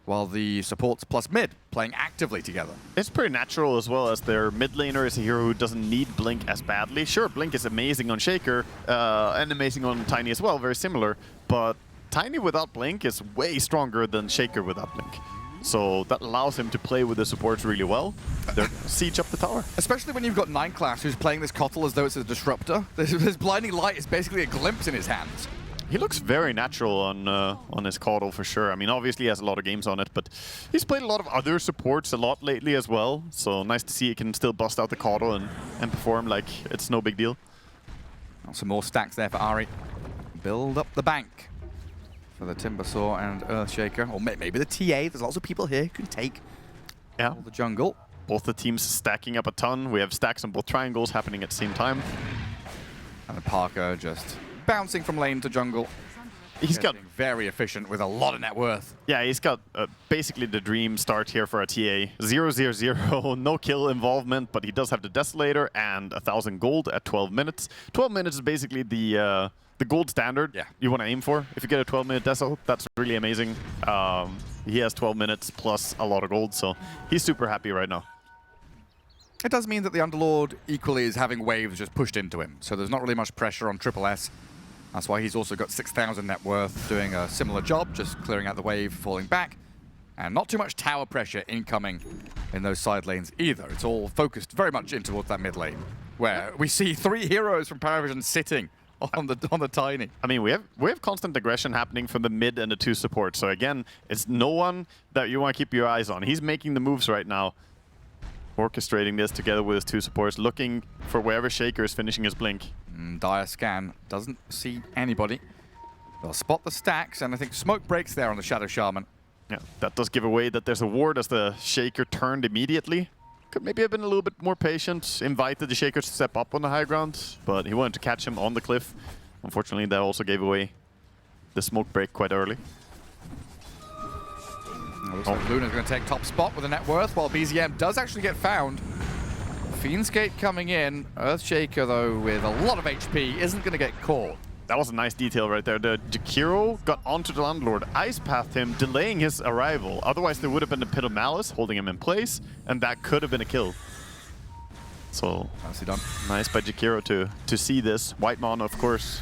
while the supports plus mid playing actively together. It's pretty natural as well, as their mid laner is a hero who doesn't need Blink as badly. Sure, Blink is amazing on Shaker, and amazing on Tiny as well, very similar, but Tiny without Blink is way stronger than Shaker without Blink. So that allows him to play with the supports really well. They're siege up the tower. Especially when you've got 9-class who's playing this Kotl as though it's a disruptor. This blinding light is basically a glimpse in his hands. He looks very natural on his Kotl for sure. I mean, obviously he has a lot of games on it, but he's played a lot of other supports a lot lately as well. So nice to see he can still bust out the Kotl and perform like it's no big deal. Some more stacks there for Ari. Build up the bank for the Timbersaw and Earthshaker. Or maybe the TA. There's lots of people here who can take all the jungle. Both the teams stacking up a ton. We have stacks on both triangles happening at the same time. And then Parker just bouncing from lane to jungle. He's got very efficient with a lot of net worth. Yeah, he's got basically the dream start here for a TA. 0-0-0, no kill involvement, but he does have the Desolator and 1,000 gold at 12 minutes. 12 minutes is basically the gold standard you want to aim for. If you get a 12-minute Deso, that's really amazing. He has 12 minutes plus a lot of gold, so he's super happy right now. It does mean that the Underlord equally is having waves just pushed into him, so there's not really much pressure on Triple S. That's why he's also got 6,000 net worth, doing a similar job, just clearing out the wave, falling back. And not too much tower pressure incoming in those side lanes either. It's all focused very much in towards that mid lane, where we see 3 heroes from Paravision sitting on the Tiny. I mean, we have constant aggression happening from the mid and the 2 supports. So again, it's no one that you want to keep your eyes on. He's making the moves right now, orchestrating this together with his 2 supports, looking for wherever Shaker is finishing his blink. Dire scan, doesn't see anybody. They'll spot the stacks, and I think smoke breaks there on the Shadow Shaman. Yeah, that does give away that there's a ward as the Shaker turned immediately. Could maybe have been a little bit more patient, invited the Shaker to step up on the high ground, but he wanted to catch him on the cliff. Unfortunately, that also gave away the smoke break quite early. Looks like Luna's going to take top spot with a net worth, while BZM does actually get found. Fiendskate coming in. Earthshaker, though, with a lot of HP, isn't going to get caught. That was a nice detail right there. The Jakiro got onto the Landlord, ice pathed him, delaying his arrival. Otherwise, there would have been a Pit of Malice holding him in place, and that could have been a kill. So, nicely done. Nice by Jakiro to see this. Whitemon, of course.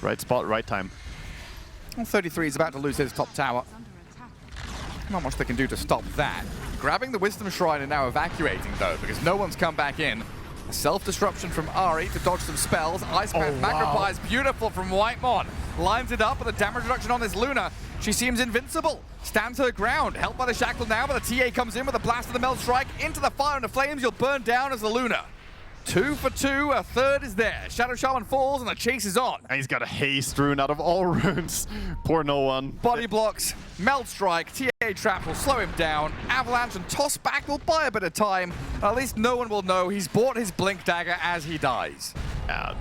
Right spot, right time. Well, 33 is about to lose his top tower. Not much they can do to stop that. Grabbing the Wisdom Shrine and now evacuating, though, because no one's come back in. A self-disruption from Ari to dodge some spells. Ice Path Macropie is beautiful from Whitemon. Lines it up with a damage reduction on this Luna. She seems invincible. Stands her ground. Helped by the Shackle now, but the TA comes in with a blast of the Meld Strike. Into the fire and the flames. You'll burn down as the Luna. 2 for 2, a third is there. Shadow Shaman falls and the chase is on. And he's got a haste rune out of all runes. Poor no one. Body blocks, Meld Strike, TA TA trap will slow him down. Avalanche and toss back will buy a bit of time. At least no one will know he's bought his blink dagger as he dies.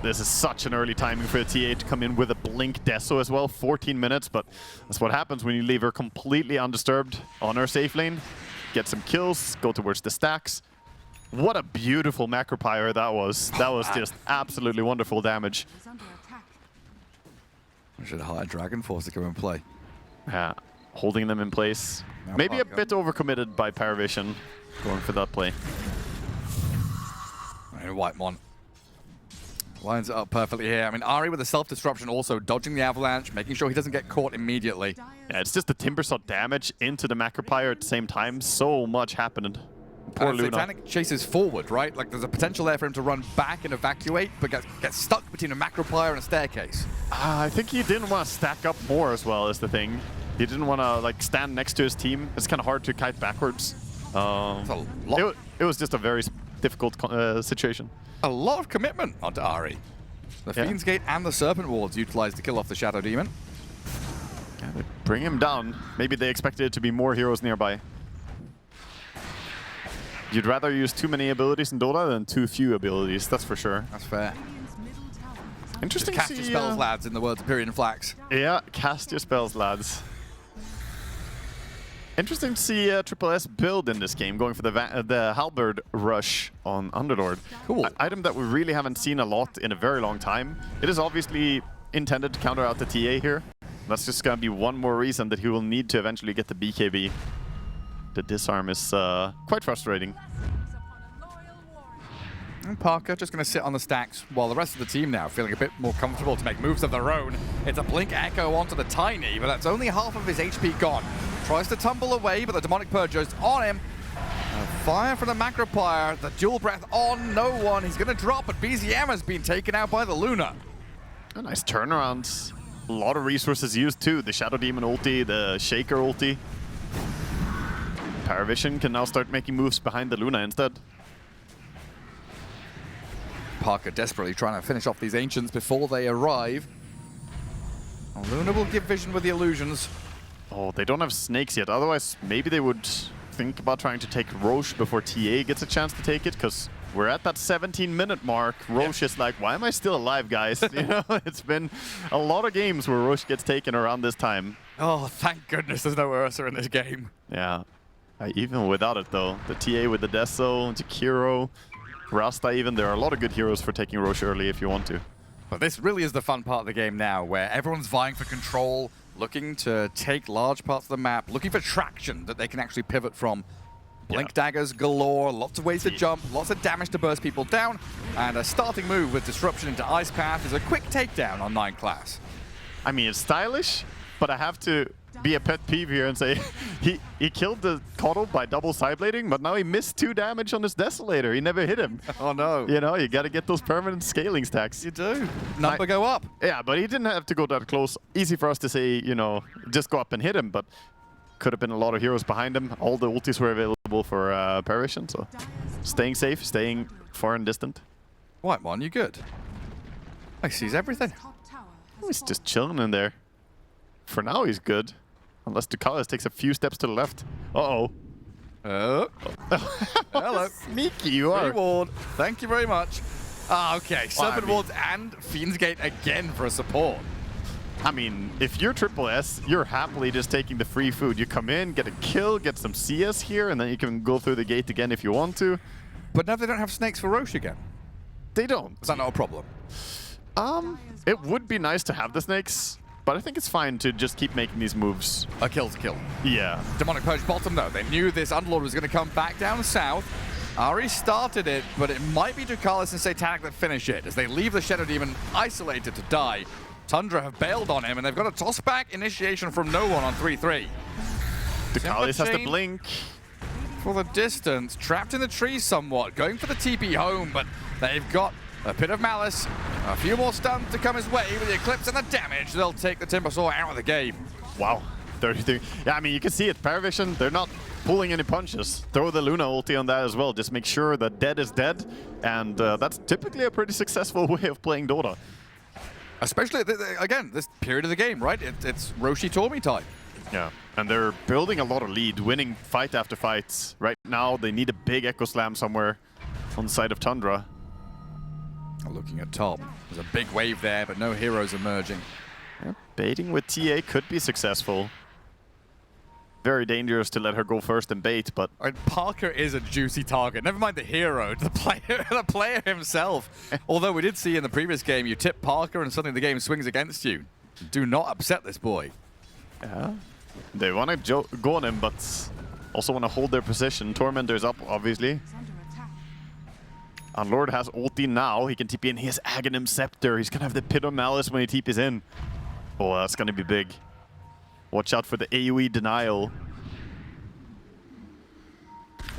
This is such an early timing for the TA to come in with a blink Deso as well, 14 minutes, but that's what happens when you leave her completely undisturbed on her safe lane. Get some kills, go towards the stacks. What a beautiful macro pyre that was. That was just absolutely wonderful damage. Is under attack. I should hire Dragon Force to come and play. Yeah, holding them in place. Now Maybe a Parker. bit overcommitted by Paravision going for that play. And Whitemon lines it up perfectly here. I mean, Ari with the self-disruption also dodging the avalanche, making sure he doesn't get caught immediately. Yeah, it's just the Timber Saw damage into the macro pyre at the same time. So much happening. Poor And Luna. Satanic chases forward, right? Like, there's a potential there for him to run back and evacuate, but gets stuck between a macro pyre and a staircase. I think he didn't want to stack up more as well, is the thing. He didn't want to like stand next to his team. It's kind of hard to kite backwards. It's a lot, It was just a very difficult situation. a lot of commitment onto Ari. The Yeah. Fiend's Gate and the Serpent Wards utilized to kill off the Shadow Demon. Yeah, they bring him down. Maybe they expected it to be more heroes nearby. You'd rather use too many abilities in Dota than too few abilities, that's for sure. That's fair. Radiant's middle tower is Interesting Cast to your see, spells, lads, in the words of Pyrian Flax. Yeah, cast your spells, lads. Interesting to see Triple S build in this game, going for the Halberd Rush on Underlord. Cool. Item that we really haven't seen a lot in a very long time. It is obviously intended to counter out the TA here. That's just going to be one more reason that he will need to eventually get the BKB. The disarm is quite frustrating. upon a loyal warrior. And Parker just going to sit on the stacks while the rest of the team now feeling a bit more comfortable to make moves of their own. It's a Blink Echo onto the Tiny, but that's only half of his HP gone. Tries to tumble away, but the Demonic Purge is on him. Fire from the Macro Pyre, the Dual Breath on no one. He's going to drop, but BZM has been taken out by the Luna. A nice turnaround. A lot of resources used too. The Shadow Demon ulti, the Shaker ulti. Paravision can now start making moves behind the Luna instead. Parker desperately trying to finish off these Ancients before they arrive. Luna will give vision with the illusions. Oh, they don't have snakes yet. Otherwise, maybe they would think about trying to take Roche before TA gets a chance to take it, because we're at that 17-minute mark. Roche is like, why am I still alive, guys? You know, it's been a lot of games where Roche gets taken around this time. Oh, thank goodness there's no Ursa in this game. Yeah. Even without it, though. The TA with the Deso, Jakiro, Rasta even. There are a lot of good heroes for taking Roche early if you want to. But this really is the fun part of the game now, where everyone's vying for control, looking to take large parts of the map, looking for traction that they can actually pivot from. Blink daggers galore, lots of ways to jump, lots of damage to burst people down, and a starting move with Disruption into Ice Path is a quick takedown on 9 class. I mean, it's stylish, but I have to be a pet peeve here and say he killed the Coddle by double sideblading, but now he missed 2 damage on his Desolator. He never hit him. Oh no. You know, you got to get those permanent scaling stacks. You do. Number go up. Yeah, but he didn't have to go that close. Easy for us to say, you know, just go up and hit him, but could have been a lot of heroes behind him. All the ultis were available for Paravision, so staying safe, staying far and distant. Whitemon, you good? He sees everything. Top tower has He's just chilling in there. For now, he's good. Unless Ducalis takes a few steps to the left. Uh-oh. Hello. Sneaky you are. Reward. Thank you very much. Okay. Serpent mean- Wards and Fiend's Gate again for a support. I mean, if you're Triple S, you're happily just taking the free food. You come in, get a kill, get some CS here, and then you can go through the gate again if you want to. But now they don't have snakes for Roche again. They don't. Is that not a problem? It would be nice to have the snakes, but I think it's fine to just keep making these moves. A kill's a kill. Yeah. Demonic Purge bottom though. They knew this Underlord was going to come back down south. Ari started it, but it might be Ducalis and Satanic that finish it as they leave the Shadow Demon isolated to die. Tundra have bailed on him, and they've got a toss-back initiation from no one on 3-3. Ducalis has to chain. blink. For the distance, trapped in the trees somewhat, going for the TP home, but they've got a Pit of Malice, a few more stuns to come his way with the Eclipse and the damage. They'll take the Timber Saw out of the game. Wow. 33. Yeah, I mean, you can see it. Paravision, they're not pulling any punches. Throw the Luna ulti on that as well. Just make sure that dead is dead, and that's typically a pretty successful way of playing Dota. Especially, again, this period of the game, right? It's Roshi Tormi time. Yeah, and they're building a lot of lead, winning fight after fight. Right now, they need a big Echo Slam somewhere on the side of Tundra. Looking at top, there's a big wave there, but no heroes emerging. Yeah, baiting with TA could be successful. Very dangerous to let her go first and bait, but Parker is a juicy target. Never mind the hero, the player himself. Although we did see in the previous game, you tip Parker and suddenly the game swings against you. Do not upset this boy. yeah, they want to go on him, but also want to hold their position. Tormentor's up, obviously. Is under attack. And Lord has ulti now. He can TP in. He has Aghanim Scepter. He's going to have the Pit of Malice when he TPs in. Oh, that's going to be big. Watch out for the AoE denial.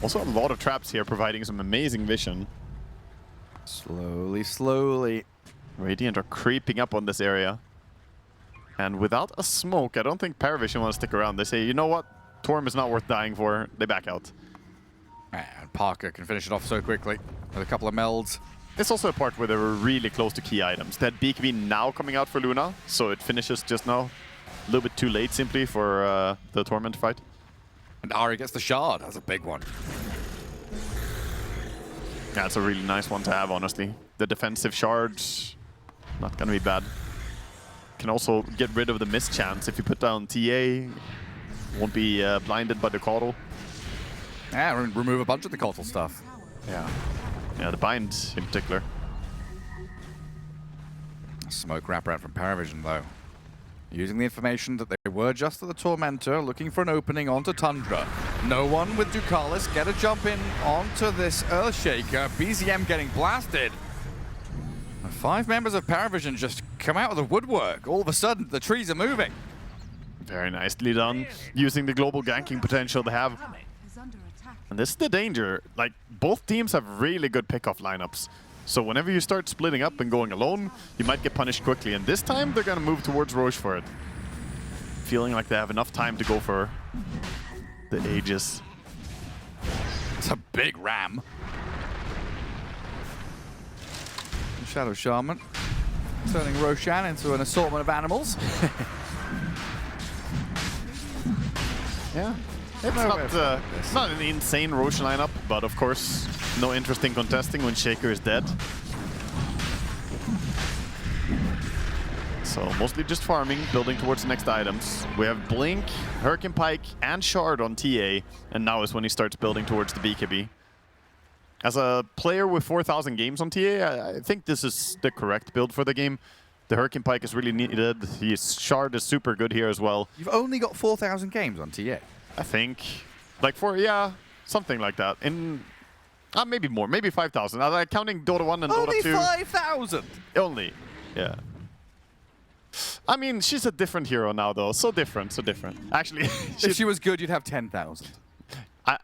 Also a lot of traps here, providing some amazing vision. Slowly, slowly. Radiant are creeping up on this area. And without a smoke, I don't think Paravision want to stick around. They say, you know what? Torm is not worth dying for. They back out. And Parker can finish it off so quickly with a couple of melds. It's also a part where they were really close to key items. That BKB now coming out for Luna, so it finishes just now. A little bit too late simply for the Torment fight. And Ari gets the shard. That's a big one. Yeah, it's a really nice one to have, honestly. The defensive shards, not gonna be bad. Can also get rid of the mischance. If you put down TA, won't be blinded by the Coddle. Yeah, remove a bunch of the Coddle stuff. Yeah. Yeah, the bind in particular. Smoke wraparound from Paravision, though. Using the information that they were just to the Tormentor, looking for an opening onto Tundra. No one with Ducalis. Get a jump in onto this Earthshaker. BZM getting blasted. 5 members of Paravision just come out of the woodwork. All of a sudden, the trees are moving. Very nicely done. Using the global ganking potential they have. Is under attack. And this is the danger. Like, both teams have really good pickoff lineups. So whenever you start splitting up and going alone, you might get punished quickly. And this time, they're going to move towards Roche for it. Feeling like they have enough time to go for the Aegis. It's a big ram. Shadow Shaman turning Roshan into an assortment of animals. Yeah. It's not an insane Roche lineup, but of course, no interest in contesting when Shaker is dead. So mostly just farming, building towards the next items. We have Blink, Hurricane Pike, and Shard on TA, and now is when he starts building towards the BKB. As a player with 4,000 games on TA, I think this is the correct build for the game. The Hurricane Pike is really needed. Shard is super good here as well. You've only got 4,000 games on TA. I think. Like something like that. In maybe more, maybe 5,000. Like counting Dota 1 and Only Dota 2. 5,000! Only, yeah. I mean, she's a different hero now, though. So different, so different. Actually, If she was good, you'd have 10,000.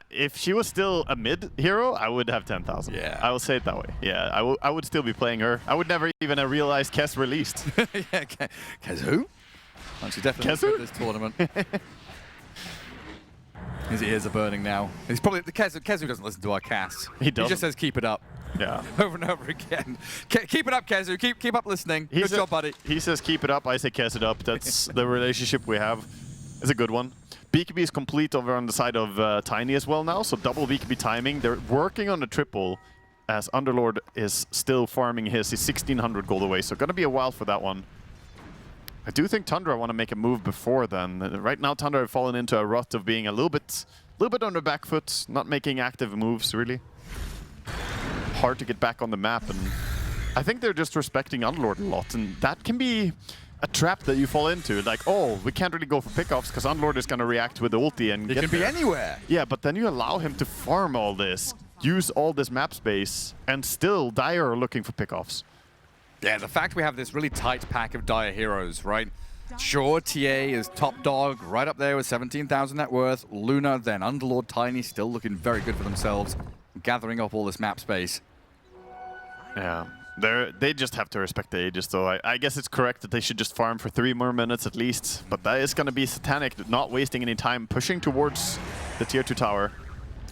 if she was still a mid hero, I would have 10,000. Yeah. I will say it that way. Yeah, I would still be playing her. I would never even have realized Kes released. Yeah, Kez who? Well, she's definitely Kezu? good this tournament. His ears are burning now. He's probably Kezu doesn't listen to our casts. He doesn't. He just says keep it up. Yeah. Over and over again. Keep it up, Kezu. Keep up listening. Good job, buddy. He says keep it up, I say Kes it up. That's the relationship we have. It's a good one. BKB is complete over on the side of Tiny as well now, so double BKB timing. They're working on the triple as Underlord is still farming his 1,600 gold away, so gonna be a while for that one. I do think Tundra want to make a move before then. Right now, Tundra have fallen into a rut of being a little bit on their back foot, not making active moves, really. Hard to get back on the map, and I think they're just respecting Underlord a lot, and that can be a trap that you fall into. Like, oh, we can't really go for pickoffs because Underlord is going to react with the ulti and He get can be there. anywhere. Yeah, but then you allow him to farm all this, use all this map space, and still Dire are looking for pickoffs. Yeah, the fact we have this really tight pack of Dire heroes, right? Sure, TA is top dog, right up there with 17,000 net worth. Luna, then Underlord, Tiny, still looking very good for themselves, gathering up all this map space. Yeah, they just have to respect the Aegis, though. I guess it's correct that they should just farm for 3 more minutes at least, but that is going to be satanic, not wasting any time, pushing towards the tier 2 tower.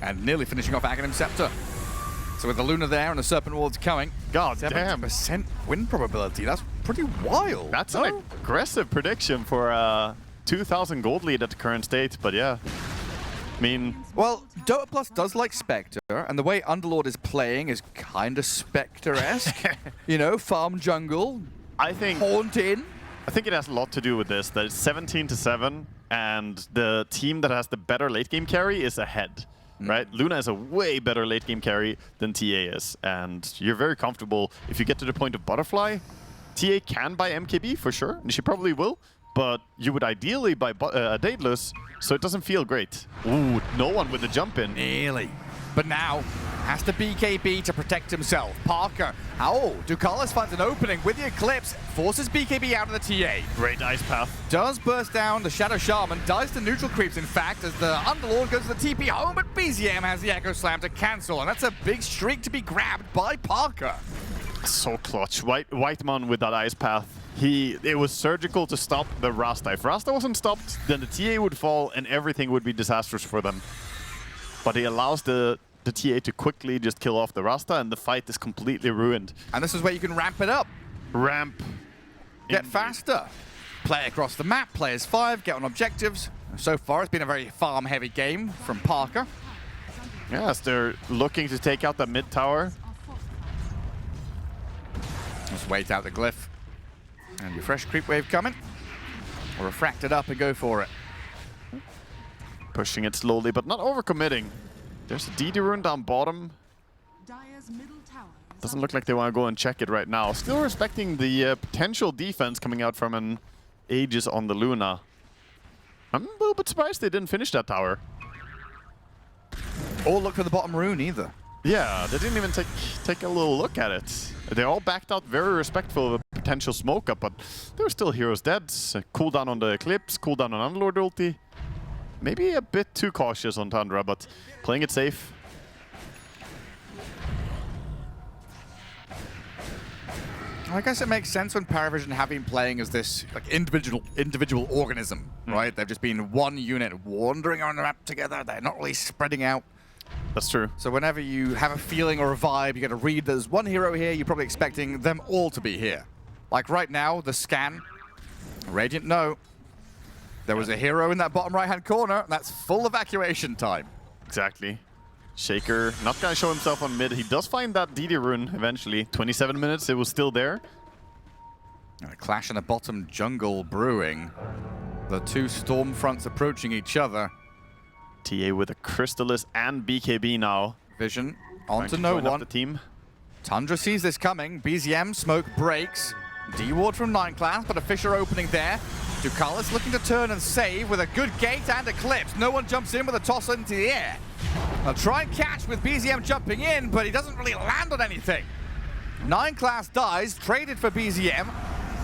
And nearly finishing off Aghanim Scepter. So with the Luna there and the Serpent Wards coming, God damn. 70% win probability. That's pretty wild. That's an aggressive prediction for 2,000 gold lead at the current state, but yeah. I mean, Well, Dota Plus does like Spectre, and the way Underlord is playing is kind of Spectre-esque. You know, farm jungle, I think haunt in. it has a lot to do with this, that it's 17-7, and the team that has the better late game carry is ahead, right? Luna is a way better late game carry than TA is, and you're very comfortable. If you get to the point of Butterfly, TA can buy MKB for sure, and she probably will, but you would ideally buy Daedalus, so it doesn't feel great. Ooh, no one with the jump in. Nearly. But now, has to BKB to protect himself. Parker, Ducalis finds an opening with the Eclipse, forces BKB out of the TA. Great ice path. Does burst down the Shadow Shaman, dies to neutral creeps in fact, as the Underlord goes to the TP home, but BZM has the Echo Slam to cancel, and that's a big streak to be grabbed by Parker. So clutch. Whiteman with that ice path. It was surgical to stop the Rasta. If Rasta wasn't stopped, then the TA would fall and everything would be disastrous for them. But he allows the TA to quickly just kill off the Rasta, and the fight is completely ruined. And this is where you can ramp it up. Ramp. Get faster. Play across the map, play as 5, get on objectives. So far, it's been a very farm-heavy game from Parker. Yes, they're looking to take out the mid tower. Just wait out the glyph. And your fresh creep wave coming. Or refract it up and go for it. Pushing it slowly, but not overcommitting. There's a DD rune down bottom. Dire's middle tower is Doesn't look like they want to go and check it right now. Still respecting the potential defense coming out from an Aegis on the Luna. I'm a little bit surprised they didn't finish that tower. Or look for the bottom rune either. Yeah, they didn't even take a little look at it. They all backed out very respectful of a potential smoke up, but there were still heroes dead. Cooldown on the Eclipse, cooldown on Underlord ulti. Maybe a bit too cautious on Tundra, but playing it safe. I guess it makes sense when Paravision have been playing as this like individual organism, right? They've just been one unit wandering on the map together. They're not really spreading out. That's true. So whenever you have a feeling or a vibe, you get to read there's one hero here, you're probably expecting them all to be here. Like right now, the scan, Radiant no. There was a hero in that bottom right-hand corner. That's full evacuation time. Exactly. Shaker not gonna show himself on mid. He does find that DD rune eventually. 27 minutes, it was still there. And a clash in the bottom jungle brewing. The two storm fronts approaching each other. TA with a Crystallis and BKB now. Vision Trying onto to no join up one. the team. Tundra sees this coming. BZM smoke breaks. D-ward from 9 class, but a Fissure opening there. Ducalis looking to turn and save with a good gate and Eclipse. No one jumps in with a toss into the air. They'll try and catch with BZM jumping in, but he doesn't really land on anything. 9 class dies, traded for BZM.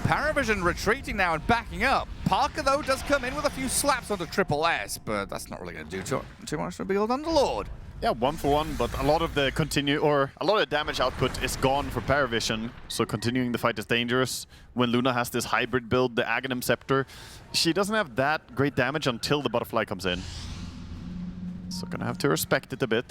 Paravision retreating now and backing up. Parker, though, does come in with a few slaps onto Triple S, but that's not really going to do too much to build Underlord. Yeah, 1-for-1, but a lot of the damage output is gone for Paravision, so continuing the fight is dangerous. When Luna has this hybrid build, the Aghanim Scepter, she doesn't have that great damage until the Butterfly comes in. So gonna have to respect it a bit.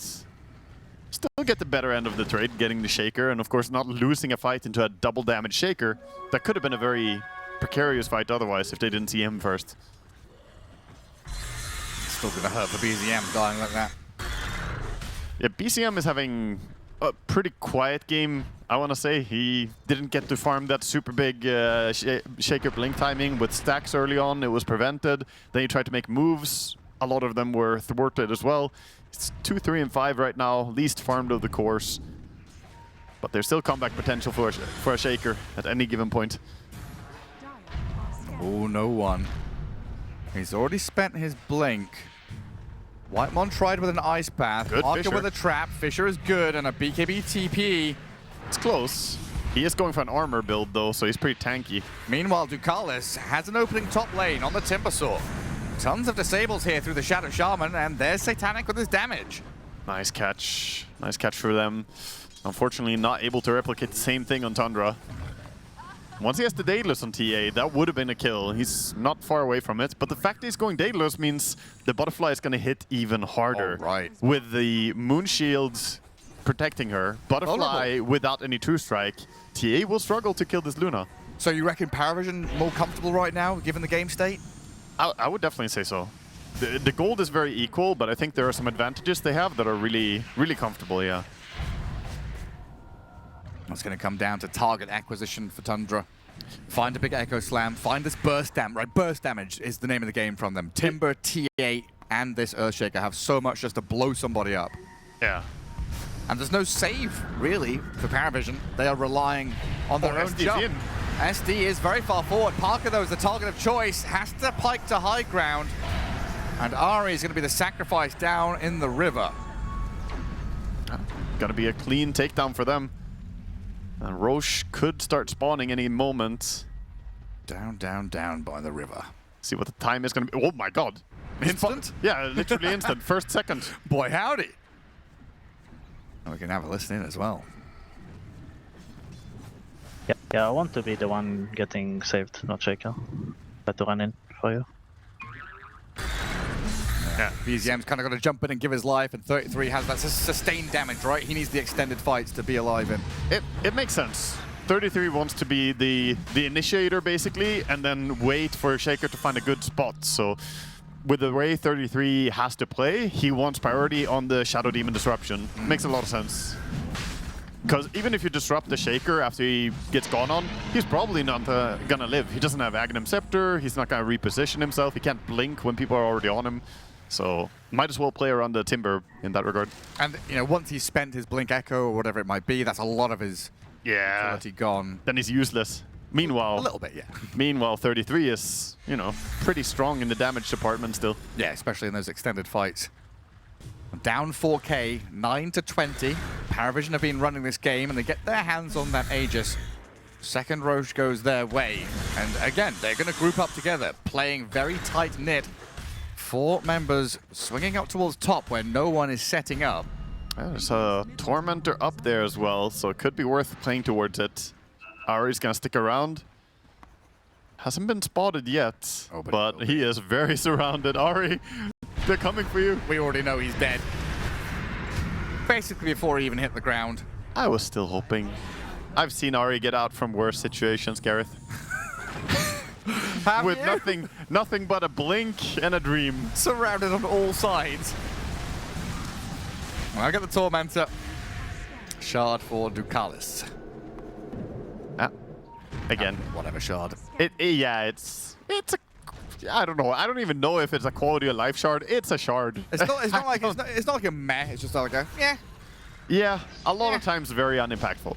Still get the better end of the trade, getting the Shaker, and of course not losing a fight into a double damage Shaker. That could have been a very precarious fight otherwise if they didn't see him first. Still going to hurt for BZM dying like that. Yeah, BCM is having a pretty quiet game, I want to say. He didn't get to farm that super big Shaker blink timing with stacks early on. It was prevented. Then he tried to make moves. A lot of them were thwarted as well. It's 2, 3, and 5 right now, least farmed of the course. But there's still comeback potential for a Shaker at any given point. Dire are scattered. Oh, no one. He's already spent his blink. Whitemon tried with an ice path. Good Parker Fissure. with a trap. Fissure is good, and a BKB TP. It's close. He is going for an armor build though, so he's pretty tanky. Meanwhile, Ducalis has an opening top lane on the Timbersaw. Tons of disables here through the Shadow Shaman, and there's Satanic with his damage. Nice catch. Nice catch for them. Unfortunately, not able to replicate the same thing on Tundra. Once he has the Daedalus on TA, that would have been a kill. He's not far away from it, but the fact that he's going Daedalus means the Butterfly is going to hit even harder. All right. With the Moon Shields protecting her, Butterfly without any True Strike, TA will struggle to kill this Luna. So you reckon Paravision more comfortable right now, given the game state? I would definitely say so. The gold is very equal, but I think there are some advantages they have that are really, really comfortable, yeah. It's going to come down to target acquisition for Tundra. Find a big Echo Slam, find this burst damage, right? Burst damage is the name of the game from them. Timber, T8, and this Earthshaker have so much just to blow somebody up. Yeah. And there's no save, really, for Paravision. They are relying on their own SD's jump. in. SD is very far forward. Parker, though, is the target of choice. Has to pike to high ground. And Ari is going to be the sacrifice down in the river. Gonna be a clean takedown for them. And Roche could start spawning any moment. Down, down, down by the river. See what the time is gonna be. Oh my god. Instant? Yeah, literally instant. First second. Boy, howdy. And we can have a listen in as well. Yeah, I want to be the one getting saved, not Shaker. But to run in for you. Yeah, VZM's kind of got to jump in and give his life, and 33 has that sustained damage, right? He needs the extended fights to be alive in. It makes sense. 33 wants to be the initiator, basically, and then wait for Shaker to find a good spot. So with the way 33 has to play, he wants priority on the Shadow Demon disruption. Makes a lot of sense. Because even if you disrupt the Shaker after he gets gone on, he's probably not gonna live. He doesn't have Aghanim Scepter, he's not gonna reposition himself, he can't blink when people are already on him. So might as well play around the Timber in that regard. And, you know, once he's spent his Blink Echo or whatever it might be, that's a lot of his utility gone. Then he's useless. Meanwhile, A little bit, yeah. Meanwhile, 33 is, you know, pretty strong in the damage department still. Yeah, especially in those extended fights. Down 4K, 9-20. Paravision have been running this game, and they get their hands on that Aegis. Second Roche goes their way. And again, they're going to group up together, playing very tight-knit. 4 members swinging up towards top where no one is setting up. There's a Tormentor up there as well, so it could be worth playing towards it. Ari's going to stick around. Hasn't been spotted yet, but he is very surrounded. Ari, they're coming for you. We already know he's dead. Basically before he even hit the ground. I was still hoping. I've seen Ari get out from worse situations, Gareth. With nothing but a blink and a dream. Surrounded on all sides. Well, I got the Tormentor. Shard for Ducalis. Again. Whatever shard. Yeah, it's a. I don't know. I don't even know if it's a quality of life shard. It's a shard. It's not like a meh. It's just like a yeah. Yeah, a lot of times very unimpactful.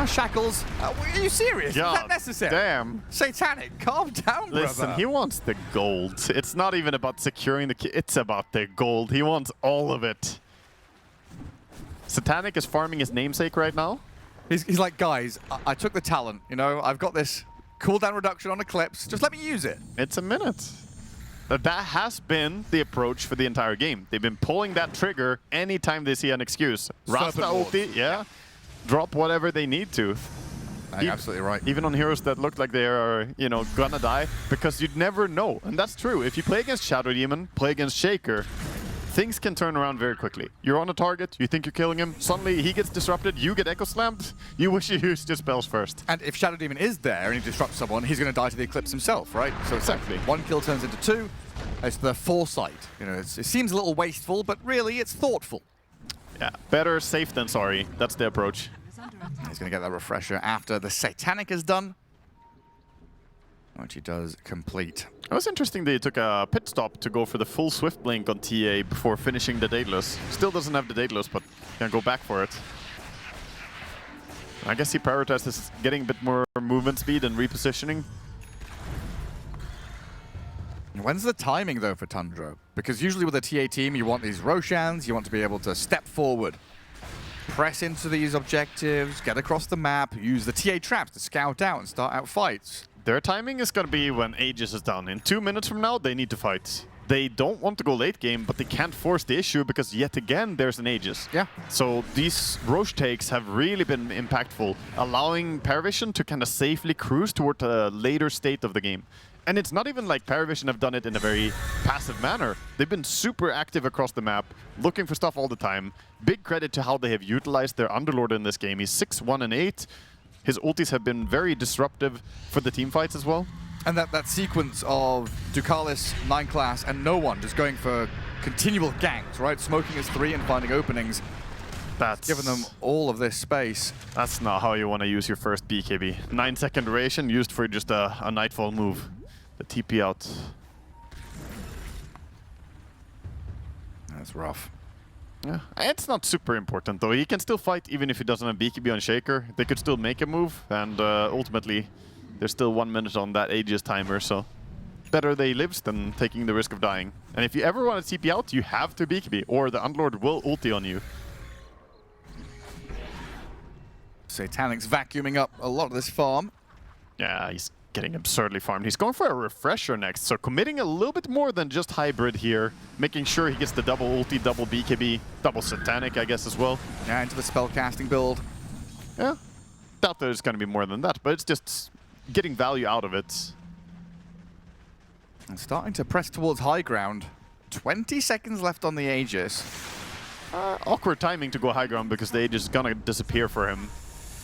Shackles. Are you serious? God, Is that necessary? Damn. Satanic, calm down, Listen, brother. he wants the gold. It's not even about securing the key. It's about the gold. He wants all of it. Satanic is farming his namesake right now. He's like, guys, I took the talent. You know, I've got this cooldown reduction on Eclipse. Just let me use it. It's a minute. That has been the approach for the entire game. They've been pulling that trigger anytime they see an excuse. Rasta ulti, yeah. Drop whatever they need to. You're absolutely right. Even on heroes that look like they are, you know, gonna die, because you'd never know. And that's true. If you play against Shadow Demon, play against Shaker, things can turn around very quickly. You're on a target, you think you're killing him, suddenly he gets disrupted, you get echo slammed, you wish you used your spells first. And if Shadow Demon is there and he disrupts someone, he's going to die to the Eclipse himself, right? So exactly. One kill turns into 2. It's the foresight. You know, it seems a little wasteful, but really it's thoughtful. Yeah, better safe than sorry. That's the approach. He's going to get that refresher after the Satanic is done, which he does complete. It was interesting that he took a pit stop to go for the full Swift Blink on TA before finishing the Daedalus. Still doesn't have the Daedalus, but can go back for it. I guess he prioritizes getting a bit more movement speed and repositioning. When's the timing, though, for Tundra? Because usually with a TA team, you want these Roshans, you want to be able to step forward, press into these objectives, get across the map, use the TA traps to scout out and start out fights. Their timing is going to be when Aegis is down. In 2 minutes from now, they need to fight. They don't want to go late game, but they can't force the issue because yet again, there's an Aegis. Yeah. So these Roche takes have really been impactful, allowing Paravision to kind of safely cruise toward a later state of the game. And it's not even like Paravision have done it in a very passive manner. They've been super active across the map, looking for stuff all the time. Big credit to how they have utilized their Underlord in this game. He's 6, 1, and 8. His ultis have been very disruptive for the team fights as well. And that sequence of Ducalis, 9 class, and no one just going for continual ganks, right? Smoking his 3 and finding openings. That's Giving them all of this space. That's not how you want to use your first BKB. 9-second duration used for just a Nightfall move. The TP out. That's rough. Yeah, it's not super important though. He can still fight even if he doesn't have BKB on Shaker. They could still make a move, and ultimately, there's still 1 minute on that Aegis timer, so better they lives than taking the risk of dying. And if you ever want to TP out, you have to BKB, or the Unlord will ulti on you. Satanic's vacuuming up a lot of this farm. Yeah, he's getting absurdly farmed. He's going for a refresher next, so committing a little bit more than just hybrid here, making sure he gets the double ulti, double BKB, double Satanic, I guess, as well. Yeah, into the spellcasting build. Yeah, doubt there's going to be more than that, but it's just getting value out of it. And starting to press towards high ground. 20 seconds left on the Aegis. Awkward timing to go high ground because the Aegis is going to disappear for him.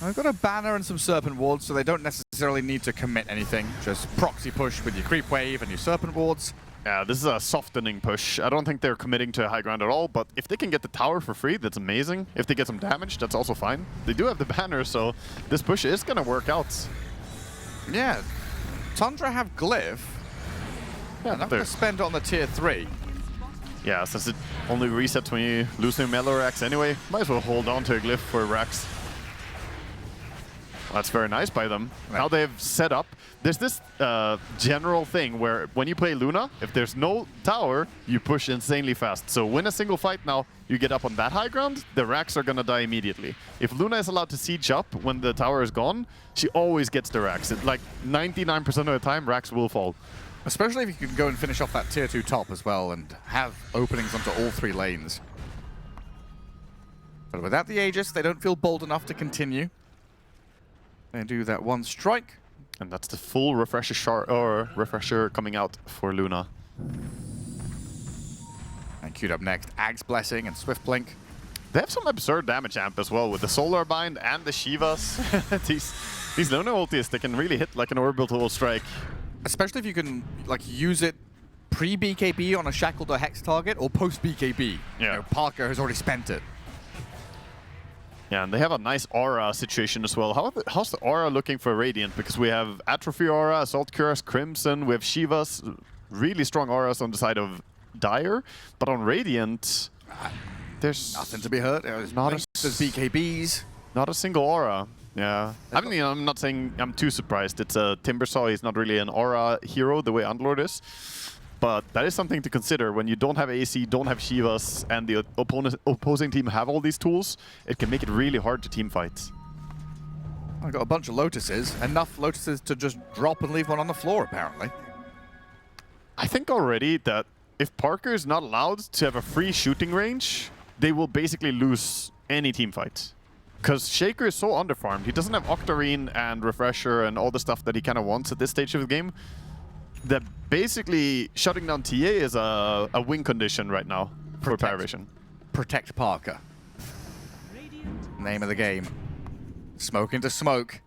I've got a banner and some Serpent Wards, so they don't necessarily need to commit anything. Just proxy push with your Creep Wave and your Serpent Wards. Yeah, this is a softening push. I don't think they're committing to high ground at all, but if they can get the tower for free, that's amazing. If they get some damage, that's also fine. They do have the banner, so this push is going to work out. Yeah, Tundra have Glyph. Yeah, I'm not going to spend it on the tier 3. Yeah, since it only resets when you lose your melee racks anyway, might as well hold on to a Glyph for racks. That's very nice by them. Right. Now they've set up. There's this general thing where when you play Luna, if there's no tower, you push insanely fast. So win a single fight now, you get up on that high ground, the racks are gonna die immediately. If Luna is allowed to siege up when the tower is gone, she always gets the racks. Like 99% of the time, racks will fall. Especially if you can go and finish off that tier 2 top as well and have openings onto all 3 lanes. But without the Aegis, they don't feel bold enough to continue. They do that 1 strike. And that's the full refresher coming out for Luna. And queued up next, Ag's Blessing and Swift Blink. They have some absurd damage amp as well with the Solar Bind and the Shivas. these Luna ultis, they can really hit like an orbital strike. Especially if you can like use it pre-BKB on a Shackled or Hex target or post-BKB. Yeah. You know, Parker has already spent it. Yeah, and they have a nice aura situation as well. How's the aura looking for Radiant? Because we have Atrophy aura, Assault Cuirass, Crimson, we have Shivas, really strong auras on the side of Dire, but on Radiant, there's Nothing to be hurt. There's Not there's BKBs. not a single aura. Yeah, I mean, I'm not saying I'm too surprised. It's a Timbersaw. He's not really an aura hero the way Unlord is. But that is something to consider when you don't have AC, don't have Shivas, and the opposing team have all these tools. It can make it really hard to team fight. I got a bunch of Lotuses. Enough Lotuses to just drop and leave one on the floor, apparently. I think already that if Parker is not allowed to have a free shooting range, they will basically lose any team fight. Because Shaker is so underfarmed. He doesn't have Octarine and Refresher and all the stuff that he kind of wants at this stage of the game. That basically shutting down TA is a win condition right now for Paravision. Protect Parker. Name of the game. Smoke into smoke.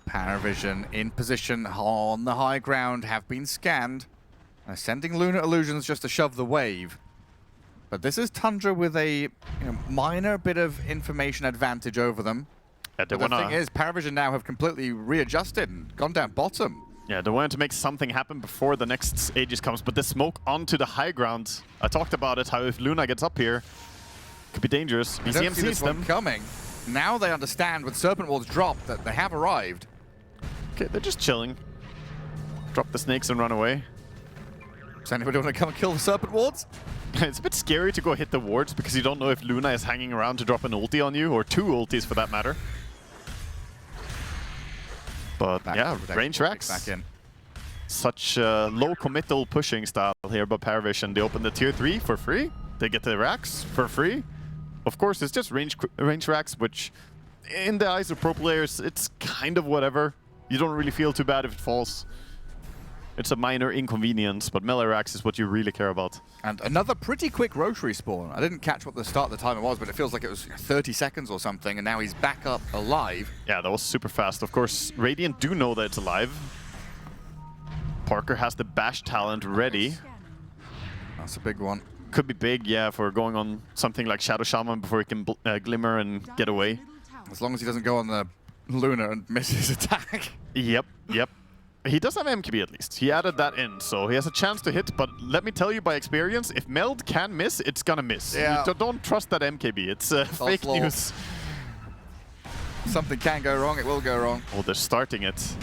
Paravision in position on the high ground, have been scanned. Sending Lunar Illusions just to shove the wave. But this is Tundra with a minor bit of information advantage over them. Yeah, But the thing is, Paravision now have completely readjusted and gone down bottom. Yeah, they wanted to make something happen before the next Aegis comes, but the smoke onto the high ground, I talked about it, how if Luna gets up here, could be dangerous. I don't see BCM this sees one them. coming. Now they understand with Serpent Wards dropped that they have arrived. Okay, they're just chilling. Drop the snakes and run away. Does anybody want to come and kill the Serpent Wards? It's a bit scary to go hit the wards because you don't know if Luna is hanging around to drop an ulti on you, or 2 ultis for that matter. But yeah, range racks. Back in. Such low committal pushing style here by Paravision. They open the tier 3 for free. They get the racks for free. Of course, it's just range racks, which in the eyes of pro players, it's kind of whatever. You don't really feel too bad if it falls. It's a minor inconvenience, but melee racks is what you really care about. And another pretty quick rotary spawn. I didn't catch what the start of the timer was, but it feels like it was 30 seconds or something, and now he's back up alive. Yeah, that was super fast. Of course, Radiant do know that it's alive. Parker has the bash talent ready. That's a big one. Could be big, yeah, for going on something like Shadow Shaman before he can glimmer and get away. As long as he doesn't go on the Luna and miss his attack. Yep. He does have MKB at least. He added that in, so he has a chance to hit. But let me tell you by experience, if Meld can miss, it's gonna miss. Yeah. So don't trust that MKB. It's fake law. news. Something can go wrong, it will go wrong. Oh, they're starting it.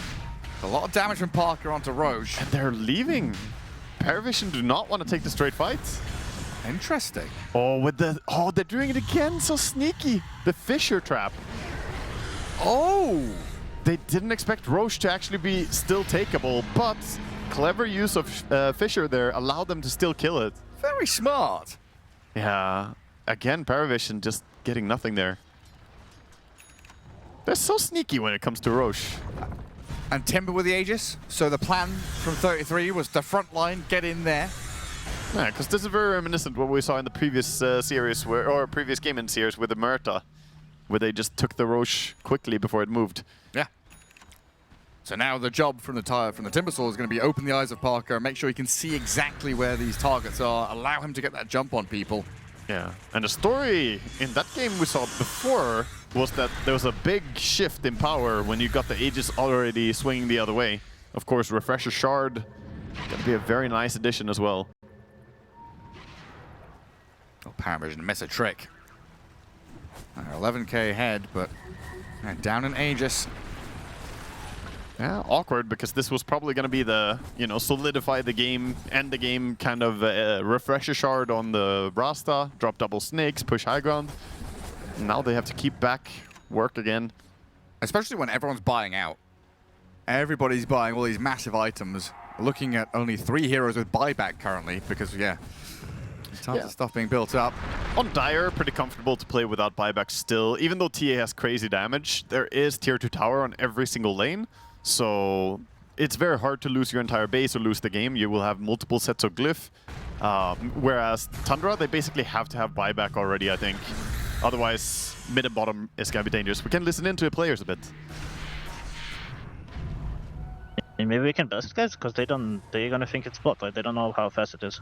A lot of damage from Parker onto Roche. And they're leaving. Paravision do not want to take the straight fight. Interesting. Oh, they're doing it again. So sneaky. The Fisher trap. Oh! They didn't expect Roche to actually be still takeable, but clever use of Fisher there allowed them to still kill it. Very smart. Yeah. Again, Paravision just getting nothing there. They're so sneaky when it comes to Roche. And Timber with the Aegis. So the plan from 33 was the front line, get in there. Yeah, because this is very reminiscent of what we saw in the previous series, or previous game in series with the Murta, where they just took the Roche quickly before it moved. Yeah. So now the job from the Timbersaw is going to be open the eyes of Parker, make sure he can see exactly where these targets are, allow him to get that jump on people. Yeah, and the story in that game we saw before was that there was a big shift in power when you got the Aegis already swinging the other way. Of course, Refresher Shard, gonna be a very nice addition as well. Oh, Paravision miss a trick. 11k ahead, but down in Aegis. Yeah, awkward because this was probably going to be the, solidify the game, end the game kind of Refresher Shard on the Rasta, drop double snakes, push high ground. Now they have to keep back, work again. Especially when everyone's buying out. Everybody's buying all these massive items. Looking at only 3 heroes with buyback currently because, tons of stuff being built up. On Dire, pretty comfortable to play without buyback still. Even though TA has crazy damage, there is tier 2 tower on every single lane. So it's very hard to lose your entire base or lose the game. You will have multiple sets of glyph. Whereas Tundra, they basically have to have buyback already, I think. Otherwise, mid and bottom is going to be dangerous. We can listen into the players a bit. And maybe we can burst, guys, because they're gonna think it's bot, right? They don't know how fast it is.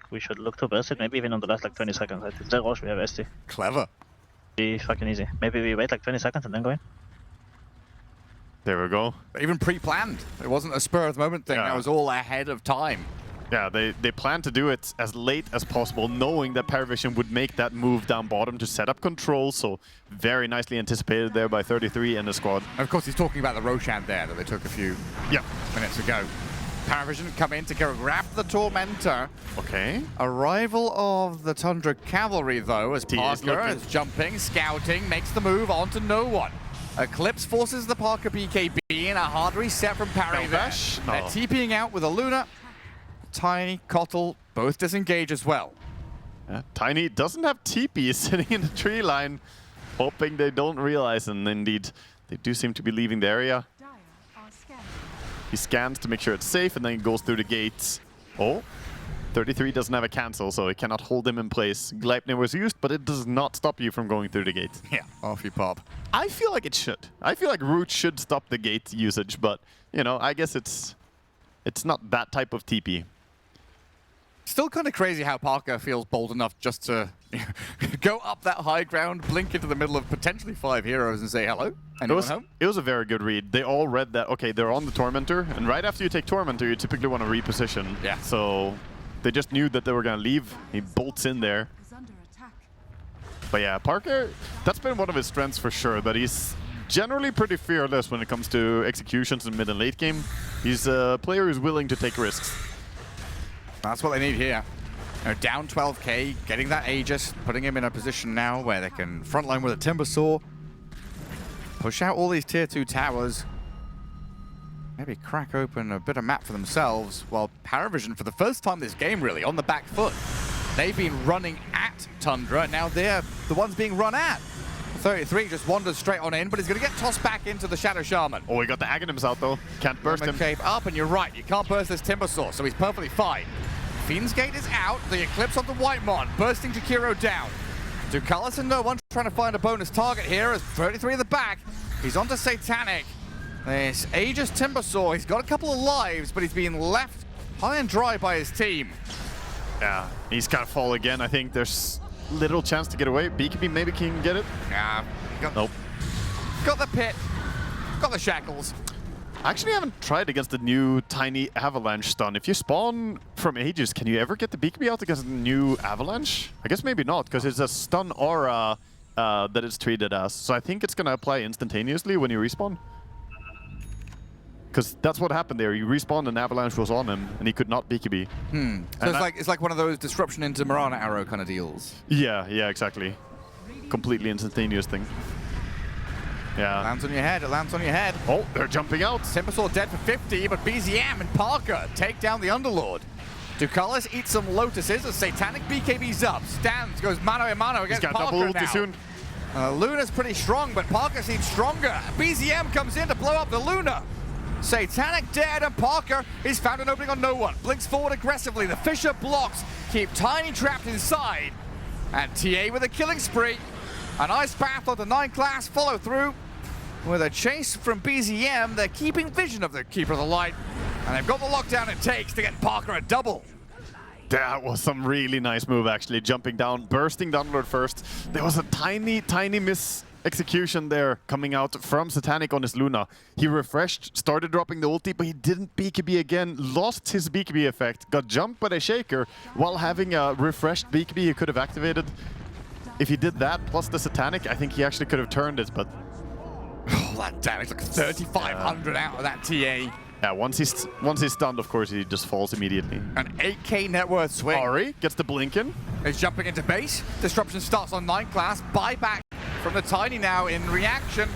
We should look to burst it, maybe even on the last 20 seconds. Right? It's their Roche, we have ST. Clever. Be fucking easy. Maybe we wait 20 seconds and then go in. There we go. Even pre-planned. It wasn't a spur of the moment thing. Yeah. That was all ahead of time. Yeah, they planned to do it as late as possible, knowing that Paravision would make that move down bottom to set up control, so very nicely anticipated there by 33 and the squad. And of course, he's talking about the Roshan there that they took a few minutes ago. Paravision come in to go grab the Tormentor. Okay. Arrival of the Tundra Cavalry, though, as Parker is jumping, scouting, makes the move onto no one. Eclipse forces the Parker BKB in a hard reset from Parry there. They're TPing out with a Luna. Tiny, Kotl, both disengage as well. Tiny doesn't have TP sitting in the tree line, hoping they don't realize, and indeed, they do seem to be leaving the area. Dire are scanning. He scans to make sure it's safe, and then he goes through the gates. Oh, 33 doesn't have a cancel, so it cannot hold him in place. Gleipnir was used, but it does not stop you from going through the gate. Yeah, off you pop. I feel like it should. I feel like Root should stop the gate usage, but, I guess it's not that type of TP. Still kind of crazy how Parker feels bold enough just to go up that high ground, blink into the middle of potentially 5 heroes and say hello. Anyone home? It was a very good read. They all read that, okay, they're on the Tormentor, and right after you take Tormentor, you typically want to reposition. Yeah. So they just knew that they were going to leave. He bolts in there. Is under attack. But yeah, Parker, that's been one of his strengths for sure, that he's generally pretty fearless when it comes to executions in mid and late game. He's a player who's willing to take risks. That's what they need here. Down 12k, getting that Aegis, putting him in a position now where they can frontline with a Timbersaw, push out all these tier 2 towers, maybe crack open a bit of map for themselves, while Paravision, for the first time this game really, on the back foot. They've been running at Tundra, now they're the ones being run at. 33 just wanders straight on in, but he's going to get tossed back into the Shadow Shaman. Oh, he got the Aghanims out though. Can't burst him. Cape up, and you're right, you can't burst this Timbersaw, so he's perfectly fine. Fiend's Gate is out, the Eclipse on the Whitemon, bursting Jakiro down. Ducalis and no one trying to find a bonus target here as 33 in the back. He's onto Satanic. This Aegis Timbersaw, he's got a couple of lives, but he's being left high and dry by his team. Yeah, he's gonna fall again. I think there's little chance to get away. BKB maybe can get it. Yeah, Nope. got the pit, got the shackles. I actually haven't tried against the new tiny avalanche stun. If you spawn from Aegis, can you ever get the BKB out against the new avalanche? I guess maybe not, because it's a stun aura that it's treated as. So I think it's gonna apply instantaneously when you respawn. Because that's what happened there. You respawned and avalanche was on him, and he could not BKB. So it's like one of those disruption into Marana arrow kind of deals. Yeah, exactly. Completely instantaneous thing. Yeah. Lands on your head, it lands on your head. Oh, they're jumping out. Timbersaw dead for 50, but BZM and Parker take down the Underlord. Ducalis eats some Lotuses as Satanic BKB's up. Stands, goes mano a mano He's against got Parker double now. ulti soon. Luna's pretty strong, but Parker seems stronger. BZM comes in to blow up the Luna. Satanic dead, and Parker is found an opening on no one. Blinks forward aggressively. The Fisher blocks, keep Tiny trapped inside. And TA with a killing spree. An ice path on the 9 class follow through. With a chase from BZM, they're keeping vision of the Keeper of the Light. And they've got the lockdown it takes to get Parker a double. That was some really nice move, actually. Jumping down, bursting downward first. There was a tiny miss execution there coming out from Satanic on his Luna. He refreshed, started dropping the ulti, but he didn't BKB again, lost his BKB effect, got jumped by the Shaker while having a refreshed BKB he could have activated. If he did that, plus the Satanic, I think he actually could have turned it, but... Oh, that damage, like 3,500 out of that TA. Yeah, once he's stunned, of course, he just falls immediately. An 8k net worth swing. Ari gets the blink in. Is jumping into base. Disruption starts on 9 class. Buyback from the Tiny now in reaction.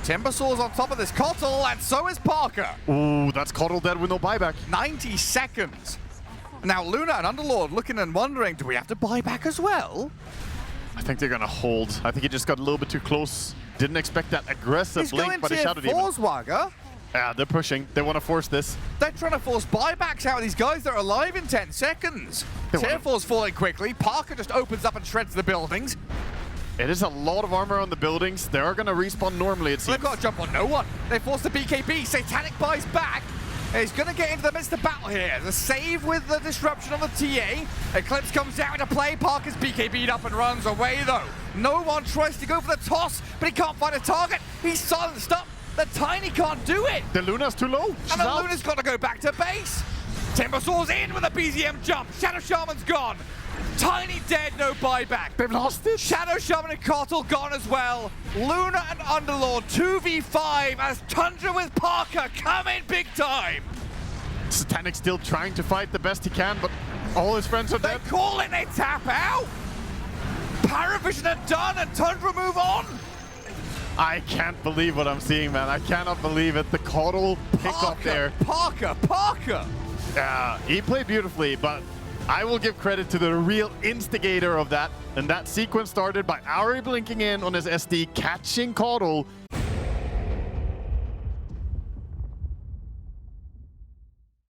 Timbersaw's on top of this Kotl, and so is Parker. Ooh, that's Coddle dead with no buyback. 90 seconds. Now Luna and Underlord looking and wondering, do we have to buy back as well? I think they're gonna hold. I think he just got a little bit too close. Didn't expect that aggressive He's blink, going but he to shouted even. Forswager. Yeah, they're pushing. They want to force this. They're trying to force buybacks out of these guys that are alive in 10 seconds. Tier 4's falling quickly. Parker just opens up and shreds the buildings. It is a lot of armor on the buildings. They are going to respawn normally, it seems. They've got to jump on no one. They force the BKB. Satanic buys back. He's going to get into the midst of battle here. The save with the disruption on the TA. Eclipse comes out into play. Parker's BKB'd up and runs away, though. No one tries to go for the toss, but he can't find a target. He's silenced up. The Tiny can't do it. The Luna's too low. She's And the out. Luna's got to go back to base. Timbersaw's in with a BZM jump. Shadow Shaman's gone. Tiny dead, no buyback. They've lost it. Shadow Shaman and Kotl gone as well. Luna and Underlord 2v5 as Tundra with Parker come in big time. Satanic still trying to fight the best he can, but all his friends are They dead. call it, they tap out. Paravision are done and Tundra move on. I can't believe what I'm seeing, man. I cannot believe it. The Coddle pick up there. Parker. Yeah, he played beautifully, but I will give credit to the real instigator of that. And that sequence started by Ari blinking in on his SD, catching Coddle,